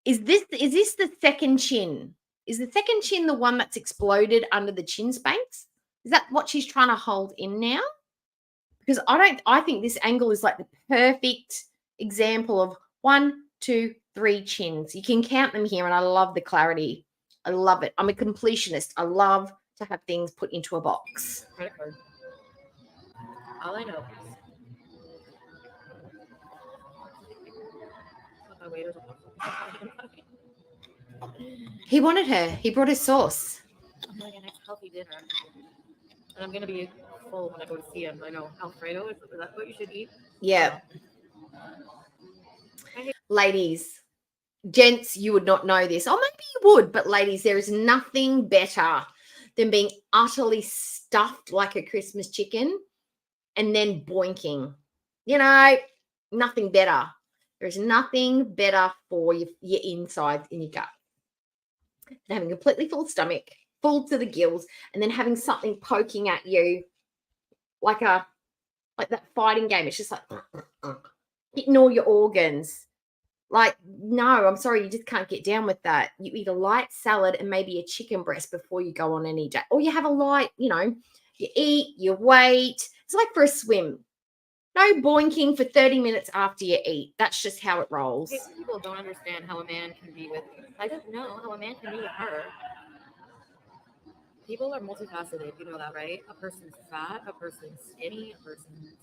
Speaker 3: Is this the second chin? Is the second chin the one that's exploded under the chin space? Is that what she's trying to hold in now? Because I think this angle is like the perfect example of 1, 2, 3 chins. You can count them here, and I love the clarity. I love it. I'm a completionist. I love to have things put into a box.
Speaker 5: Credit card. All I know is my waiters
Speaker 3: He wanted her. He brought his sauce.
Speaker 5: I'm like a nice healthy dinner. And I'm gonna be full when I go to see him. I know Alfredo, is that what you should eat?
Speaker 3: Yeah. Ladies, gents, you would not know this. Or maybe you would, but ladies, there is nothing better than being utterly stuffed like a Christmas chicken and then boinking. You know, nothing better. There is nothing better for your insides in your gut than having a completely full stomach, full to the gills, and then having something poking at you like that fighting game. It's just like hitting all your organs. Like, no, I'm sorry, you just can't get down with that. You eat a light salad and maybe a chicken breast before you go on any day. Or you have a light, you eat, you wait. It's like for a swim. No boinking for 30 minutes after you eat. That's just how it rolls.
Speaker 5: People don't understand how a man can be with I don't know how a man can be with her. People are multifaceted, you know that, right? A person's fat, a person's skinny, a person's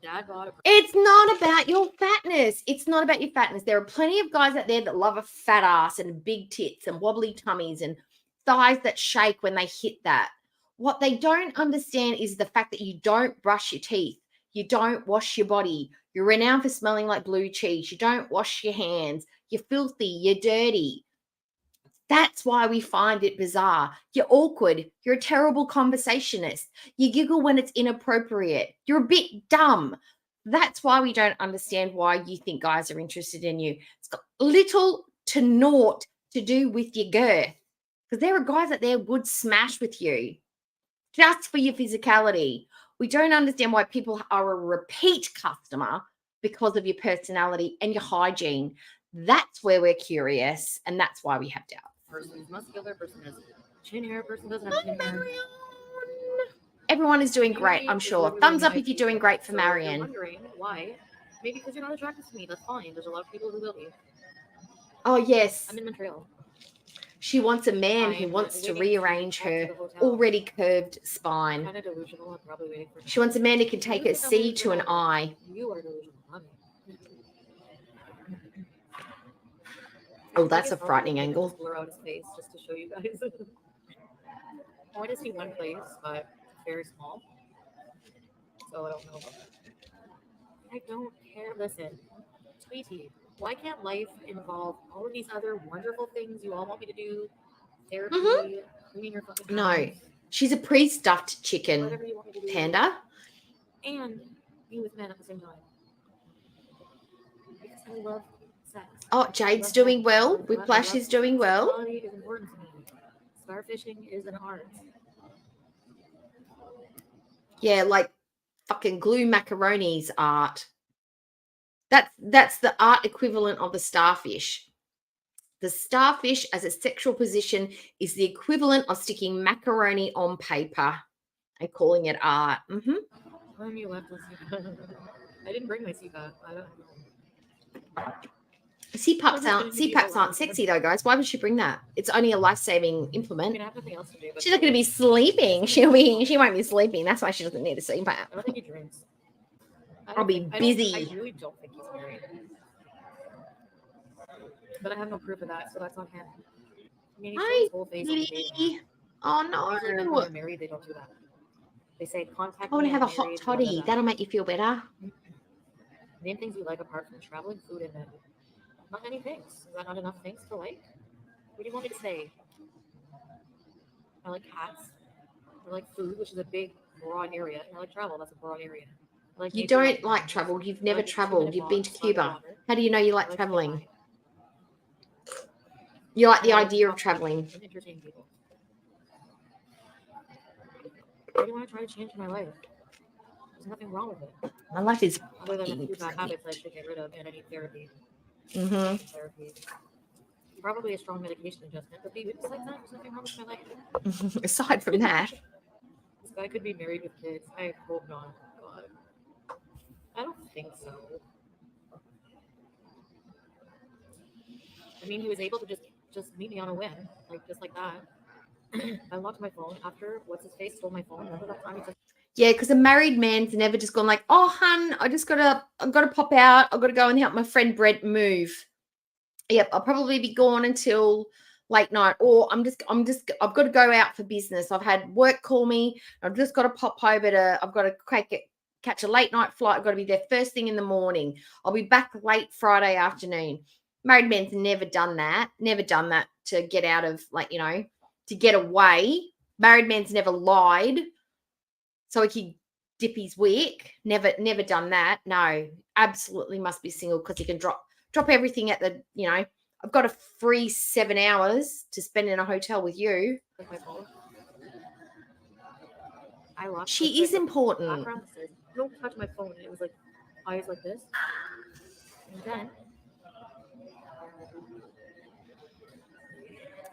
Speaker 5: dad bod.
Speaker 3: It's not about your fatness. It's not about your fatness. There are plenty of guys out there that love a fat ass and big tits and wobbly tummies and thighs that shake when they hit that. What they don't understand is the fact that you don't brush your teeth. You don't wash your body. You're renowned for smelling like blue cheese. You don't wash your hands. You're filthy. You're dirty. That's why we find it bizarre. You're awkward. You're a terrible conversationist. You giggle when it's inappropriate. You're a bit dumb. That's why we don't understand why you think guys are interested in you. It's got little to naught to do with your girth. Because there are guys out there would smash with you just for your physicality. We don't understand why people are a repeat customer because of your personality and your hygiene. That's where we're curious, and that's why we have doubts.
Speaker 5: Person is muscular, person has chin hair, person doesn't have chin hair.
Speaker 3: Everyone is doing great, I'm sure. Thumbs up if you're doing great for
Speaker 5: So
Speaker 3: Marion.
Speaker 5: If you're wondering why, maybe because you're not attracted to me. That's fine. There's a lot of people who will be.
Speaker 3: Oh, yes.
Speaker 5: I'm in Montreal.
Speaker 3: She wants a man who wants to rearrange her already curved spine.
Speaker 5: Kind of delusional. I'm probably waiting for.
Speaker 3: She wants a man who can take a C to an I.
Speaker 5: You are delusional.
Speaker 3: Oh, that's a frightening angle.
Speaker 5: Blur out his face just to show you guys. I want to see one place, but it's very small. So I don't know about that. I don't care. Listen, Tweety, why can't life involve all of these other wonderful things you all want me to do? Therapy, cleaning your fucking
Speaker 3: No,
Speaker 5: house,
Speaker 3: she's a pre-stuffed chicken
Speaker 5: whatever you want me to do,
Speaker 3: panda.
Speaker 5: and be with men at the same time. Because I love sex.
Speaker 3: Oh, Jade's doing well. Whiplash is doing well.
Speaker 5: Sexuality is important to me. Starfishing is an art.
Speaker 3: Yeah, like fucking glue macaroni's art. That's the art equivalent of the starfish. The starfish as a sexual position is the equivalent of sticking macaroni on paper and calling it art.
Speaker 5: When you left us, I didn't bring my CPAP. I don't know.
Speaker 3: CPAPs aren't sexy though, guys. Why would she bring that? It's only a life-saving implement.
Speaker 5: I have nothing else to do.
Speaker 3: She's not going to be sleeping. She won't be sleeping. That's why she doesn't need a CPAP.
Speaker 5: I don't think he drinks.
Speaker 3: I'll be busy.
Speaker 5: I really don't think he's married. But I have no proof of that, so that's on him. I mean, he showed his whole face on the dating.
Speaker 3: Oh
Speaker 5: Usually when
Speaker 3: no!
Speaker 5: they're married, they don't do that. They say contact.
Speaker 3: I want to
Speaker 5: me
Speaker 3: have a
Speaker 5: when
Speaker 3: hot
Speaker 5: married,
Speaker 3: toddy.
Speaker 5: blah, blah, blah.
Speaker 3: That'll make you feel better.
Speaker 5: Name things you like apart from traveling, food, and men. Not many things. Is that not enough things to like? What do you want me to say? I like cats. I like food, which is a big, broad area. And I like travel. That's a broad area. I like
Speaker 3: You
Speaker 5: nature,
Speaker 3: don't like travel. You've never traveled. You've been to Cuba. How do you know you like traveling? You like the idea of traveling.
Speaker 5: And entertain people. What do you want to try to change my life? There's nothing wrong with it.
Speaker 3: My life is
Speaker 5: Other than a few bad habits I should get rid of, and I need therapy.
Speaker 3: Mm-hmm.
Speaker 5: Therapy. Probably a strong medication adjustment, but besides that, there's nothing wrong with my life.
Speaker 3: Aside from that,
Speaker 5: This guy could be married with kids. I hope not. God. I don't think so. I mean, he was able to just meet me on a whim, just like that. I locked my phone after what's his face stole my phone. Remember that time he took?
Speaker 3: yeah, because a married man's never just gone like, oh, hun, I've got to pop out. I've got to go and help my friend Brent move. Yep, I'll probably be gone until late night, or I've got to go out for business. I've had work call me. I've just got to pop over I've got to catch a late night flight. I've got to be there first thing in the morning. I'll be back late Friday afternoon. Married man's never done that to get out of, to get away. Married man's never lied so he could dip his wick. Never done that. No, absolutely must be single because he can drop everything at the, I've got a free 7 hours to spend in a hotel with you. She is important.
Speaker 5: Don't touch my phone. It was like eyes like this. And then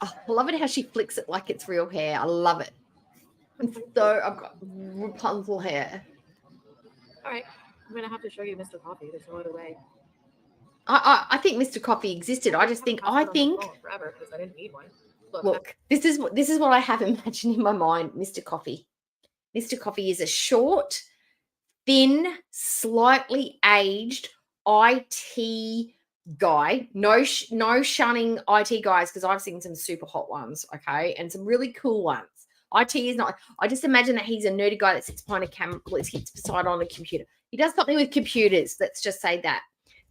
Speaker 3: I love it how she flicks it like it's real hair. I love it. So I've got Rapunzel hair.
Speaker 5: All right, I'm gonna have to show you Mr. Coffee. There's no other way.
Speaker 3: I think Mr. Coffee existed. I think
Speaker 5: forever because I didn't need one.
Speaker 3: Look, this is what I have imagined in my mind. Mr. Coffee. Mr. Coffee is a short, thin, slightly aged IT guy. No shunning IT guys because I've seen some super hot ones, okay, and some really cool ones. IT is not. I just imagine that he's a nerdy guy that sits behind a camera, sits beside on a computer. He does something with computers. Let's just say that.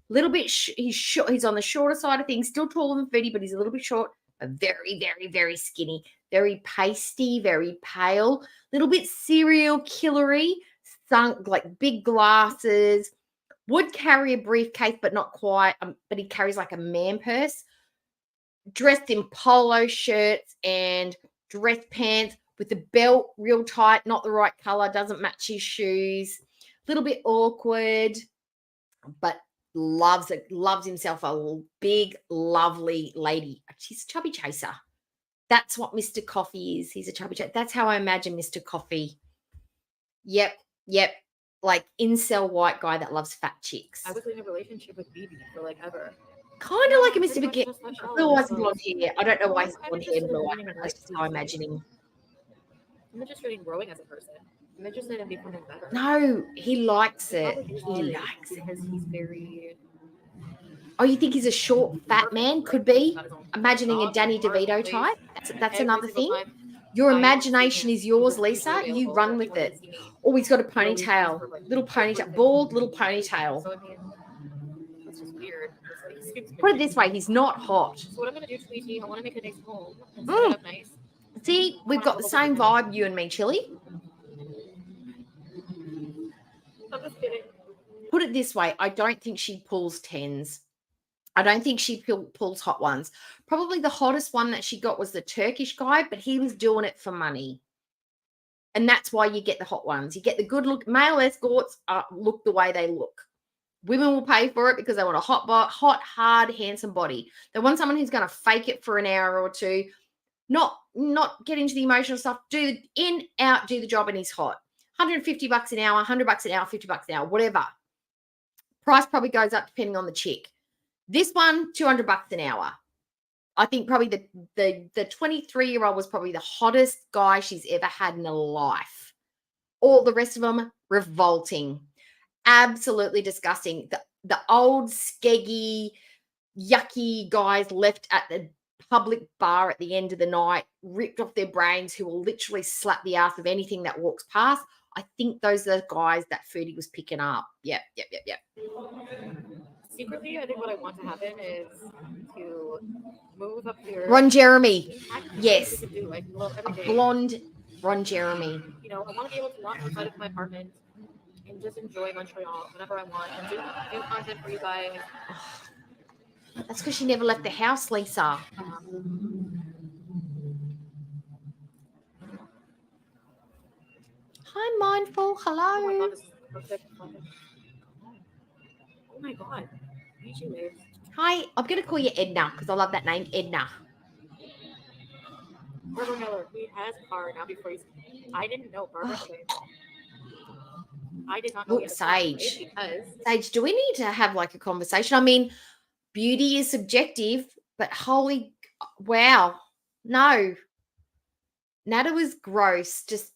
Speaker 3: Little bit. He's short. He's on the shorter side of things. Still taller than foodie, but he's a little bit short. But very, very, very skinny. Very pasty. Very pale. Little bit serial killery. Sunk, like big glasses. Would carry a briefcase, but not quite. But he carries like a man purse. Dressed in polo shirts and dress pants with the belt real tight, not the right color, doesn't match his shoes. A little bit awkward, but loves himself a big, lovely lady. She's a chubby chaser. That's what Mr. Coffee is. He's a chubby chaser. That's how I imagine Mr. Coffee. Yep. Like incel white guy that loves fat chicks.
Speaker 5: I was in a relationship with BB for like ever.
Speaker 3: Kind of like a Mr. Begin. Blue eyes and blonde hair. I don't know why he's blonde hair. That's just how I imagine him.
Speaker 5: I'm interested in growing as a person. I'm interested in becoming better.
Speaker 3: No, he likes it. He likes it.
Speaker 5: Because he's very.
Speaker 3: Oh, you think he's a short, fat man? Could be. Imagining a Danny DeVito type. That's another thing. Your imagination is yours, Lisa. You run with it. Oh, he's got a ponytail. Little ponytail. Bald little ponytail.
Speaker 5: So, I mean, that's just weird.
Speaker 3: Put it this way, he's not hot.
Speaker 5: So what I'm going to do, Tweety, I want to make a nice home and set it up nice.
Speaker 3: See, we've got the same vibe, you and me, Chili.
Speaker 5: I'm just kidding.
Speaker 3: Put it this way, I don't think she pulls 10s. I don't think she pulls hot ones. Probably the hottest one that she got was the Turkish guy, but he was doing it for money. And that's why you get the hot ones. You get the good look. Male escorts look the way they look. Women will pay for it because they want a hot, hard, handsome body. They want someone who's going to fake it for an hour or two, not get into the emotional stuff, do the job, and he's hot. $150 an hour, $100 an hour, $50 an hour, whatever. Price probably goes up depending on the chick. This one, $200 an hour. I think probably the 23-year-old was probably the hottest guy she's ever had in her life. All the rest of them, revolting. Absolutely disgusting. The old, skeggy, yucky guys left at the public bar at the end of the night, ripped off their brains, who will literally slap the ass of anything that walks past. I think those are the guys that Foodie was picking up. Yep.
Speaker 5: Secretly, I think what I want to happen is to move up here.
Speaker 3: Ron Jeremy. Yes.
Speaker 5: Do, like, every day.
Speaker 3: Blonde Ron Jeremy.
Speaker 5: You know, I want to be able to walk outside of my apartment and just enjoy Montreal whenever I want and do content for you guys.
Speaker 3: That's because she never left the house, Lisa. Hi, Mindful. Hello.
Speaker 5: Oh my God, this is perfect. Oh my God.
Speaker 3: Hi, I'm going to call you Edna because I love that name, Edna.
Speaker 5: Barbara Miller, he has a car now before he's... I didn't know Barbara. I did not know.
Speaker 3: Look, Sage. Sage, do we need to have like a conversation? I mean, beauty is subjective, but holy wow. No. Nada was gross. Just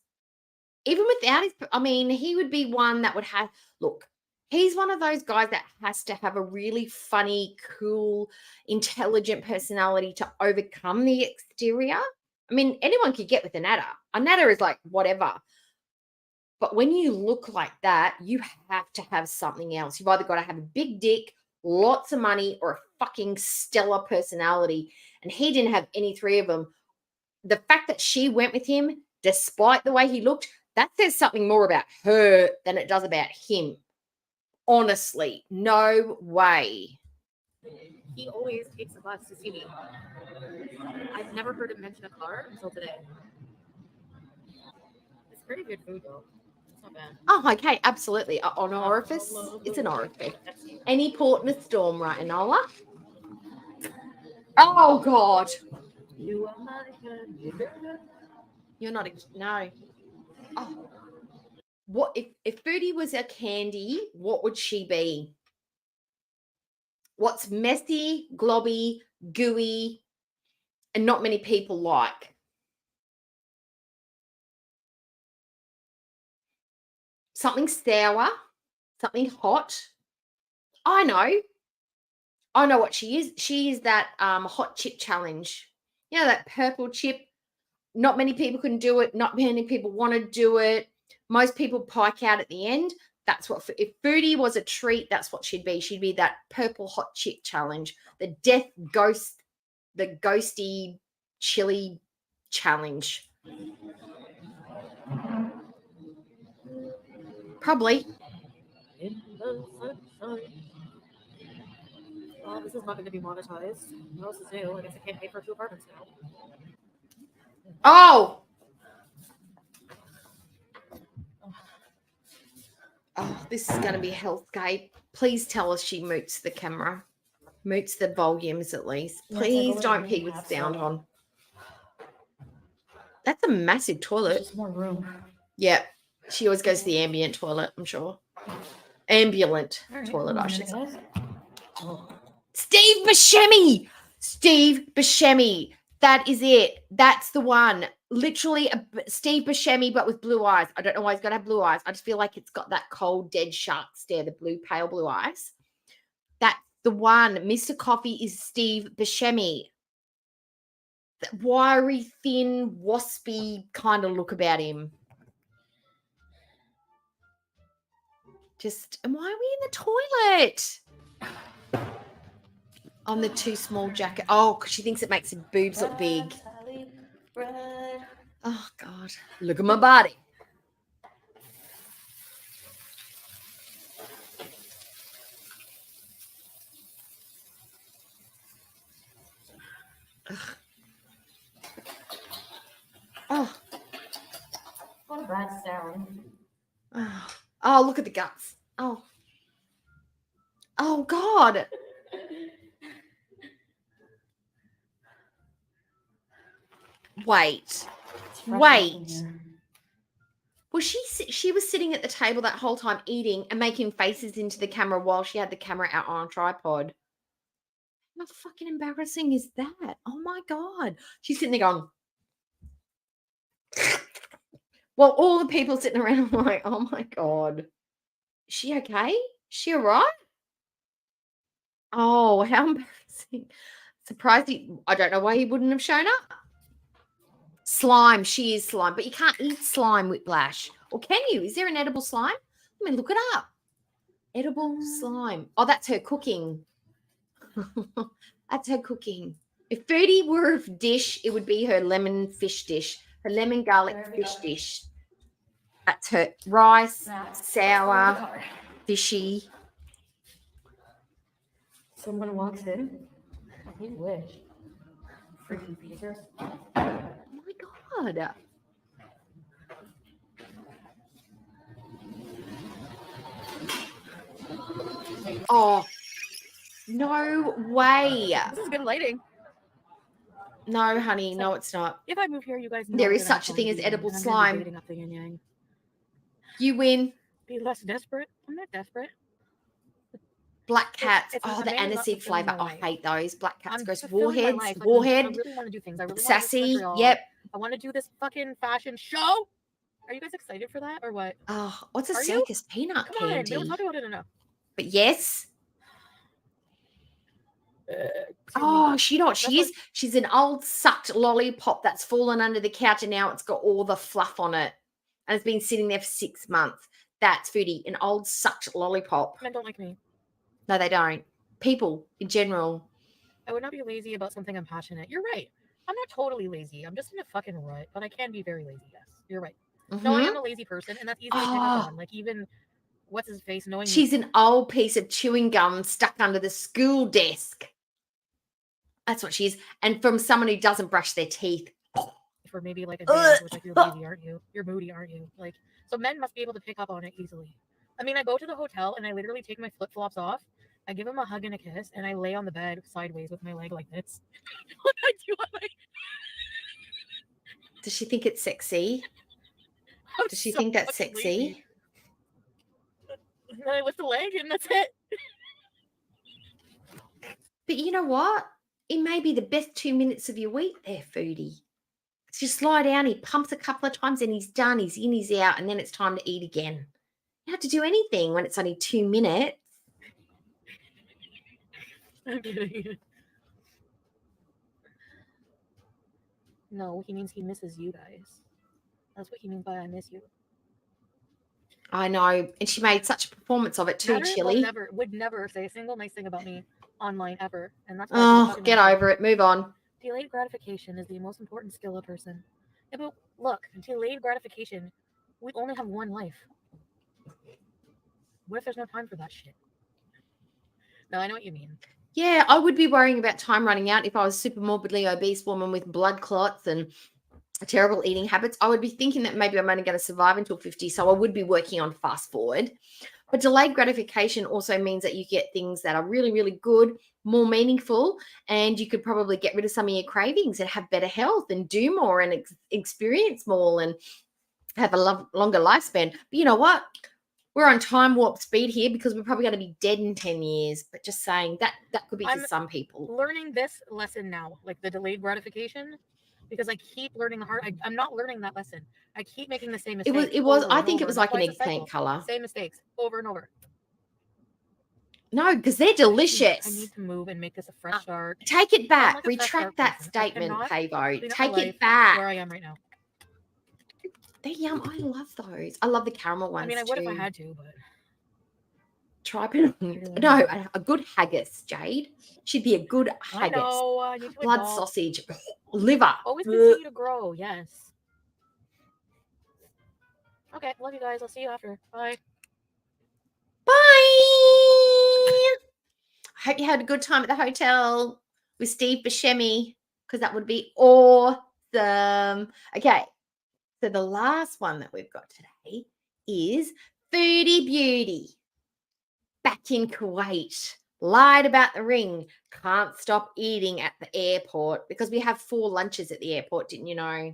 Speaker 3: even without his, I mean, he would be one that would have, look, he's one of those guys that has to have a really funny, cool, intelligent personality to overcome the exterior. I mean, anyone could get with a Nada. A Nada is like whatever. But when you look like that, you have to have something else. You've either got to have a big dick, lots of money, or a fucking stellar personality. And he didn't have any three of them. The fact that she went with him, despite the way he looked, that says something more about her than it does about him. Honestly, no way.
Speaker 5: He always takes the bus to see me. I've never heard him mention a car until today. It's pretty good food, though. It's not bad.
Speaker 3: Oh, okay, absolutely. On orifice, it's an orifice. Any port in a storm, right, Enola? Oh, God.
Speaker 5: You are my
Speaker 3: You're not a, no. Oh. What if Foodie was a candy, what would she be? What's messy, globby, gooey, and not many people like? Something sour, something hot. I know what she is. She is that hot chip challenge. You know, that purple chip. Not many people can do it. Not many people want to do it. Most people pike out at the end. That's what, if Foodie was a treat, that's what she'd be. She'd be that purple hot chip challenge, the death ghost, the ghosty chili challenge. Probably.
Speaker 5: Well, this is not going to be monetized. What else is new? I guess I can't pay for 2 apartments now.
Speaker 3: Oh, this is going to be hellscape. Please tell us she mutes the camera. Mutes the volumes at least. Please don't pee with sound on. That's a massive toilet.
Speaker 5: Just more room.
Speaker 3: Yeah. She always goes to the ambient toilet, I'm sure. Ambulant toilet, I should say.
Speaker 5: Oh.
Speaker 3: Steve Buscemi. Steve Buscemi. That is it. That's the one. Literally a Steve Buscemi, but with blue eyes. I don't know why he's got to have blue eyes. I just feel like it's got that cold, dead shark stare, the blue, pale blue eyes. That's the one. Mr. Coffee is Steve Buscemi. That wiry, thin, waspy kind of look about him. Just, and why are we in the toilet? On the too small jacket. Oh, because she thinks it makes her boobs look big. Oh, God. Look at my body. Ugh. Oh.
Speaker 5: What a bad sound.
Speaker 3: Oh, look at the guts. Oh. Oh, God. Wait. Was she was sitting at the table that whole time eating and making faces into the camera while she had the camera out on a tripod? How fucking embarrassing is that? Oh my God. She's sitting there going, well, all the people sitting around are like, oh my God. Is she okay? Is she all right? Oh, how embarrassing. Surprised I don't know why he wouldn't have shown up. Slime. She is slime. But you can't eat slime, Whiplash. Or can you? Is there an edible slime? Let me look it up. Edible slime. Oh, that's her cooking. That's her cooking. If foodie were a dish, it would be her lemon fish dish. Her lemon garlic fish dish. That's her rice, sour, fishy.
Speaker 5: Someone walks in. You wish. Freaking Peter.
Speaker 3: Oh my God. Oh, no way.
Speaker 5: This is good lighting.
Speaker 3: No, honey. No, it's not.
Speaker 5: If I move here, you guys know
Speaker 3: There
Speaker 5: I'm
Speaker 3: is
Speaker 5: gonna
Speaker 3: such a
Speaker 5: have
Speaker 3: thing
Speaker 5: fun
Speaker 3: as
Speaker 5: eating,
Speaker 3: edible
Speaker 5: and I'm gonna be
Speaker 3: slime.
Speaker 5: debating up yin and yang.
Speaker 3: You win.
Speaker 5: Be less desperate. I'm not desperate.
Speaker 3: Black cats.
Speaker 5: it's
Speaker 3: Oh, the
Speaker 5: mainly not
Speaker 3: aniseed
Speaker 5: fulfilling
Speaker 3: flavor.
Speaker 5: my
Speaker 3: I
Speaker 5: life.
Speaker 3: hate those. Black cats.
Speaker 5: I'm
Speaker 3: Gross.
Speaker 5: fulfilling my
Speaker 3: Warheads.
Speaker 5: life. Like,
Speaker 3: Warhead.
Speaker 5: I really want to do things. I really want to
Speaker 3: Sassy.
Speaker 5: go to Montreal.
Speaker 3: Yep.
Speaker 5: I want to do this fucking fashion show. Are you guys excited for that or what?
Speaker 3: Oh, what's a
Speaker 5: Are you?
Speaker 3: circus peanut
Speaker 5: Come on, we
Speaker 3: candy?
Speaker 5: don't talk about it enough.
Speaker 3: But yes. Oh, she not. She is. She's an old sucked lollipop that's fallen under the couch, and now it's got all the fluff on it, and it's been sitting there for 6 months. That's foodie. An old sucked lollipop.
Speaker 5: Men don't like me.
Speaker 3: No, they don't. People in general.
Speaker 5: I would not be lazy about something I'm passionate. You're right. I'm not totally lazy. I'm just in a fucking rut, but I can be very lazy. Yes, you're right. No, I am a lazy person, and that's easy to pick up on. Like even what's his face knowing
Speaker 3: She's an old piece of chewing gum stuck under the school desk. That's what she is. And from someone who doesn't brush their teeth.
Speaker 5: for maybe like a day, it was like, you're lazy, aren't you? You're moody, aren't you? Like, so men must be able to pick up on it easily. I mean, I go to the hotel and I literally take my flip flops off. I give him a hug and a kiss, and I lay on the bed sideways with my leg like this. What I do on my...
Speaker 3: Does she think it's sexy? Does she think that's sexy?
Speaker 5: Lazy. And then I lift the leg and that's it.
Speaker 3: But you know what? It may be the best 2 minutes of your week there, foodie. Just lie down, he pumps a couple of times and he's done. He's in, he's out, and then it's time to eat again. You don't have to do anything when it's only 2 minutes.
Speaker 5: I'm kidding. No, he means he misses you guys. That's what he means by I miss you.
Speaker 3: I know. And she made such a performance of it too, Chili.
Speaker 5: Would never say a single nice thing about me online ever. And that's
Speaker 3: why get over it. Move on.
Speaker 5: Delayed gratification is the most important skill of a person. Yeah, but look, delayed gratification, we only have one life. What if there's no time for that shit? No, I know what you mean.
Speaker 3: Yeah, I would be worrying about time running out if I was a super morbidly obese woman with blood clots and terrible eating habits. I would be thinking that maybe I'm only going to survive until 50, so I would be working on fast forward. But delayed gratification also means that you get things that are really, really good, more meaningful, and you could probably get rid of some of your cravings and have better health and do more and experience more and have a longer lifespan. But you know what? We're on time warp speed here because we're probably going to be dead in 10 years. But just saying that could be for some people.
Speaker 5: Learning this lesson now, like the delayed gratification, because I keep learning the hard. I'm not learning that lesson. I keep making the same mistakes.
Speaker 3: It was. I think it was like an eggplant color.
Speaker 5: Same mistakes over and over.
Speaker 3: No, because they're delicious.
Speaker 5: I need to move and make this a fresh start.
Speaker 3: Take it back. Like retract that statement, Pavo. Take it back.
Speaker 5: Where I am right now.
Speaker 3: They're yum. I love those. I love the caramel ones.
Speaker 5: I mean, I would if I had to, but
Speaker 3: try no, a good haggis, Jade. She'd be a good haggis.
Speaker 5: I know.
Speaker 3: Blood sausage, liver.
Speaker 5: Always continue to grow. Yes. Okay, love you guys. I'll see you after. Bye.
Speaker 3: Bye. Hope you had a good time at the hotel with Steve Buscemi, because that would be awesome. Okay. So the last one that we've got today is Foodie Beauty. back in Kuwait. Lied about the ring. Can't stop eating at the airport because we have 4 lunches at the airport, didn't you know?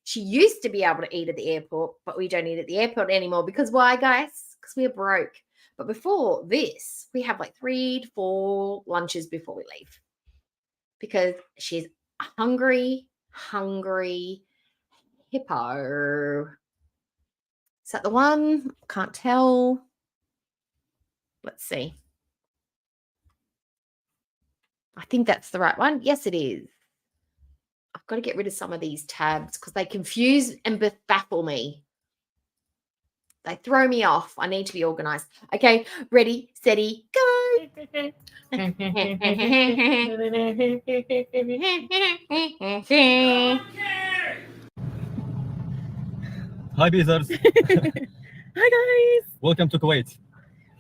Speaker 3: She used to be able to eat at the airport, but we don't eat at the airport anymore. Because why, guys? Because we're broke. But before this, we have like 3 to 4 lunches before we leave. Because she's a hungry hippo. Is that the one? Can't tell. Let's see. I think that's the right one. Yes, it is. I've got to get rid of some of these tabs because they confuse and baffle me. They throw me off. I need to be organized. Okay, ready, steady, go.
Speaker 6: Hi, Beezers.
Speaker 5: Hi guys.
Speaker 6: Welcome to Kuwait.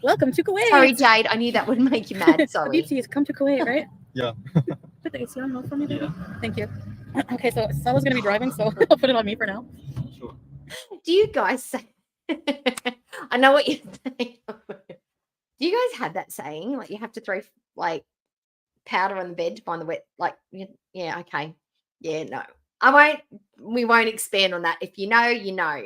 Speaker 5: Welcome to Kuwait.
Speaker 3: Sorry, Jade. I knew that would make you mad. Sorry.
Speaker 5: Habibtis, come to Kuwait, right?
Speaker 6: Yeah.
Speaker 5: Put the AC on hold for me, baby. Thank you. Okay, so Stella's gonna be driving, so I'll put it on me for now.
Speaker 6: Sure.
Speaker 3: Do you guys say? I know what you're saying. Do you guys have that saying? Like you have to throw like powder on the bed to find the wet. Like yeah, okay, yeah, no, I won't. We won't expand on that. If you know, you know.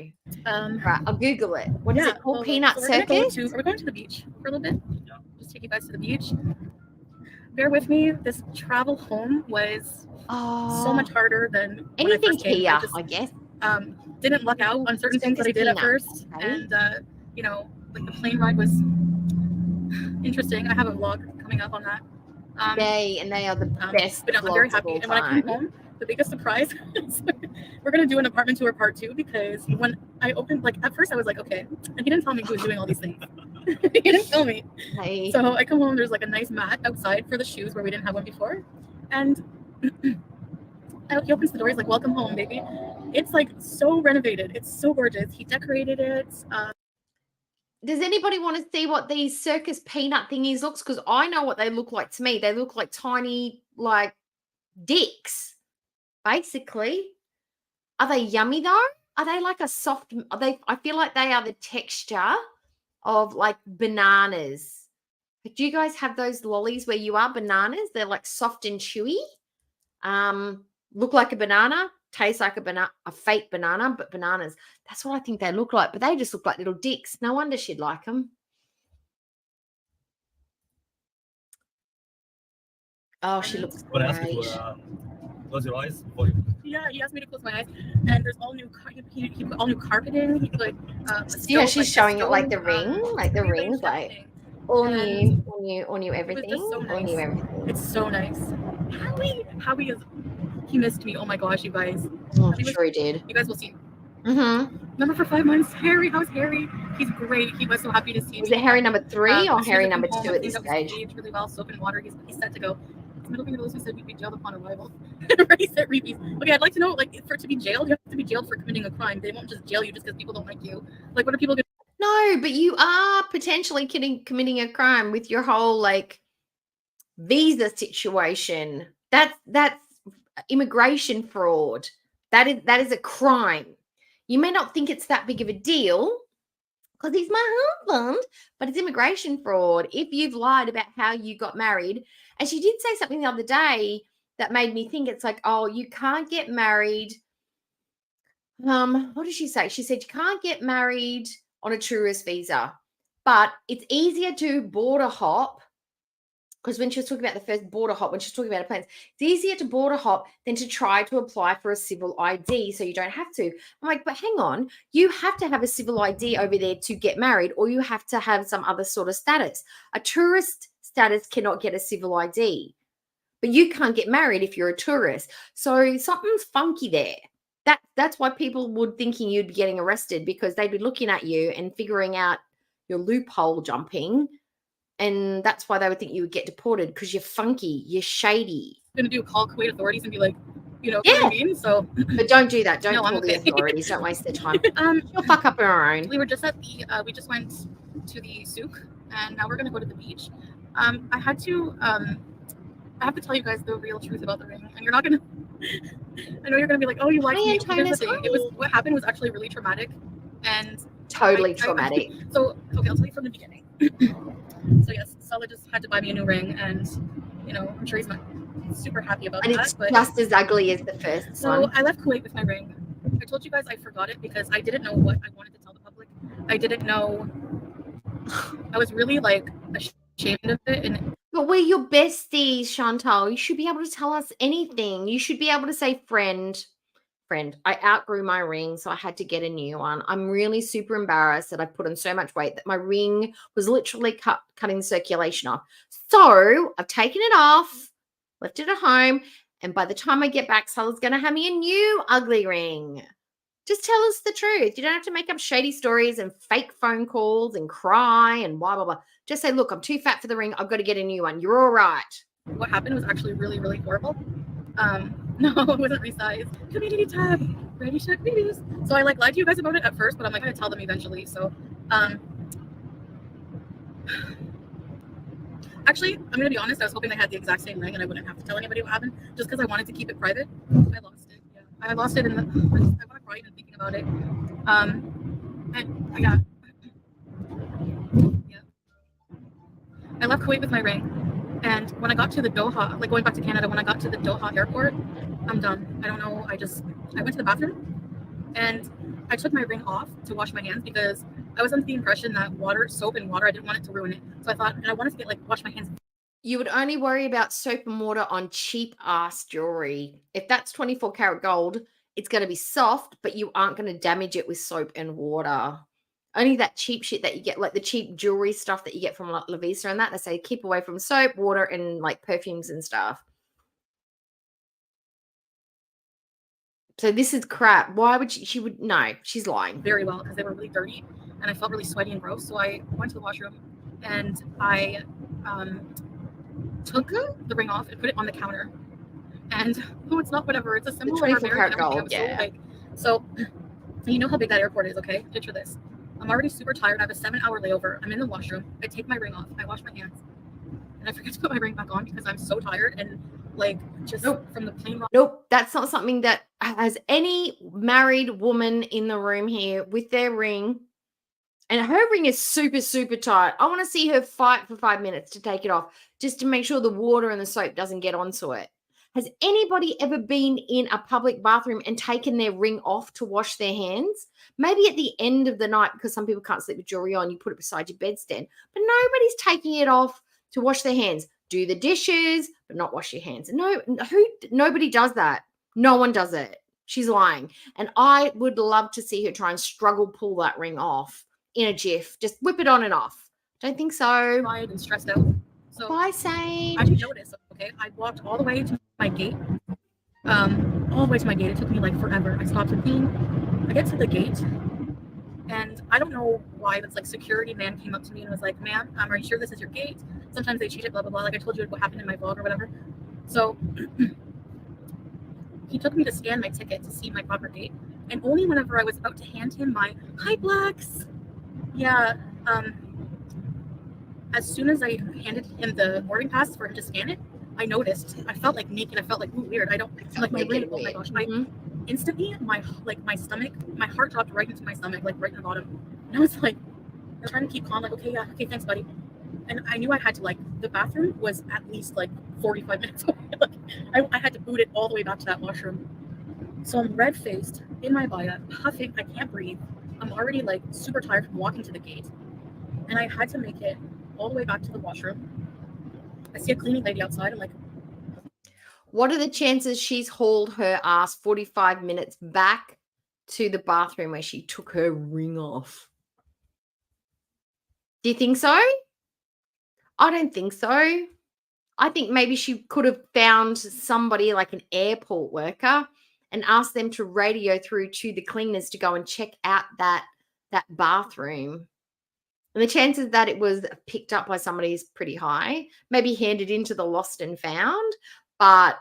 Speaker 3: Right, I'll Google it. What is it called? Peanut Circus.
Speaker 5: We're going to the beach for a little bit. Just take you guys to the beach. Bear with me. This travel home was so much harder than when I
Speaker 3: anything
Speaker 5: first came.
Speaker 3: here, I guess.
Speaker 5: Didn't luck out on certain things that I did at first, and you know, like the plane ride was interesting. I have a vlog coming up on that.
Speaker 3: Yay, and they are the best.
Speaker 5: But I'm very happy. And when I came home, the biggest surprise is we're gonna do an apartment tour part 2 because when I opened, like at first I was like, okay, and he didn't tell me he was doing all these things. He didn't tell me.
Speaker 3: Hey.
Speaker 5: So I come home, there's like a nice mat outside for the shoes where we didn't have one before, and he opens the door. He's like, "Welcome home, baby." It's like so renovated. It's so gorgeous. He decorated it.
Speaker 3: Does anybody want to see what these circus peanut thingies looks? Because I know what they look like to me. They look like tiny, like dicks, basically. Are they yummy though? Are they like a soft? Are they? I feel like they are the texture of like bananas. Do you guys have those lollies where you are bananas? They're like soft and chewy. Look like a banana. Taste like a fake banana, but bananas. That's what I think they look like. But they just look like little dicks. No wonder she'd like them. Oh, she looks
Speaker 6: But I ask you
Speaker 3: great.
Speaker 6: to close your eyes before you.
Speaker 5: Yeah, he asked me to close my eyes, and there's all new. He put all new carpeting. He put like.
Speaker 3: Yeah, she's showing it like the ring, like the rings, like all new everything.
Speaker 5: So nice.
Speaker 3: All new everything.
Speaker 5: It's so nice. Howie is. He missed me. Oh my gosh, you guys.
Speaker 3: Oh, I'm sure he did.
Speaker 5: You guys will see.
Speaker 3: Mm-hmm.
Speaker 5: Remember for 5 months, Harry. How's Harry? He's great. He was so happy to see me.
Speaker 3: Was it Harry number 3 or Harry number 2 at this
Speaker 5: He's
Speaker 3: stage?
Speaker 5: really well, soap and water. He's set to go. It's middle finger to those who said we'd be jailed upon arrival. He said repeats. Okay, I'd like to know, like, for to be jailed, you have to be jailed for committing a crime. They won't just jail you just because people don't like you. Like, what are people going to?
Speaker 3: No, but you are potentially committing a crime with your whole like visa situation. That's immigration fraud. That is a crime. You may not think it's that big of a deal because he's my husband, but it's immigration fraud if you've lied about how you got married. And she did say something the other day that made me think it's like, oh, you can't get married. What did she say? She said you can't get married on a tourist visa, but it's easier to border hop. Because when she was talking about the first border hop, when she was talking about her plans, it's easier to border hop than to try to apply for a civil ID so you don't have to. I'm like, but hang on, you have to have a civil ID over there to get married, or you have to have some other sort of status. A tourist status cannot get a civil ID, but you can't get married if you're a tourist. So something's funky there. That's why people would thinking you'd be getting arrested, because they'd be looking at you and figuring out your loophole jumping. And that's why they would think you would get deported, because you're funky, you're shady.
Speaker 5: I'm going to do call Kuwait authorities and be like, you know,
Speaker 3: Yeah.
Speaker 5: what I mean? So,
Speaker 3: But don't do that. Don't
Speaker 5: No, I'm
Speaker 3: call the
Speaker 5: okay.
Speaker 3: authorities. Don't waste their time. She'll fuck up her own.
Speaker 5: we were just at the, we just went to the souk, and now we're going to go to the beach. I have to tell you guys the real truth about the ring, and you're not going to, I know you're going to be like, oh, you like me. Here's the thing. It was, what happened was actually really traumatic, and
Speaker 3: Totally traumatic.
Speaker 5: So, okay, I'll tell you from the beginning. So
Speaker 2: fella just had to buy me a new ring, and you know, I'm sure he's not super happy about
Speaker 3: And
Speaker 2: that.
Speaker 3: it's
Speaker 2: But
Speaker 3: just as ugly as the first
Speaker 2: so
Speaker 3: one.
Speaker 2: I left Kuwait with my ring. I told you guys I forgot it because I didn't know what I wanted to tell the public. I didn't know. I was really like ashamed of it, and
Speaker 3: But we're your besties, Chantal. You should be able to tell us anything. You should be able to say, friend, I outgrew my ring, so I had to get a new one. I'm really super embarrassed that I put on so much weight that my ring was literally cutting the circulation off. So I've taken it off, left it at home, and by the time I get back, Salah's going to have me a new ugly ring. Just tell us the truth. You don't have to make up shady stories and fake phone calls and cry and blah, blah, blah. Just say, look, I'm too fat for the ring. I've got to get a new one. You're all right.
Speaker 2: what happened was actually really, really horrible. No, it wasn't resized. Community tab, ready check videos. So I like lied to you guys about it at first, but I'm like gonna tell them eventually. So, actually, I'm gonna be honest. I was hoping I had the exact same ring and I wouldn't have to tell anybody what happened, just because I wanted to keep it private. I lost it. Yeah, I lost it in the. I want to cry even thinking about it. And yeah, I left Kuwait with my ring. And when I got to the Doha, like going back to Canada, when I got to the Doha airport, I'm done. I don't know. I went to the bathroom and I took my ring off to wash my hands because I was under the impression that soap and water, I didn't want it to ruin it. So I thought, and I wanted to get wash my hands.
Speaker 3: You would only worry about soap and water on cheap ass jewelry. If that's 24 karat gold, it's going to be soft, but you aren't going to damage it with soap and water. Only that cheap shit that you get, like the cheap jewelry stuff that you get from La Visa and that, they say keep away from soap, water, and like perfumes and stuff. So this is crap. Why would she would, no, she's lying.
Speaker 2: Very well, because they were really dirty and I felt really sweaty and gross. So I went to the washroom and I took the ring off and put it on the counter. And it's not whatever. It's a symbol of our marriage.
Speaker 3: Gold, yeah.
Speaker 2: So you know how big that airport is, okay? Picture this. I'm already super tired. I have a 7-hour layover. I'm in the washroom. I take my ring off. I wash my hands. And I forget to put my ring back on because I'm so tired and like just from the plane.
Speaker 3: Nope. That's not something that has any married woman in the room here with their ring. And her ring is super, super tight. I want to see her fight for 5 minutes to take it off just to make sure the water and the soap doesn't get onto it. Has anybody ever been in a public bathroom and taken their ring off to wash their hands? Maybe at the end of the night, because some people can't sleep with jewelry on, you put it beside your bedstand. But nobody's taking it off to wash their hands. Do the dishes, but not wash your hands. No, nobody does that. No one does it. She's lying. And I would love to see her try and struggle pull that ring off in a jiff. Just whip it on and off. Don't think so.
Speaker 2: Tired and stressed out. So
Speaker 3: bye, Sage.
Speaker 2: I didn't notice. Okay, I walked all the way to my gate. All the way to my gate. It took me like forever. I stopped to pee. I get to the gate, and I don't know why, but it's like security man came up to me and was like, "Ma'am, are you sure this is your gate? Sometimes they change it, blah blah blah." Like I told you what happened in my vlog or whatever. So he took me to scan my ticket to see my proper gate, and only whenever I was about to hand him my hi Blacks, as soon as I handed him the boarding pass for him to scan it, I noticed. I felt like naked. I felt like, ooh, weird. I don't like my ring. Oh my gosh. Instantly, my stomach, my heart dropped right into my stomach, like right in the bottom. And I was like, I'm trying to keep calm, like, okay, yeah, okay, thanks, buddy. And I knew I had to, like, the bathroom was at least like 45 minutes away. Like, I had to boot it all the way back to that washroom. So I'm red-faced in my baya, puffing. I can't breathe. I'm already like super tired from walking to the gate, and I had to make it all the way back to the washroom. I see a cleaning lady outside. I'm like,
Speaker 3: what are the chances she's hauled her ass 45 minutes back to the bathroom where she took her ring off? Do you think so? I don't think so. I think maybe she could have found somebody like an airport worker and asked them to radio through to the cleaners to go and check out that bathroom. And the chances that it was picked up by somebody is pretty high. Maybe handed into the lost and found, but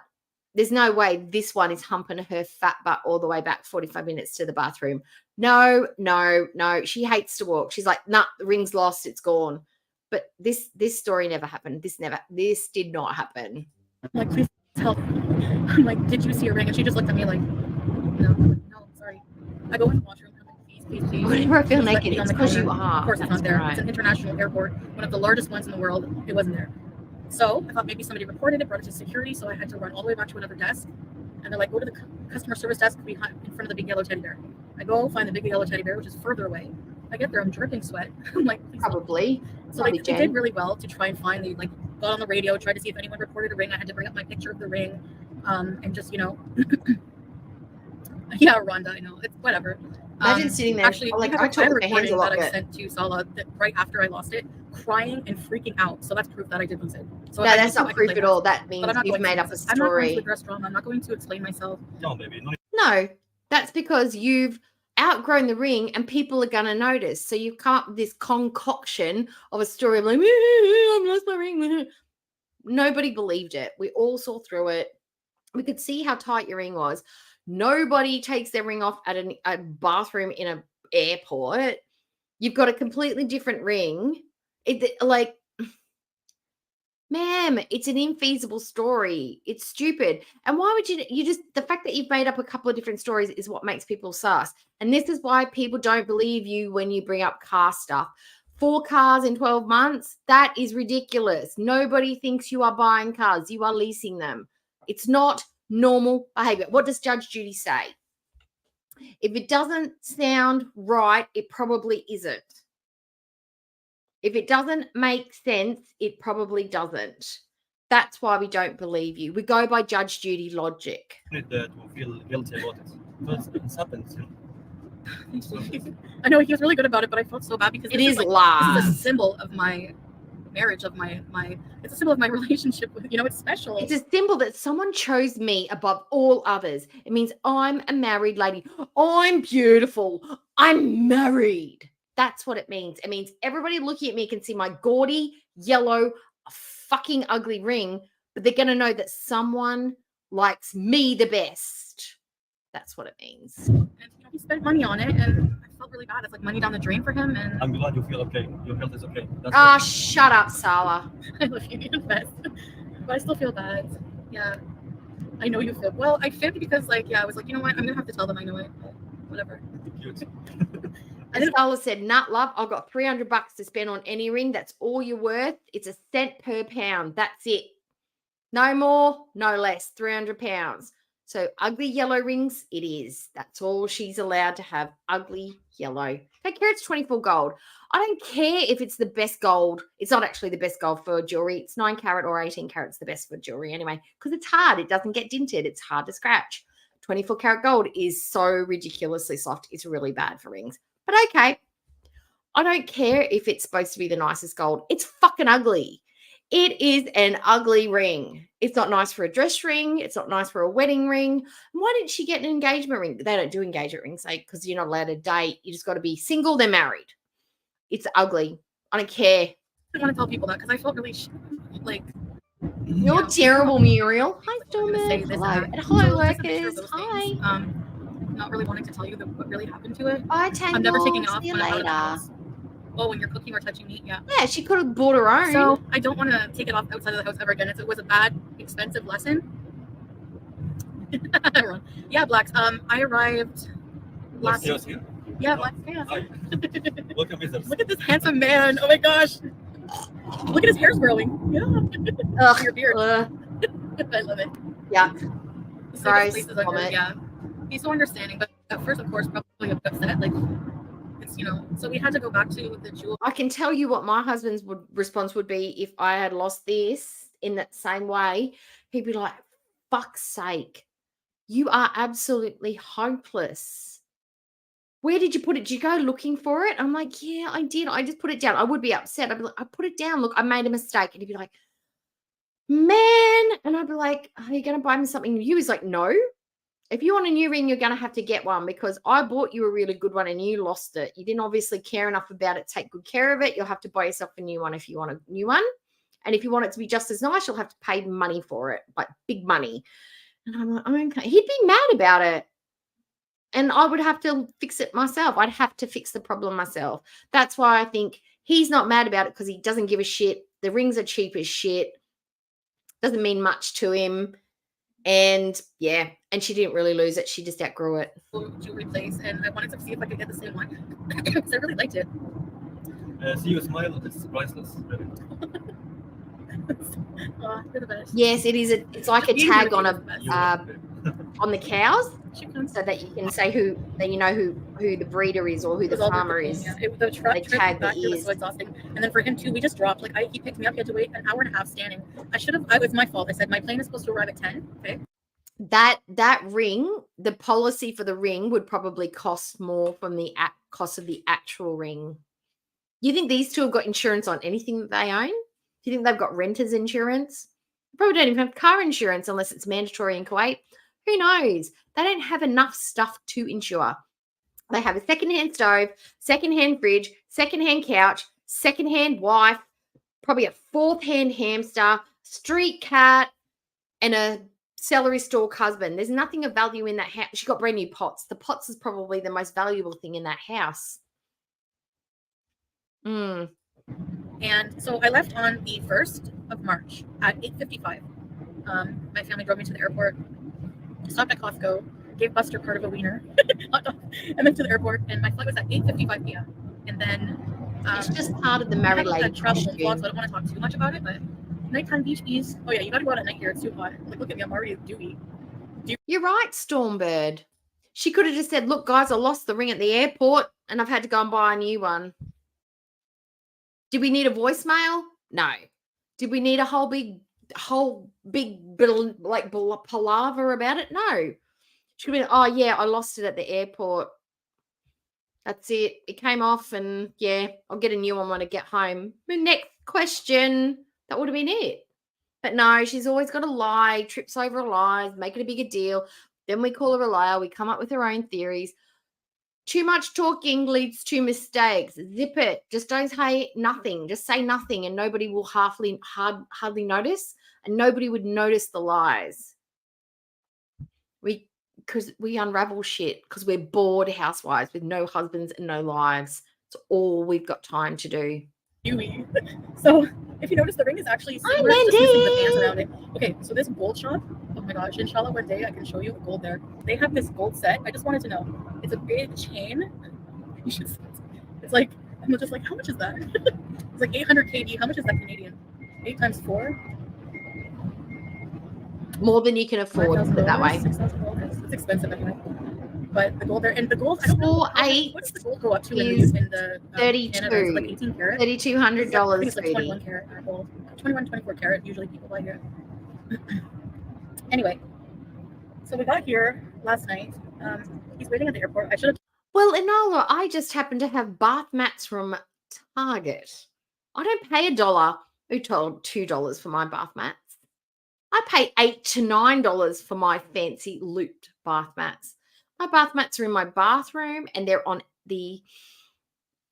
Speaker 3: there's no way this one is humping her fat butt all the way back 45 minutes to the bathroom. No. She hates to walk. She's like, nah, the ring's lost. It's gone. But this story never happened. This did not happen.
Speaker 2: Like, please help. I'm like, did you see a ring? And she just looked at me like, no, sorry. I go in the washroom. I'm like, please please, please.
Speaker 3: Whenever I feel
Speaker 2: Just let
Speaker 3: naked,
Speaker 2: me on
Speaker 3: it's
Speaker 2: the
Speaker 3: because you
Speaker 2: counter.
Speaker 3: are.
Speaker 2: Of course, it's
Speaker 3: That's
Speaker 2: not there.
Speaker 3: right.
Speaker 2: It's an international airport, one of the largest ones in the world. It wasn't there. So I thought maybe somebody reported it, brought it to security. So I had to run all the way back to another desk. And they're like, go to the customer service desk behind, in front of the big yellow teddy bear. I go find the big yellow teddy bear, which is further away. I get there, I'm dripping sweat. I'm like, please don't.
Speaker 3: Probably.
Speaker 2: So they did really well to try and find. They like got on the radio, tried to see if anyone reported a ring. I had to bring up my picture of the ring, and just yeah, Rhonda, I know it's whatever.
Speaker 3: Imagine sitting there.
Speaker 2: Actually,
Speaker 3: like,
Speaker 2: I
Speaker 3: I
Speaker 2: have
Speaker 3: talk
Speaker 2: a
Speaker 3: with my hands a
Speaker 2: recording
Speaker 3: lot,
Speaker 2: that I
Speaker 3: but
Speaker 2: sent to Sala right after I lost it, crying and freaking out. So that's proof that I did lose it. So
Speaker 3: no,
Speaker 2: if I
Speaker 3: that's
Speaker 2: need to, I
Speaker 3: not
Speaker 2: can
Speaker 3: proof
Speaker 2: play
Speaker 3: at
Speaker 2: that.
Speaker 3: all. That means
Speaker 2: But I'm not
Speaker 3: you've
Speaker 2: going
Speaker 3: made
Speaker 2: to.
Speaker 3: up a
Speaker 2: I'm not going to
Speaker 3: story.
Speaker 2: address drama. I'm not going to explain myself.
Speaker 6: No, baby. No.
Speaker 3: No, that's because you've outgrown the ring and people are going to notice. So you've come up with this concoction of a story of like, I've lost my ring. Nobody believed it. We all saw through it. We could see how tight your ring was. Nobody takes their ring off at a bathroom in an airport. You've got a completely different ring. Ma'am, it's an infeasible story. It's stupid. And why would the fact that you've made up a couple of different stories is what makes people sus. And this is why people don't believe you when you bring up car stuff. 4 cars in 12 months, that is ridiculous. Nobody thinks you are buying cars. You are leasing them. It's not normal behavior. What does Judge Judy say? If it doesn't sound right, it probably isn't. If it doesn't make sense, it probably doesn't. That's why we don't believe you. We go by Judge Judy logic.
Speaker 6: Need to feel guilty about it. Because it's happened.
Speaker 2: I know he was really good about it, but I felt so bad because
Speaker 3: It
Speaker 2: this
Speaker 3: is
Speaker 2: like,
Speaker 3: lies.
Speaker 2: this is a symbol of my marriage, of my it's a symbol of my relationship with, it's special.
Speaker 3: It's a symbol that someone chose me above all others. It means I'm a married lady. I'm beautiful. I'm married. That's what it means. It means everybody looking at me can see my gaudy, yellow, fucking ugly ring, but they're going to know that someone likes me the best. That's what it means.
Speaker 2: And he spent money on it, and I felt really bad. It's like money down the drain for him. And
Speaker 6: I'm glad you feel okay. Your health is okay.
Speaker 3: Shut up, Sala.
Speaker 2: I love you, you're the best. But I still feel bad. Yeah, I know you feel. Well, I fibbed because, I was like, you know what? I'm gonna have to tell them I know it. But whatever.
Speaker 6: Cute.
Speaker 3: And Sala said, "Nut love, I've got $300 to spend on any ring. That's all you're worth. It's a cent per pound. That's it. No more, no less. £300. So ugly yellow rings, it is. That's all she's allowed to have. Ugly yellow. Take care. It's 24 gold. I don't care if it's the best gold. It's not actually the best gold for jewelry. It's 9 carat or 18 carat's the best for jewelry anyway, because it's hard. It doesn't get dinted. It's hard to scratch. 24 karat gold is so ridiculously soft. It's really bad for rings. But okay, I don't care if it's supposed to be the nicest gold. It's fucking ugly. It is an ugly ring. It's not nice for a dress ring. It's not nice for a wedding ring. Why didn't she get an engagement ring? They don't do engagement rings because you're not allowed to date. You just got to be single, then married. It's ugly. I don't care.
Speaker 2: I didn't want to tell people that because I felt really
Speaker 3: You're terrible, Muriel. Hi,
Speaker 2: Stormy.
Speaker 3: Hello. And hello, workers. Hi.
Speaker 2: Not really wanting to tell you what really happened to it.
Speaker 3: Bye, Tangle.
Speaker 2: I'm never taking it off
Speaker 3: See you
Speaker 2: when I'm out of the
Speaker 3: later.
Speaker 2: house. Oh, when you're cooking or touching meat, yeah.
Speaker 3: Yeah, she could have bought her own.
Speaker 2: So I don't want to take it off outside of the house ever again. It was a bad, expensive lesson. Yeah, Blacks. I arrived last
Speaker 6: year.
Speaker 2: Yeah, Blacks. Yeah.
Speaker 6: Welcome, visitors.
Speaker 2: Look at this handsome man. Oh my gosh. Look at his hair's growing. Yeah. Your beard. I love it.
Speaker 3: Yeah.
Speaker 2: Gross. Yeah. He's so understanding, but at first, of course, probably upset. It's, so we had to go back to the jewel.
Speaker 3: I can tell you what my husband's response would be if I had lost this in that same way. He'd be like, fuck's sake, you are absolutely hopeless. Where did you put it? Did you go looking for it? I'm like, yeah, I did. I just put it down. I would be upset. I'd be like, I put it down. Look, I made a mistake. And he'd be like, man. And I'd be like, are you going to buy me something new? He's like, no. If you want a new ring, you're going to have to get one because I bought you a really good one and you lost it. You didn't obviously care enough about it. Take good care of it. You'll have to buy yourself a new one if you want a new one. And if you want it to be just as nice, you'll have to pay money for it, like big money. And I'm like, okay. He'd be mad about it. And I would have to fix it myself. I'd have to fix the problem myself. That's why I think he's not mad about it because he doesn't give a shit. The rings are cheap as shit. Doesn't mean much to him. And yeah, And she didn't really lose it. She just outgrew it.
Speaker 5: Jewelry place, and I wanted to see if I could get the same one because I really liked it.
Speaker 6: See you smile. It's priceless. Really.
Speaker 5: Oh, you're the best.
Speaker 3: Yes, it is. It's like a
Speaker 5: Being
Speaker 3: tag
Speaker 5: here
Speaker 3: on
Speaker 5: with you is the best.
Speaker 3: on the cows,
Speaker 5: She comes.
Speaker 3: so that you can say who the breeder is or who the
Speaker 5: It was all
Speaker 3: farmer
Speaker 5: really
Speaker 3: is.
Speaker 5: cool, yeah. The truck
Speaker 3: They
Speaker 5: trip
Speaker 3: tag the
Speaker 5: back here was so
Speaker 3: ears.
Speaker 5: exhausting, and then for him too, we just dropped. Like he picked me up. He had to wait an hour and a half standing. It's my fault. I said my plane is supposed to arrive at 10. Okay.
Speaker 3: That ring, the policy for the ring would probably cost more from the cost of the actual ring. You think these two have got insurance on anything that they own? Do you think they've got renter's insurance? They probably don't even have car insurance unless it's mandatory in Kuwait. Who knows? They don't have enough stuff to insure. They have a secondhand stove, secondhand fridge, secondhand couch, secondhand wife, probably a fourth-hand hamster, street cat, and a celery stalk husband. There's nothing of value in that house. She got brand new pots. The pots is probably the most valuable thing in that house.
Speaker 5: And so I left on the 1st of March at 8:55. My family drove me to the airport, stopped at Costco, gave Buster part of a wiener, and then to the airport. And my flight was at 8:55 p.m. And then
Speaker 3: It's just part of the
Speaker 5: I
Speaker 3: married
Speaker 5: haven't
Speaker 3: lady
Speaker 5: had travel
Speaker 3: costume.
Speaker 5: vlogs, so I don't want to talk too much about it. But nighttime beach bees. Oh yeah, you got to go out at night here. It's too hot. Like, look at me, I'm already dewy.
Speaker 3: You're right, Stormbird. She could have just said, look, guys, I lost the ring at the airport and I've had to go and buy a new one. Did we need a voicemail? No. Did we need a whole big like palaver about it? No. She could have been, oh, yeah, I lost it at the airport. That's it. It came off and, yeah, I'll get a new one when I get home. The next question, that would have been it. But no, she's always got to lie, trips over lies, make it a bigger deal. Then we call her a liar. We come up with her own theories. Too much talking leads to mistakes. Zip it. Just don't say nothing. Just say nothing and nobody will hardly notice, and nobody would notice the lies. Because we unravel shit because we're bored housewives with no husbands and no lives. It's all we've got time to do.
Speaker 5: So if you notice, the ring is actually similar, just missing the bands around it. Okay, so this gold shop, oh my gosh, inshallah one day I can show you the gold there. They have this gold set. I just wanted to know, it's a big chain. It's like, I'm just like, how much is that? It's like 800 KD. How much is that Canadian? 8 times 4?
Speaker 3: More than you can afford, put it that way.
Speaker 5: $6,000. It's expensive anyway. But the gold there, and the gold, I don't know. What does the gold go up to in the
Speaker 3: 32.
Speaker 5: Canada? Is it like 18 karat?
Speaker 3: $3,200.
Speaker 5: I think it's like 21 karat or gold. 21, 24 karat. Usually people buy here. Anyway, so we got here last night. He's waiting at the airport. I should have.
Speaker 3: Well, Enola, I just happen to have bath mats from Target. I don't pay $1 or $2 for my bath mats. I pay $8 to $9 for my fancy looped bath mats. My bath mats are in my bathroom and they're on the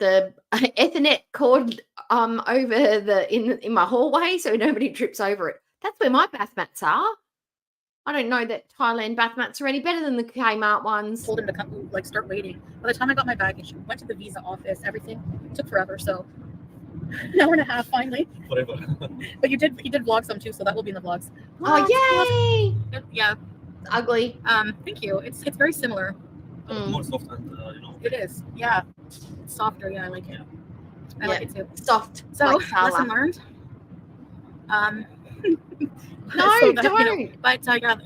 Speaker 3: Ethernet cord over in my hallway so nobody trips over it. That's where my bath mats are. I don't know that Thailand bath mats are any better than the Kmart ones.
Speaker 5: Told him to come, like, start waiting. By the time I got my baggage, went to the visa office, everything took forever. So an hour and a half finally.
Speaker 6: Forever.
Speaker 5: But he did vlog some too, so that will be in the vlogs.
Speaker 3: Oh, yay!
Speaker 5: Yeah.
Speaker 3: It's ugly.
Speaker 5: Thank you. It's very similar.
Speaker 6: More soft and
Speaker 5: It is. Yeah. It's softer. Yeah, I like it. I like it too.
Speaker 3: Soft.
Speaker 5: So
Speaker 3: like
Speaker 5: lesson learned.
Speaker 3: No,
Speaker 5: so
Speaker 3: don't.
Speaker 5: But yeah,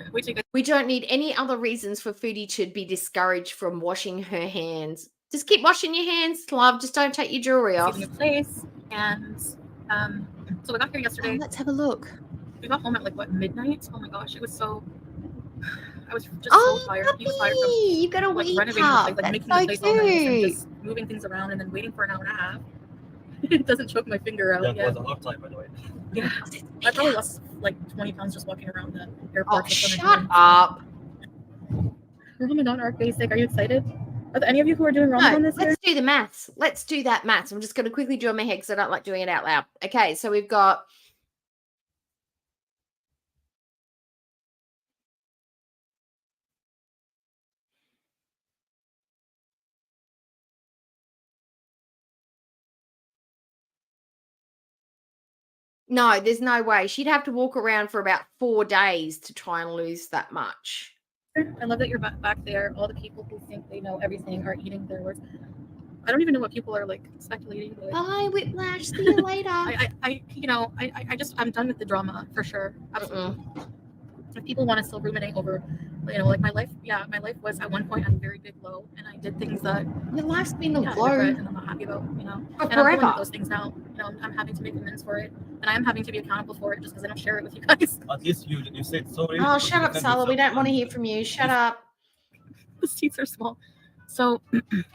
Speaker 3: we don't need any other reasons for Foodie to be discouraged from washing her hands. Just keep washing your hands, love. Just don't take your jewelry off.
Speaker 5: a new place. And so we got here yesterday.
Speaker 3: Oh, let's have a look.
Speaker 5: We got home at like midnight. Oh my gosh, it was so. I was just so tired.
Speaker 3: Puppy,
Speaker 5: He was tired from
Speaker 3: you got a wee
Speaker 5: renovating
Speaker 3: cup.
Speaker 5: the place, like
Speaker 3: That's
Speaker 5: making
Speaker 3: so
Speaker 5: the place all nice and
Speaker 3: cute.
Speaker 5: just moving things around and then waiting for an hour and a half. It doesn't choke my finger out.
Speaker 6: That was a hard time, by the way.
Speaker 5: Yeah. I probably lost like 20 pounds just walking around the airport.
Speaker 3: Oh, shut up.
Speaker 5: Ramadan Arc Basic. Are you excited? Are there any of you who are doing Ramadan this year?
Speaker 3: Let's do the maths. Let's do that maths. I'm just going to quickly do it in my head because I don't like doing it out loud. Okay, so we've got no, there's no way. She'd have to walk around for about 4 days to try and lose that much.
Speaker 5: I love that you're back there. All the people who think they know everything are eating their words. I don't even know what people are like speculating. But
Speaker 3: Bye, Whiplash. See you later.
Speaker 5: I'm done with the drama for sure. Absolutely. If people want to still ruminate over, like my life was at one point at a very big low, and I did things that
Speaker 3: Your life's been a
Speaker 5: I
Speaker 3: low
Speaker 5: regret and I'm not happy about,
Speaker 3: for
Speaker 5: and I'm
Speaker 3: forever.
Speaker 5: dealing with those things now. I'm having to make amends for it, and I am having to be accountable for it just because I don't share it with you guys.
Speaker 6: At least you said sorry.
Speaker 3: Oh,
Speaker 6: because
Speaker 3: shut
Speaker 6: you
Speaker 3: up,
Speaker 6: defend
Speaker 3: Sala. We
Speaker 6: yourself.
Speaker 3: don't want to hear from you. Shut up.
Speaker 5: The seats are small, so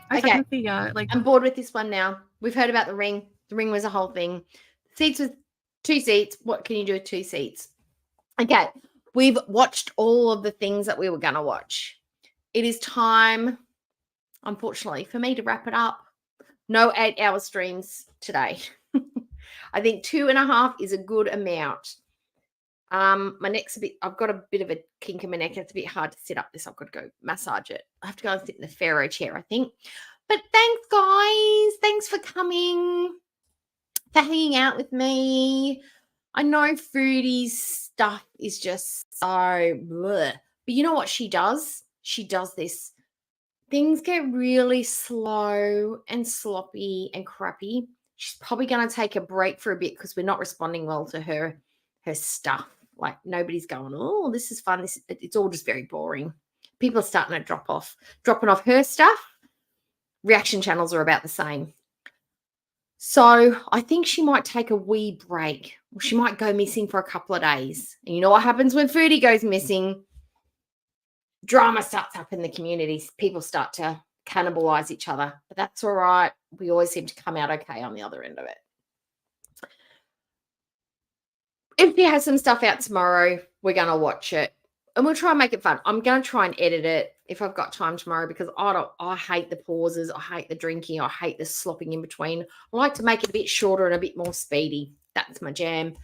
Speaker 5: I
Speaker 3: Okay.
Speaker 5: technically
Speaker 3: I'm bored with this one now. We've heard about the ring. The ring was a whole thing. Seats with 2 seats. What can you do with 2 seats? Okay. We've watched all of the things that we were going to watch. It is time, unfortunately, for me to wrap it up. No 8-hour streams today. I think 2.5 is a good amount. My neck's a bit, I've got a bit of a kink in my neck. It's a bit hard to sit up this. I've got to go massage it. I have to go and sit in the Pharaoh chair, I think. But thanks, guys. Thanks for coming, for hanging out with me. I know Foodie's stuff is just so bleh. But you know what she does? She does this. Things get really slow and sloppy and crappy. She's probably going to take a break for a bit because we're not responding well to her stuff. Like nobody's going, oh, this is fun. It's all just very boring. People are starting to dropping off her stuff. Reaction channels are about the same. So I think she might take a wee break, or she might go missing for a couple of days. And you know what happens when Foodie goes missing? Drama starts up in the communities. People start to cannibalize each other. But that's all right. We always seem to come out okay on the other end of it. If she has some stuff out tomorrow, we're going to watch it. And we'll try and make it fun. I'm going to try and edit it if I've got time tomorrow because I hate the pauses. I hate the drinking. I hate the slopping in between. I like to make it a bit shorter and a bit more speedy. That's my jam.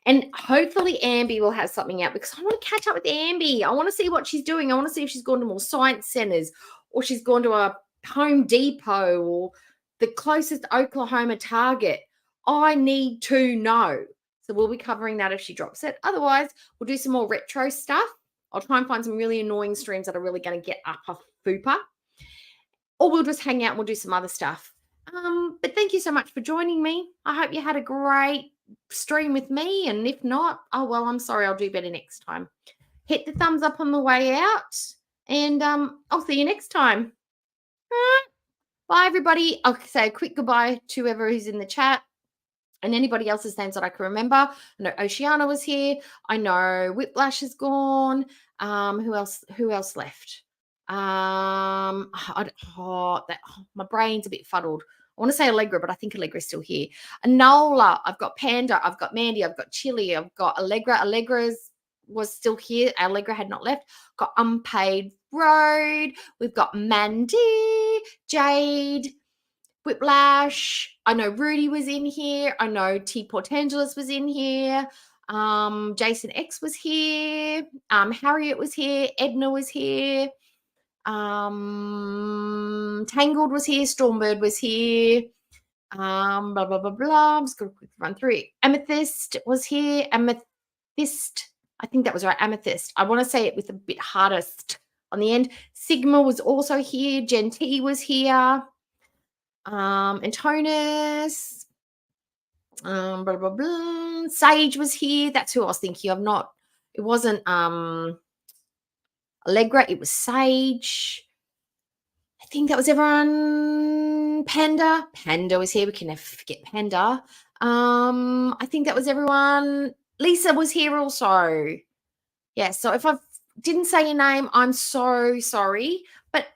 Speaker 3: And hopefully Ambi will have something out because I want to catch up with Ambi. I want to see what she's doing. I want to see if she's gone to more science centers or she's gone to a Home Depot or the closest Oklahoma Target. I need to know. So we'll be covering that if she drops it. Otherwise, we'll do some more retro stuff. I'll try and find some really annoying streams that are really going to get up a fupa. Or we'll just hang out and we'll do some other stuff. But thank you so much for joining me. I hope you had a great stream with me. And if not, oh, well, I'm sorry. I'll do better next time. Hit the thumbs up on the way out. And I'll see you next time. Bye, everybody. I'll say a quick goodbye to whoever who's in the chat. And anybody else's names that I can remember. I know Oceana was here. I know Whiplash is gone. Who else left? My brain's a bit fuddled. I want to say Allegra, but I think Allegra's still here. Anola, I've got Panda, I've got Mandy, I've got Chili, I've got Allegra. Allegra's was still here. Allegra had not left. Got Unpaid Road. We've got Mandy, Jade, Whiplash. I know Rudy was in here. I know T. Portangelis was in here. Jason X was here. Harriet was here. Edna was here. Tangled was here. Stormbird was here. Blah, blah, blah, blah. I'm just going to quickly run through it. Amethyst was here. Amethyst. I think that was right. Amethyst. I want to say it with a bit hardest on the end. Sigma was also here. Gen T was here. Antonis, blah, blah, blah. Sage was here. That's who I was thinking of. It wasn't Allegra, it was Sage. I think that was everyone. Panda was here. We can never forget Panda. I think that was everyone. Lisa was here also. Yeah, so if I didn't say your name, I'm so sorry. But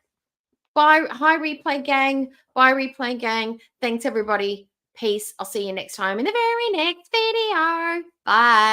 Speaker 3: bye, hi replay gang. Bye replay gang. Thanks everybody. Peace. I'll see you next time in the very next video. Bye.